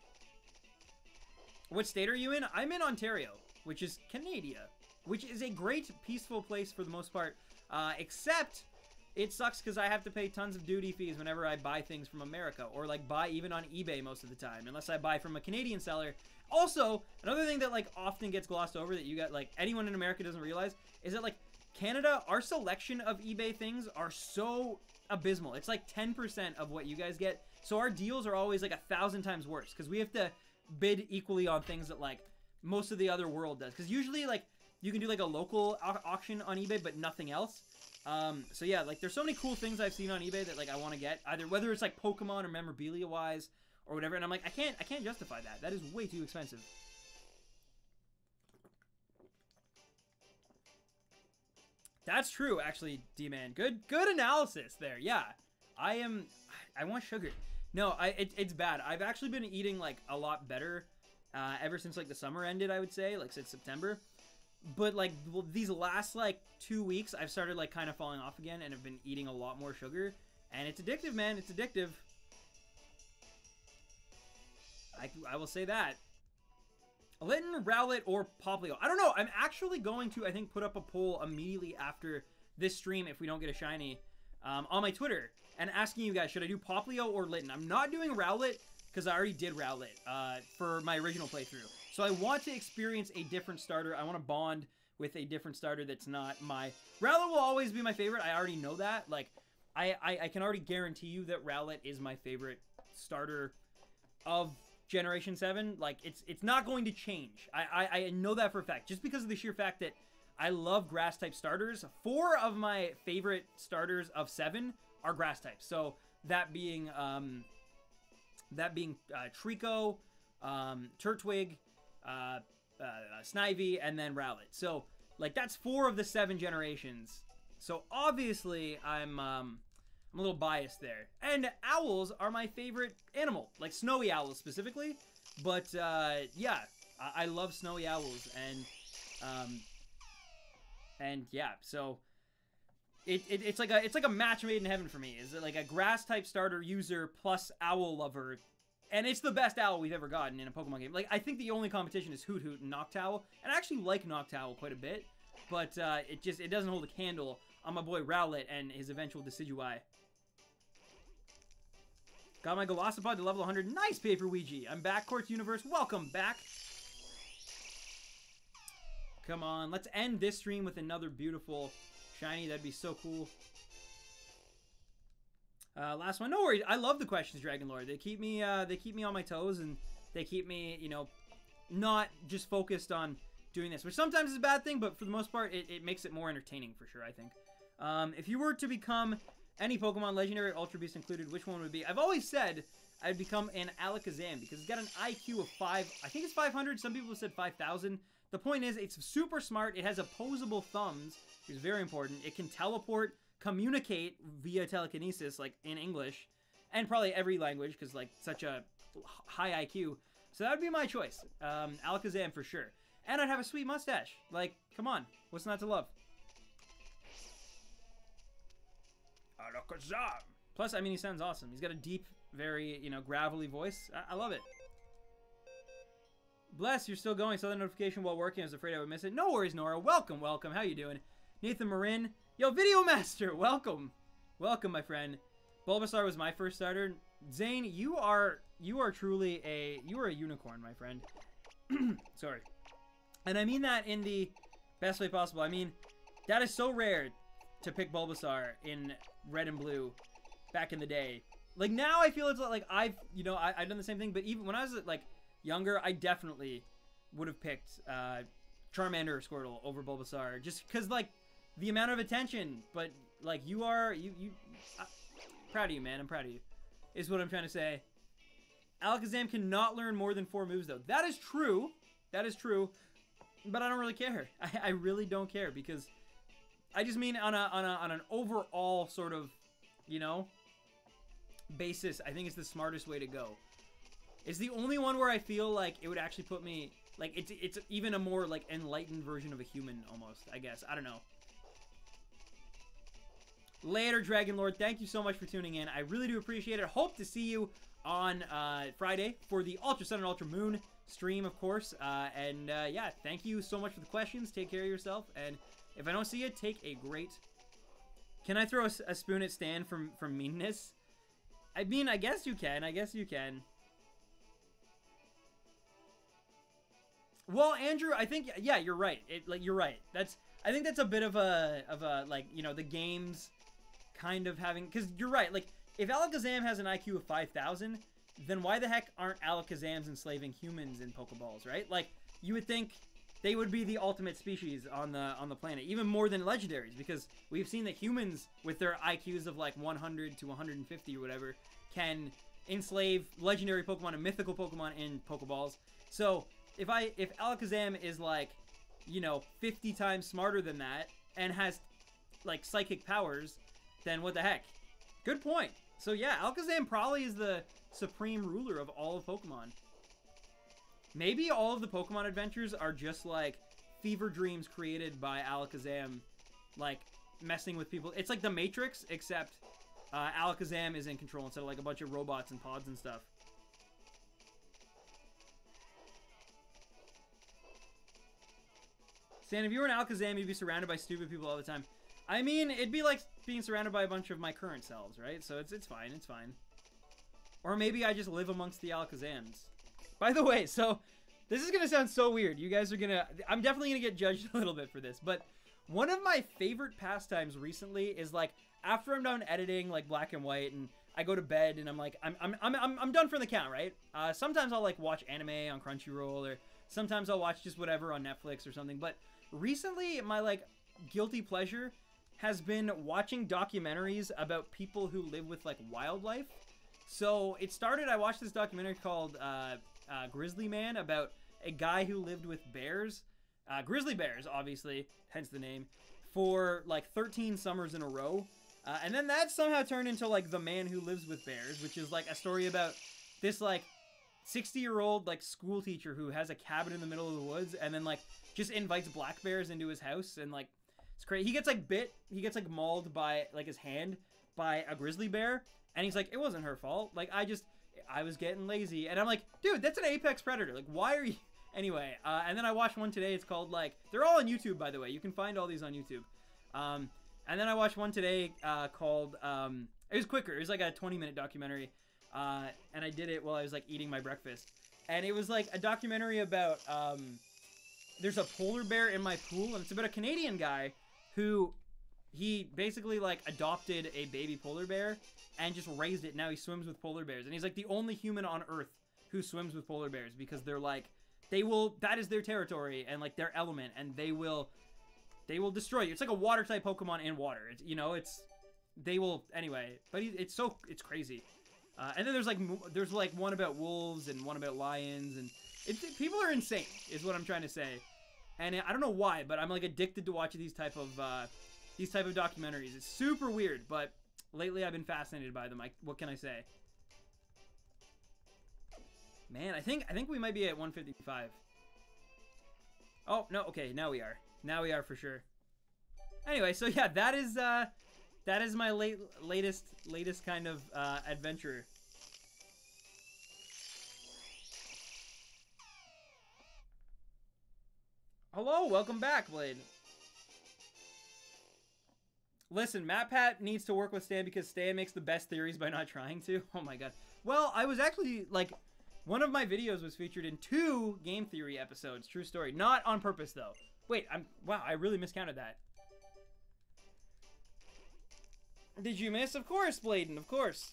What state are you in? I'm in Ontario, which is Canada, which is a great, peaceful place for the most part, except it sucks because I have to pay tons of duty fees whenever I buy things from America, or, like, buy even on eBay most of the time, unless I buy from a Canadian seller. Also, another thing that, like, often gets glossed over that you got, like, anyone in America doesn't realize is that, like, Canada, our selection of eBay things are so abysmal. It's like 10% of what you guys get. So our deals are always, like, 1,000 times worse because we have to bid equally on things that, like, most of the other world does. Because usually, like, you can do, like, a local auction on eBay, but nothing else. So yeah, like, there's so many cool things I've seen on eBay that, like, I want to get, either whether it's, like, Pokemon or memorabilia wise or whatever, and I'm like, I can't justify that. That is way too expensive. That's true, actually, D-Man. Good analysis there. Yeah, I want sugar. No, it's bad. I've actually been eating, like, a lot better ever since, like, the summer ended, I would say, like, since September. But, like, these last, like, 2 weeks, I've started, like, kind of falling off again, and have been eating a lot more sugar. And it's addictive, man. It's addictive. I will say that. Litten, Rowlet, or Popplio. I don't know. I'm actually going to, I think, put up a poll immediately after this stream, if we don't get a shiny, on my Twitter, and asking you guys, should I do Popplio or Litten? I'm not doing Rowlet, because I already did Rowlet for my original playthrough. So I want to experience a different starter. I want to bond with a different starter that's not my... Rowlet will always be my favorite. I already know that. Like, I can already guarantee you that Rowlet is my favorite starter of Generation 7. Like, it's not going to change. I know that for a fact. Just because of the sheer fact that I love grass-type starters. 4 of my favorite starters of 7 are grass types. So, that being Trico, Turtwig, Snivy, and then Rowlet. So, like, that's 4 of the 7 generations. So, obviously, I'm a little biased there. And owls are my favorite animal. Like, snowy owls, specifically. But, yeah, I love snowy owls. And yeah, so... It's like a match made in heaven for me. Is it like a grass-type starter user plus owl lover... And it's the best owl we've ever gotten in a Pokemon game. Like, I think the only competition is Hoot Hoot and Noctowl. And I actually like Noctowl quite a bit. But it doesn't hold a candle on my boy Rowlet and his eventual Decidueye. Got my Golisopod to level 100. Nice, Paper Ouija. I'm back, Quartz Universe. Welcome back. Come on, let's end this stream with another beautiful shiny. That'd be so cool. Last one. No worries. I love the questions, Dragon Lord. They keep me on my toes, and they keep me, you know, not just focused on doing this, which sometimes is a bad thing, but for the most part, it makes it more entertaining for sure, I think. If you were to become any Pokemon, Legendary or Ultra Beast included, which one would it be? I've always said I'd become an Alakazam because it's got an IQ of 5. I think it's 500. Some people have said 5,000. The point is, it's super smart. It has opposable thumbs, which is very important. It can teleport, communicate via telekinesis, like in English, and probably every language, because like such a high IQ. So that would be my choice. Alakazam for sure. And I'd have a sweet mustache. Like, come on. What's not to love? Alakazam! Plus, I mean, he sounds awesome. He's got a deep, very, you know, gravelly voice. I love it. Bless, you're still going. Saw the notification while working. I was afraid I would miss it. No worries, Nora. Welcome, welcome. How you doing? Nathan Marin. Yo, Video Master. Welcome. Welcome, my friend. Bulbasaur was my first starter. Zane, you are truly a unicorn, my friend. Sorry. And I mean that in the best way possible. I mean, that is so rare to pick Bulbasaur in red and blue back in the day. Like, now I feel it's like I've done the same thing, but even when I was like younger, I definitely would have picked Charmander or Squirtle over Bulbasaur, just because like the amount of attention. But like proud of you, man. I'm proud of you, is what I'm trying to say. Alakazam cannot learn more than 4 moves, though. That is true. That is true. But I don't really care. I really don't care, because I just mean on an overall sort of, you know, basis, I think it's the smartest way to go. It's the only one where I feel like it would actually put me, like, it's even a more, like, enlightened version of a human, almost, I guess. I don't know. Later, Dragon Lord. Thank you so much for tuning in. I really do appreciate it. Hope to see you on Friday for the Ultra Sun and Ultra Moon stream, of course. Yeah, thank you so much for the questions. Take care of yourself. And if I don't see you, take a great... Can I throw a spoon at Stan from meanness? I mean, I guess you can. I guess you can. Well, Andrew, I think, yeah, you're right. You're right. I think that's a bit of a like, you know, the games kind of having, because you're right. Like, if Alakazam has an IQ of 5,000, then why the heck aren't Alakazams enslaving humans in Pokeballs, right? Like, you would think they would be the ultimate species on the planet, even more than legendaries, because we've seen that humans with their IQs of like 100 to 150 or whatever can enslave legendary Pokemon and mythical Pokemon in Pokeballs. So if Alakazam is like, you know, 50 times smarter than that and has like psychic powers, then what the heck? Good point. So yeah, Alakazam probably is the supreme ruler of all of Pokemon. Maybe all of the Pokemon adventures are just like fever dreams created by Alakazam, like messing with people. It's like the Matrix, except Alakazam is in control instead of like a bunch of robots and pods and stuff. Stan, if you were an Alakazam, you'd be surrounded by stupid people all the time. I mean, it'd be like being surrounded by a bunch of my current selves, right? So it's fine, it's fine. Or maybe I just live amongst the Alakazams. By the way, so this is going to sound so weird. You guys are going to... I'm definitely going to get judged a little bit for this, but one of my favorite pastimes recently is like, after I'm done editing like black and white and I go to bed and I'm like, I'm done for the count, right? Sometimes I'll like watch anime on Crunchyroll, or sometimes I'll watch just whatever on Netflix or something. But recently, my like guilty pleasure has been watching documentaries about people who live with like wildlife. So it started, I watched this documentary called Grizzly Man, about a guy who lived with bears, grizzly bears, obviously, hence the name, for like 13 summers in a row. And then that somehow turned into like The Man Who Lives with Bears, which is like a story about this like 60-year-old like school teacher who has a cabin in the middle of the woods, and then like just invites black bears into his house, and like it's crazy. He gets like bit, he gets like mauled by like his hand by a grizzly bear, and he's like, it wasn't her fault. Like I was getting lazy, and I'm like, dude, that's an apex predator. Like, why are you? Anyway, and then I watched one today. It's called like, they're all on YouTube, by the way. You can find all these on YouTube. And then I watched one today called, it was quicker. It was like a 20-minute documentary. And I did it while I was like eating my breakfast. And it was like a documentary about, there's a polar bear in my pool. And it's about a Canadian guy who, he basically like adopted a baby polar bear and just raised it. Now he swims with polar bears. And he's like the only human on Earth who swims with polar bears, because they're like, that is their territory and like their element, and they will destroy you. It's like a water type Pokemon in water. It's, you know, anyway, but it's crazy. And then there's like one about wolves and one about lions, and people are insane is what I'm trying to say. And I don't know why, but I'm like addicted to watching these type of documentaries. It's super weird, but lately I've been fascinated by them. What can I say? Man, I think we might be at 155. Oh, no, okay, now we are. Now we are for sure. Anyway, so yeah, that is my latest kind of adventure. Hello, welcome back, Blade. Listen, MatPat needs to work with Stan because Stan makes the best theories by not trying to. Oh my god. Well, I was actually like, one of my videos was featured in 2 game theory episodes. True story. Not on purpose, though. Wait, wow, I really miscounted that. Did you miss? Of course, Bladen, of course.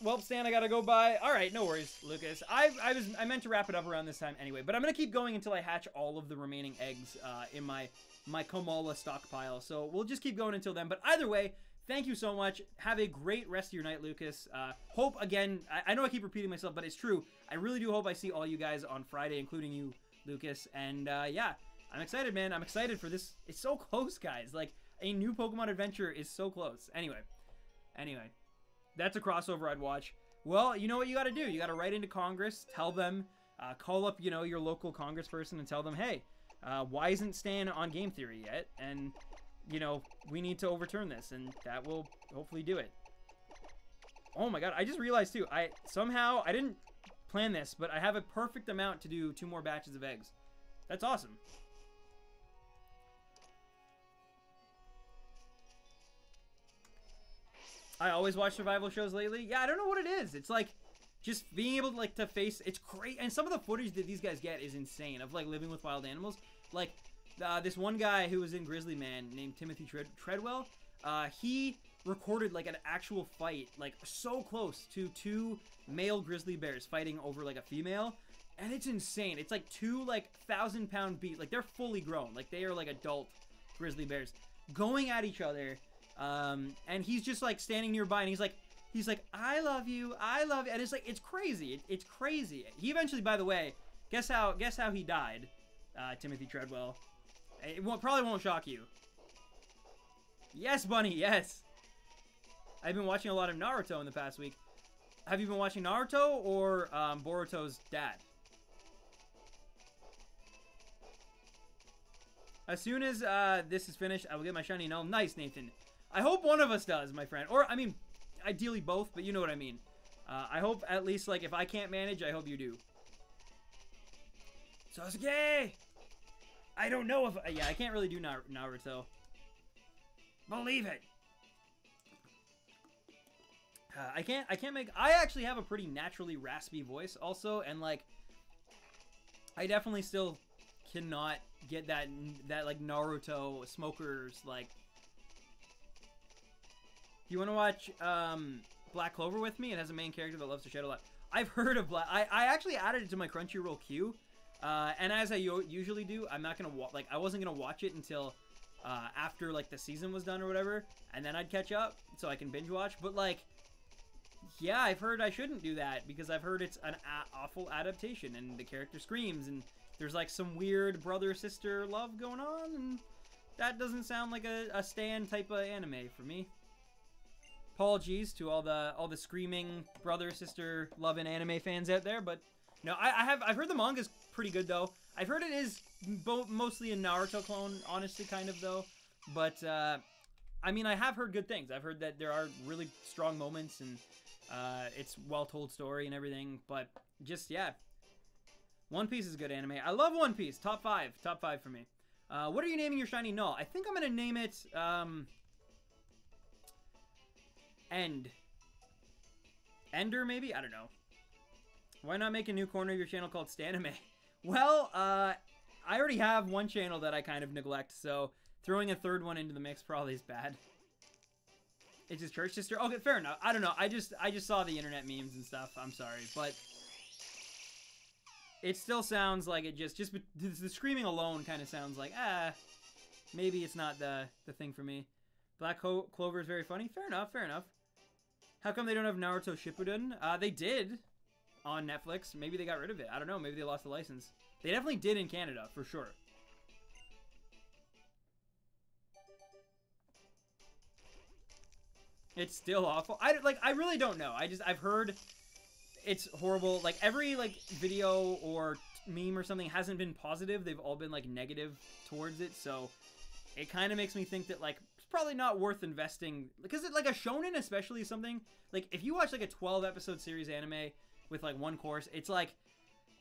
Well, Stan, I gotta go by. All right, no worries, Lucas. I meant to wrap it up around this time anyway, but I'm gonna keep going until I hatch all of the remaining eggs in my Komala stockpile. So we'll just keep going until then. But either way, thank you so much. Have a great rest of your night, Lucas. Hope, again, I know I keep repeating myself, but it's true. I really do hope I see all you guys on Friday, including you, Lucas. And yeah, I'm excited, man. I'm excited for this. It's so close, guys. Like, a new Pokemon adventure is so close. Anyway, that's a crossover I'd watch. Well, you know what you got to do. You got to write into Congress, tell them, call up, you know, your local congressperson and tell them, hey, why isn't Stan on Game Theory yet? And, you know, we need to overturn this, and that will hopefully do it. Oh my god, I just realized too, I didn't plan this, but I have a perfect amount to do 2 more batches of eggs. That's awesome. I always watch survival shows lately. Yeah, I don't know what it is. It's like just being able to like to face. It's great, and some of the footage that these guys get is insane of like living with wild animals. Like this one guy who was in Grizzly Man named Timothy Treadwell. He recorded like an actual fight, like so close to 2 male grizzly bears fighting over like a female, and it's insane. It's like 2 like 1,000-pound beasts. Like they're fully grown. Like they are like adult grizzly bears going at each other. And he's just like standing nearby, and he's like, I love you, and it's like, it's crazy, it's crazy. He eventually, by the way, guess how he died, Timothy Treadwell. It probably won't shock you. Yes, Bunny, yes. I've been watching a lot of Naruto in the past week. Have you been watching Naruto or Boruto's dad? As soon as this is finished, I will get my shiny null. Nice, Nathan. I hope one of us does, my friend. Or, I mean, ideally both, but you know what I mean. I hope at least, like, if I can't manage, I hope you do. Sasuke! I don't know if... yeah, I can't really do Naruto. Believe it! I can't make... I actually have a pretty naturally raspy voice, also, and, like... I definitely still cannot get that like, Naruto smokers, like... You want to watch Black Clover with me. It has a main character that loves to shed a lot. I've heard of Black. I actually added it to my Crunchyroll queue, and as I usually do, I'm not gonna I wasn't gonna watch it until after like the season was done or whatever, and then I'd catch up so I can binge watch. But like, yeah, I've heard I shouldn't do that because I've heard it's an awful adaptation, and the character screams, and there's like some weird brother-sister love going on, and that doesn't sound like a Stan type of anime for me. Apologies to all the screaming brother-sister loving anime fans out there, but no, I've heard the manga's pretty good though. I've heard it is mostly a Naruto clone, honestly, kind of though. But I mean, I have heard good things. I've heard that there are really strong moments, and it's well-told story and everything. But just, yeah, One Piece is good anime. I love One Piece. Top 5 for me. What are you naming your shiny Null? I think I'm gonna name it Ender, maybe? I don't know. Why not make a new corner of your channel called Stanime? Well, I already have one channel that I kind of neglect, so throwing a third one into the mix probably is bad. It's his church sister? Okay, fair enough. I don't know. I just saw the internet memes and stuff. I'm sorry, but it still sounds like it just the screaming alone kind of sounds like, maybe it's not the thing for me. Black Clover is very funny. Fair enough, fair enough. How come they don't have Naruto Shippuden? They did on Netflix. Maybe they got rid of it. I don't know. Maybe they lost the license. They definitely did in Canada, for sure. It's still awful. I really don't know. I've heard it's horrible. Like, every, like, video or meme or something hasn't been positive. They've all been, like, negative towards it, so it kind of makes me think that, like, it's probably not worth investing. Because, like, a shonen especially is something, like, if you watch, like, a 12-episode series anime with, like, one course, it's like,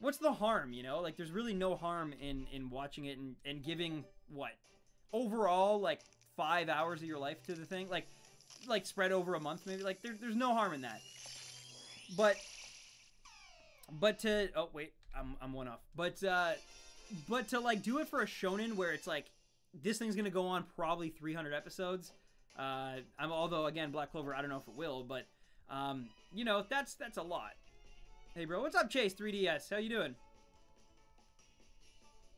what's the harm, you know? Like, there's really no harm in watching it and giving, what, overall, like, 5 hours of your life to the thing? Like spread over a month, maybe. Like, there's no harm in that. But to, oh, wait, I'm one off. But to, like, do it for a shonen where it's, like, this thing's gonna go on probably 300 episodes. Although, again, Black Clover, I don't know if it will, but, you know, that's a lot. Hey, bro, what's up, Chase 3DS? How you doing?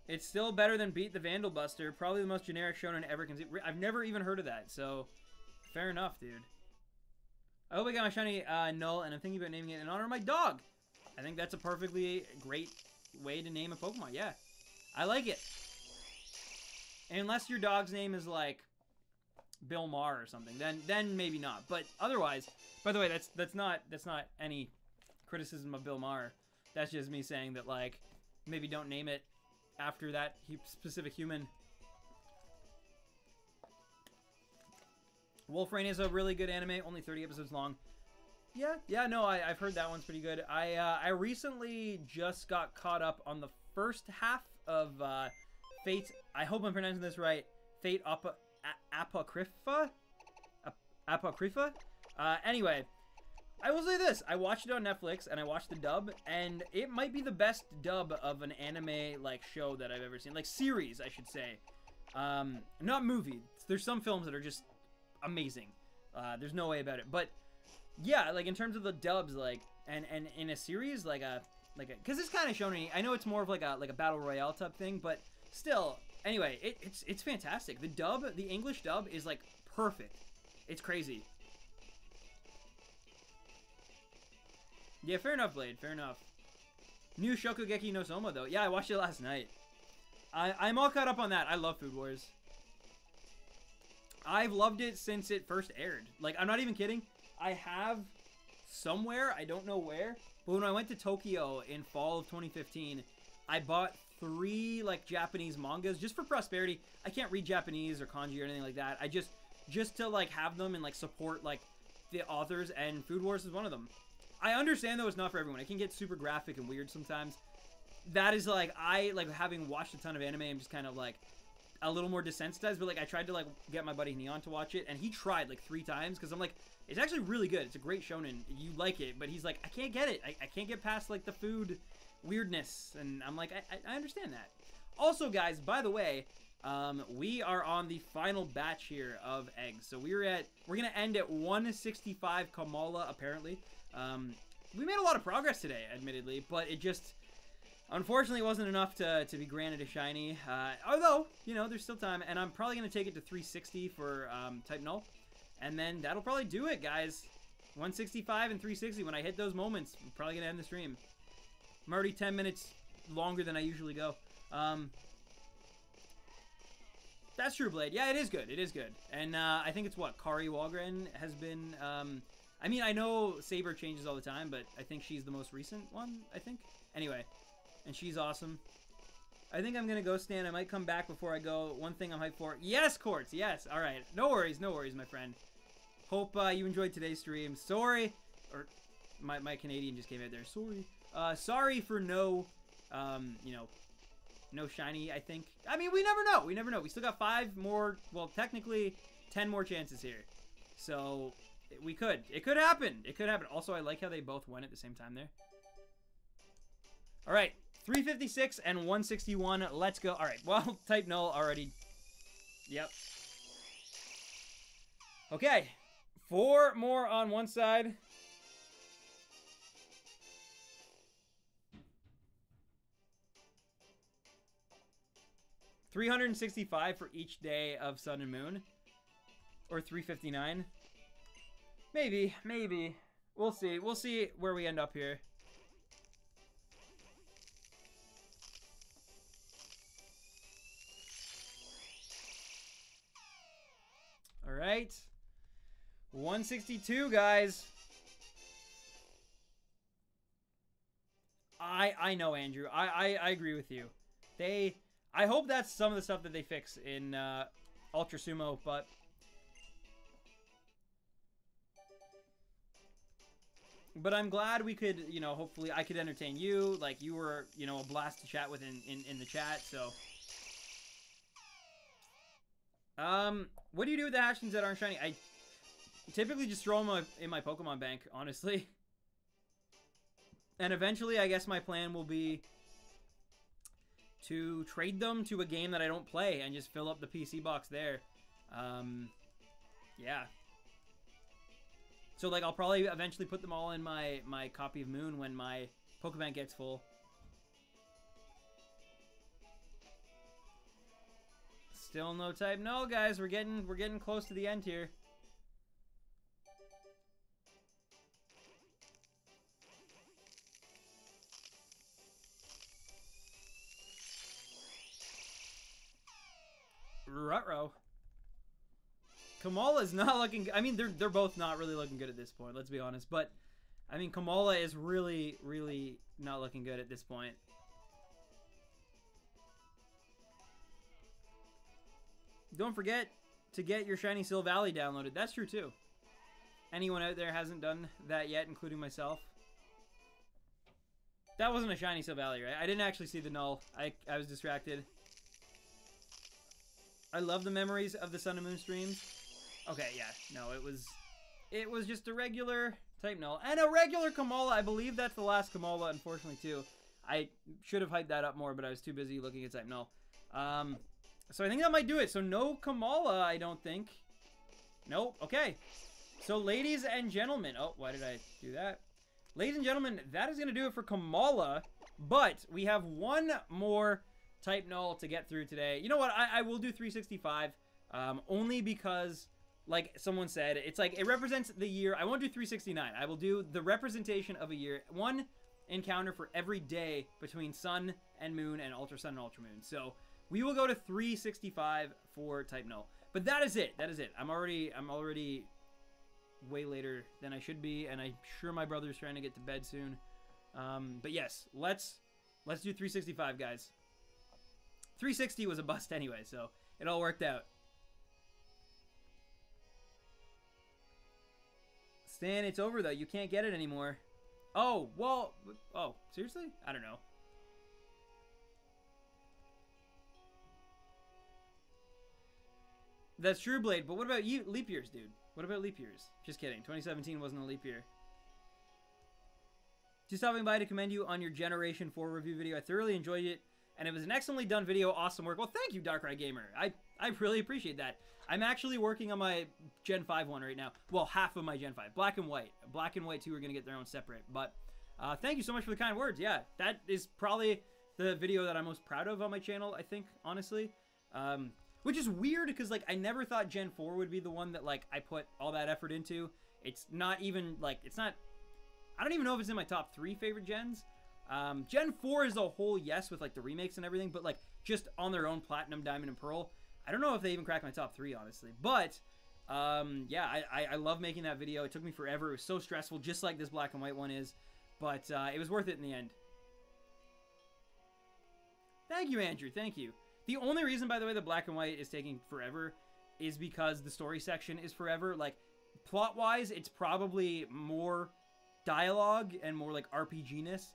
It's still better than Beat the Vandal Buster. Probably the most generic shonen ever conceived. I've never even heard of that, so fair enough, dude. I hope I got my shiny Null, and I'm thinking about naming it in honor of my dog. I think that's a perfectly great way to name a Pokemon. Yeah, I like it. Unless your dog's name is like Bill Maher or something, then maybe not. But otherwise, by the way, that's not any criticism of Bill Maher. That's just me saying that, like, maybe don't name it after that specific human. Wolf Rain is a really good anime, only 30 episodes long. Yeah, no, I've heard that one's pretty good. I recently just got caught up on the first half of Fate. I hope I'm pronouncing this right. Fate Apocrypha? Apocrypha? Anyway, I will say this. I watched it on Netflix, and I watched the dub, and it might be the best dub of an anime, like, show that I've ever seen. Like, series, I should say. Not movie. There's some films that are just amazing. There's no way about it. But yeah, like, in terms of the dubs, like, and in a series, because it's kind of shonen. I know it's more of like a battle royale type thing, but still. Anyway, it's fantastic. The English dub is, like, perfect. It's crazy. Yeah, fair enough, Blade. Fair enough. New Shokugeki no Soma, though. Yeah, I watched it last night. I'm all caught up on that. I love Food Wars. I've loved it since it first aired. Like, I'm not even kidding. I have somewhere, I don't know where, but when I went to Tokyo in fall of 2015, I bought 3, like, Japanese mangas just for prosperity. I can't read Japanese or kanji or anything like that. I just to, like, have them and, like, support, like, the authors, and Food Wars is one of them. I understand, though, it's not for everyone. It can get super graphic and weird sometimes. That is, like, having watched a ton of anime, I'm just kind of, like, a little more desensitized, but, like, I tried to, like, get my buddy Neon to watch it, and he tried, like, 3 times, because I'm like, it's actually really good. It's a great shonen. You like it, but he's like, I can't get it. I can't get past, like, the food weirdness, and I'm like, I understand that. Also, guys, by the way, We are on the final batch here of eggs. So we're gonna end at 165 Komala, apparently. We made a lot of progress today, admittedly, but it just unfortunately wasn't enough to be granted a shiny. Although, you know, there's still time, and I'm probably gonna take it to 360 for type null. And then that'll probably do it, guys. 165 and 360. When I hit those moments, I'm probably going to end the stream. I'm already 10 minutes longer than I usually go. That's true, Blade. Yeah, it is good. It is good. And I think it's what? Kari Walgren has been... I mean, I know Saber changes all the time, but I think she's the most recent one, I think. Anyway, and she's awesome. I think I'm going to go, Stan. I might come back before I go. One thing I'm hyped for. Yes, Quartz. Yes. All right. No worries, my friend. Hope you enjoyed today's stream. Sorry, or my Canadian just came out there. Sorry. Sorry for no, you know, no shiny, I think. I mean, we never know. We never know. We still got 5 more, well, technically 10 more chances here. So, we could. It could happen. It could happen. Also, I like how they both went at the same time there. All right. 356 and 161. Let's go. All right. Well, type null already. Yep. Okay. 4 more on one side. $365 for each day of Sun and Moon. Or $359. Maybe, maybe. We'll see. We'll see where we end up here. All right. 162, guys. I know, Andrew. I agree with you. I hope that's some of the stuff that they fix in Ultra Sumo, but I'm glad we could, you know, hopefully I could entertain you. Like, you were, you know, a blast to chat with in the chat, so. What do you do with the Hashins that aren't shiny? I typically just throw them in my Pokemon bank, honestly. And eventually, I guess my plan will be to trade them to a game that I don't play and just fill up the PC box there. Yeah. So, like, I'll probably eventually put them all in my copy of Moon when my Pokebank gets full. Still no type. No, guys, we're getting close to the end here. Ruh-roh. Komala's not looking... I mean, they're both not really looking good at this point, let's be honest. But, I mean, Komala is really, really not looking good at this point. Don't forget to get your Shiny Sil Valley downloaded. That's true, too. Anyone out there hasn't done that yet, including myself. That wasn't a Shiny Sil Valley, right? I didn't actually see the null. I was distracted. I love the memories of the Sun and Moon streams. Okay, yeah. No, it was just a regular type null. And a regular Komala. I believe that's the last Komala, unfortunately, too. I should have hyped that up more, but I was too busy looking at type null. So I think that might do it. So no Komala, I don't think. Nope. Okay. So ladies and gentlemen. Oh, why did I do that? Ladies and gentlemen, that is going to do it for Komala. But we have one more type null to get through today. You know what? I will do 365. Only because, like someone said, it's like it represents the year. I won't do 369. I will do the representation of a year. One encounter for every day between Sun and Moon and Ultra Sun and Ultra Moon. So we will go to 365 for type null. But that is it. That is it. I'm already way later than I should be, and I'm sure my brother's trying to get to bed soon. But yes, let's do 365, guys. 360 was a bust anyway, so it all worked out. Stan, it's over though. You can't get it anymore. Oh, well, oh, seriously? I don't know. That's true, Blade, but what about you? Leap years, dude. What about leap years? Just kidding. 2017 wasn't a leap year. Just stopping by to commend you on your Generation 4 review video. I thoroughly enjoyed it. and it was an excellently done video. Awesome work. Well, thank you, Darkrai Gamer. I really appreciate that. I'm actually working on my Gen 5 one right now. Well, half of my Gen 5. Black and White. Black and White 2 are going to get their own separate. But thank you so much for the kind words. Yeah, that is probably the video that I'm most proud of on my channel, I think, honestly. Which is weird because, like, I never thought Gen 4 would be the one that, like, I put all that effort into. It's not even, like, it's not... I don't even know if it's in my top 3 favorite gens. Gen 4 is a whole yes with, like, the remakes and everything, but, like, just on their own Platinum, Diamond, and Pearl. I don't know if they even cracked my top 3, honestly. But, yeah, I love making that video. It took me forever. It was so stressful, just like this Black and White one is. But it was worth it in the end. Thank you, Andrew. Thank you. The only reason, by the way, that Black and White is taking forever is because the story section is forever. Like, plot-wise, it's probably more dialogue and more, like, RPG-ness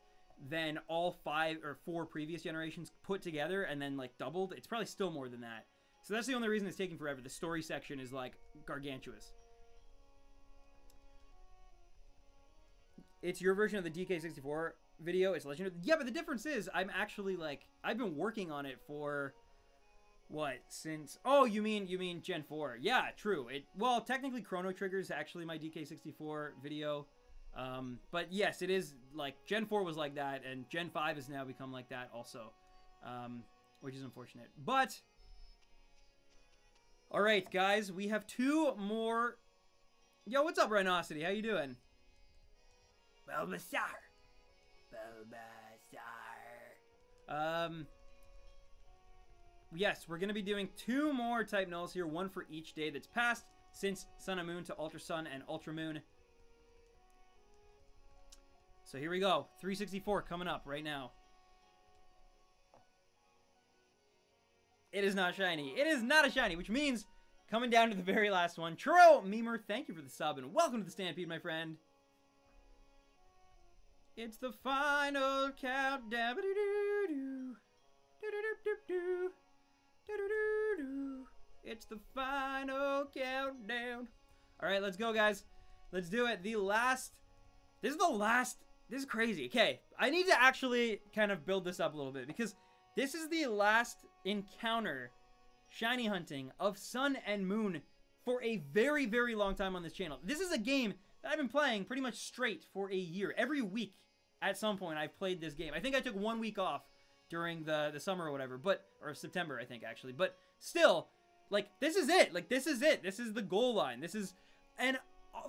than all 5 or 4 previous generations put together and then, like, doubled. It's probably still more than that. So that's the only reason it's taking forever. The story section is, like, gargantuous. It's your version of the DK64 video. It's legendary. Yeah, but the difference is I'm actually, like, I've been working on it for... What, since... Oh, you mean Gen 4. Yeah, true. Well, technically Chrono Trigger is actually my DK64 video. But yes, it is, like, Gen 4 was like that, and Gen 5 has now become like that also. Which is unfortunate. But, alright, guys, we have 2 more... Yo, what's up, Rhinosity? How you doing? Bulbasaur. Yes, we're going to be doing 2 more type nulls here, 1 for each day that's passed since Sun and Moon to Ultra Sun and Ultra Moon. So here we go. 364 coming up right now. It is not shiny. It is not a shiny, which means coming down to the very last one. Churro Memer, thank you for the sub and welcome to the Stampede, my friend. It's the final countdown. It's the final countdown. All right, let's go, guys. Let's do it. This is the last. This is crazy. Okay, I need to actually kind of build this up a little bit because this is the last encounter shiny hunting of Sun and Moon for a very, very long time on this channel. This is a game that I've been playing pretty much straight for a year. Every week at some point I've played this game. I think I took 1 week off during the summer or whatever, or September, I think, actually. But still, like, this is it. Like, this is it. This is the goal line. And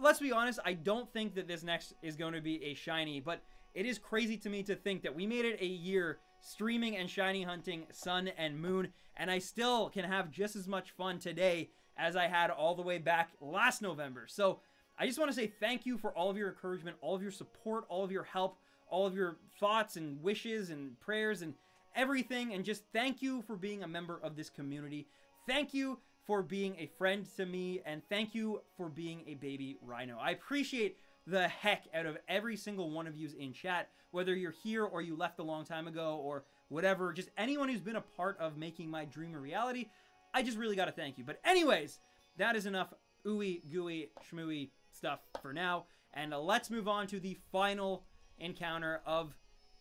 let's be honest, I don't think that this next is going to be a shiny, but it is crazy to me to think that we made it a year streaming and shiny hunting Sun and Moon, and I still can have just as much fun today as I had all the way back last November. So I just want to say thank you for all of your encouragement, all of your support, all of your help, all of your thoughts and wishes and prayers and everything, and just thank you for being a member of this community. Thank you for being a friend to me, and thank you for being a baby rhino. I appreciate the heck out of every single one of you in chat, whether you're here or you left a long time ago or whatever, just anyone who's been a part of making my dream a reality. I just really gotta thank you. But anyways, that is enough ooey gooey schmooey stuff for now, and let's move on to the final encounter of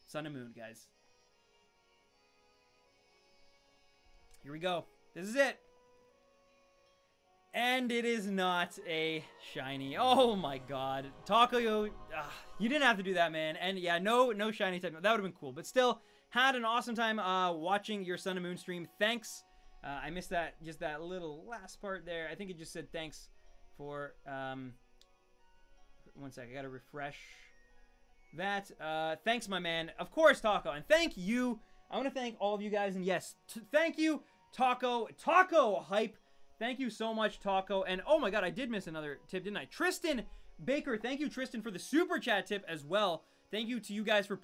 Sun and Moon, guys. Here we go. This is it. And it is not a shiny. Oh my god. Taco, you didn't have to do that, man. And yeah, no shiny type. That would have been cool. But still, had an awesome time watching your Sun and Moon stream. Thanks. I missed just that little last part there. I think it just said thanks for... 1 sec, I gotta refresh that. Thanks, my man. Of course, Taco. And thank you. I want to thank all of you guys. And yes, thank you, Taco. Taco hype. Thank you so much, Taco. And oh my god, I did miss another tip, didn't I? Tristan Baker. Thank you, Tristan, for the super chat tip as well. Thank you to you guys for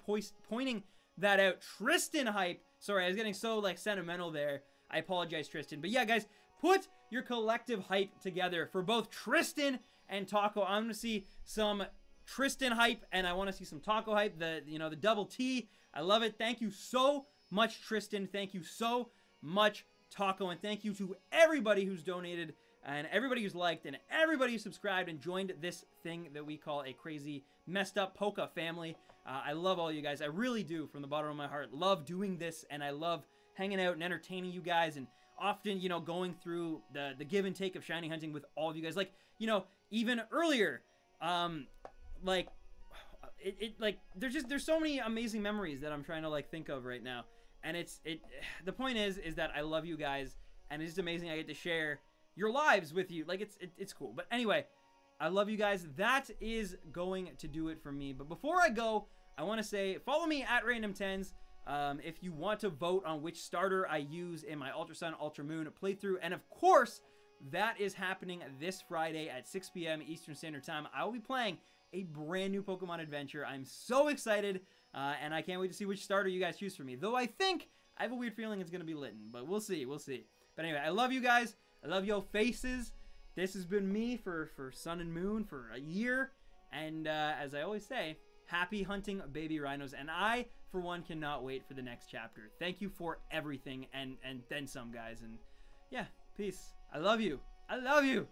pointing that out. Tristan hype. Sorry, I was getting so, like, sentimental there. I apologize, Tristan. But yeah, guys, put your collective hype together for both Tristan and Taco. I'm going to see some Tristan hype, and I want to see some Taco hype. The double T. I love it. Thank you so much, Tristan. Thank you so much, Taco, and thank you to everybody who's donated and everybody who's liked and everybody who subscribed and joined this thing that we call a crazy, messed up Poke family. I love all you guys. I really do, from the bottom of my heart. Love doing this, and I love hanging out and entertaining you guys, and often, you know, going through the give and take of shiny hunting with all of you guys. Like, you know, even earlier, like, there's so many amazing memories that I'm trying to, like, think of right now. And the point is that I love you guys, and it's just amazing I get to share your lives with you. Like, it's cool. But anyway, I love you guys. That is going to do it for me. But before I go, I want to say, follow me at Random10s if you want to vote on which starter I use in my Ultra Sun, Ultra Moon playthrough. And of course, that is happening this Friday at 6 p.m. Eastern Standard Time. I will be playing a brand new Pokemon adventure. I'm so excited, and I can't wait to see which starter you guys choose for me. Though I think, I have a weird feeling it's going to be Litten, but we'll see, we'll see. But anyway, I love you guys. I love your faces. This has been me for Sun and Moon for a year. And as I always say, happy hunting, baby rhinos. And I, for one, cannot wait for the next chapter. Thank you for everything, and then some, guys. And yeah, peace. I love you. I love you.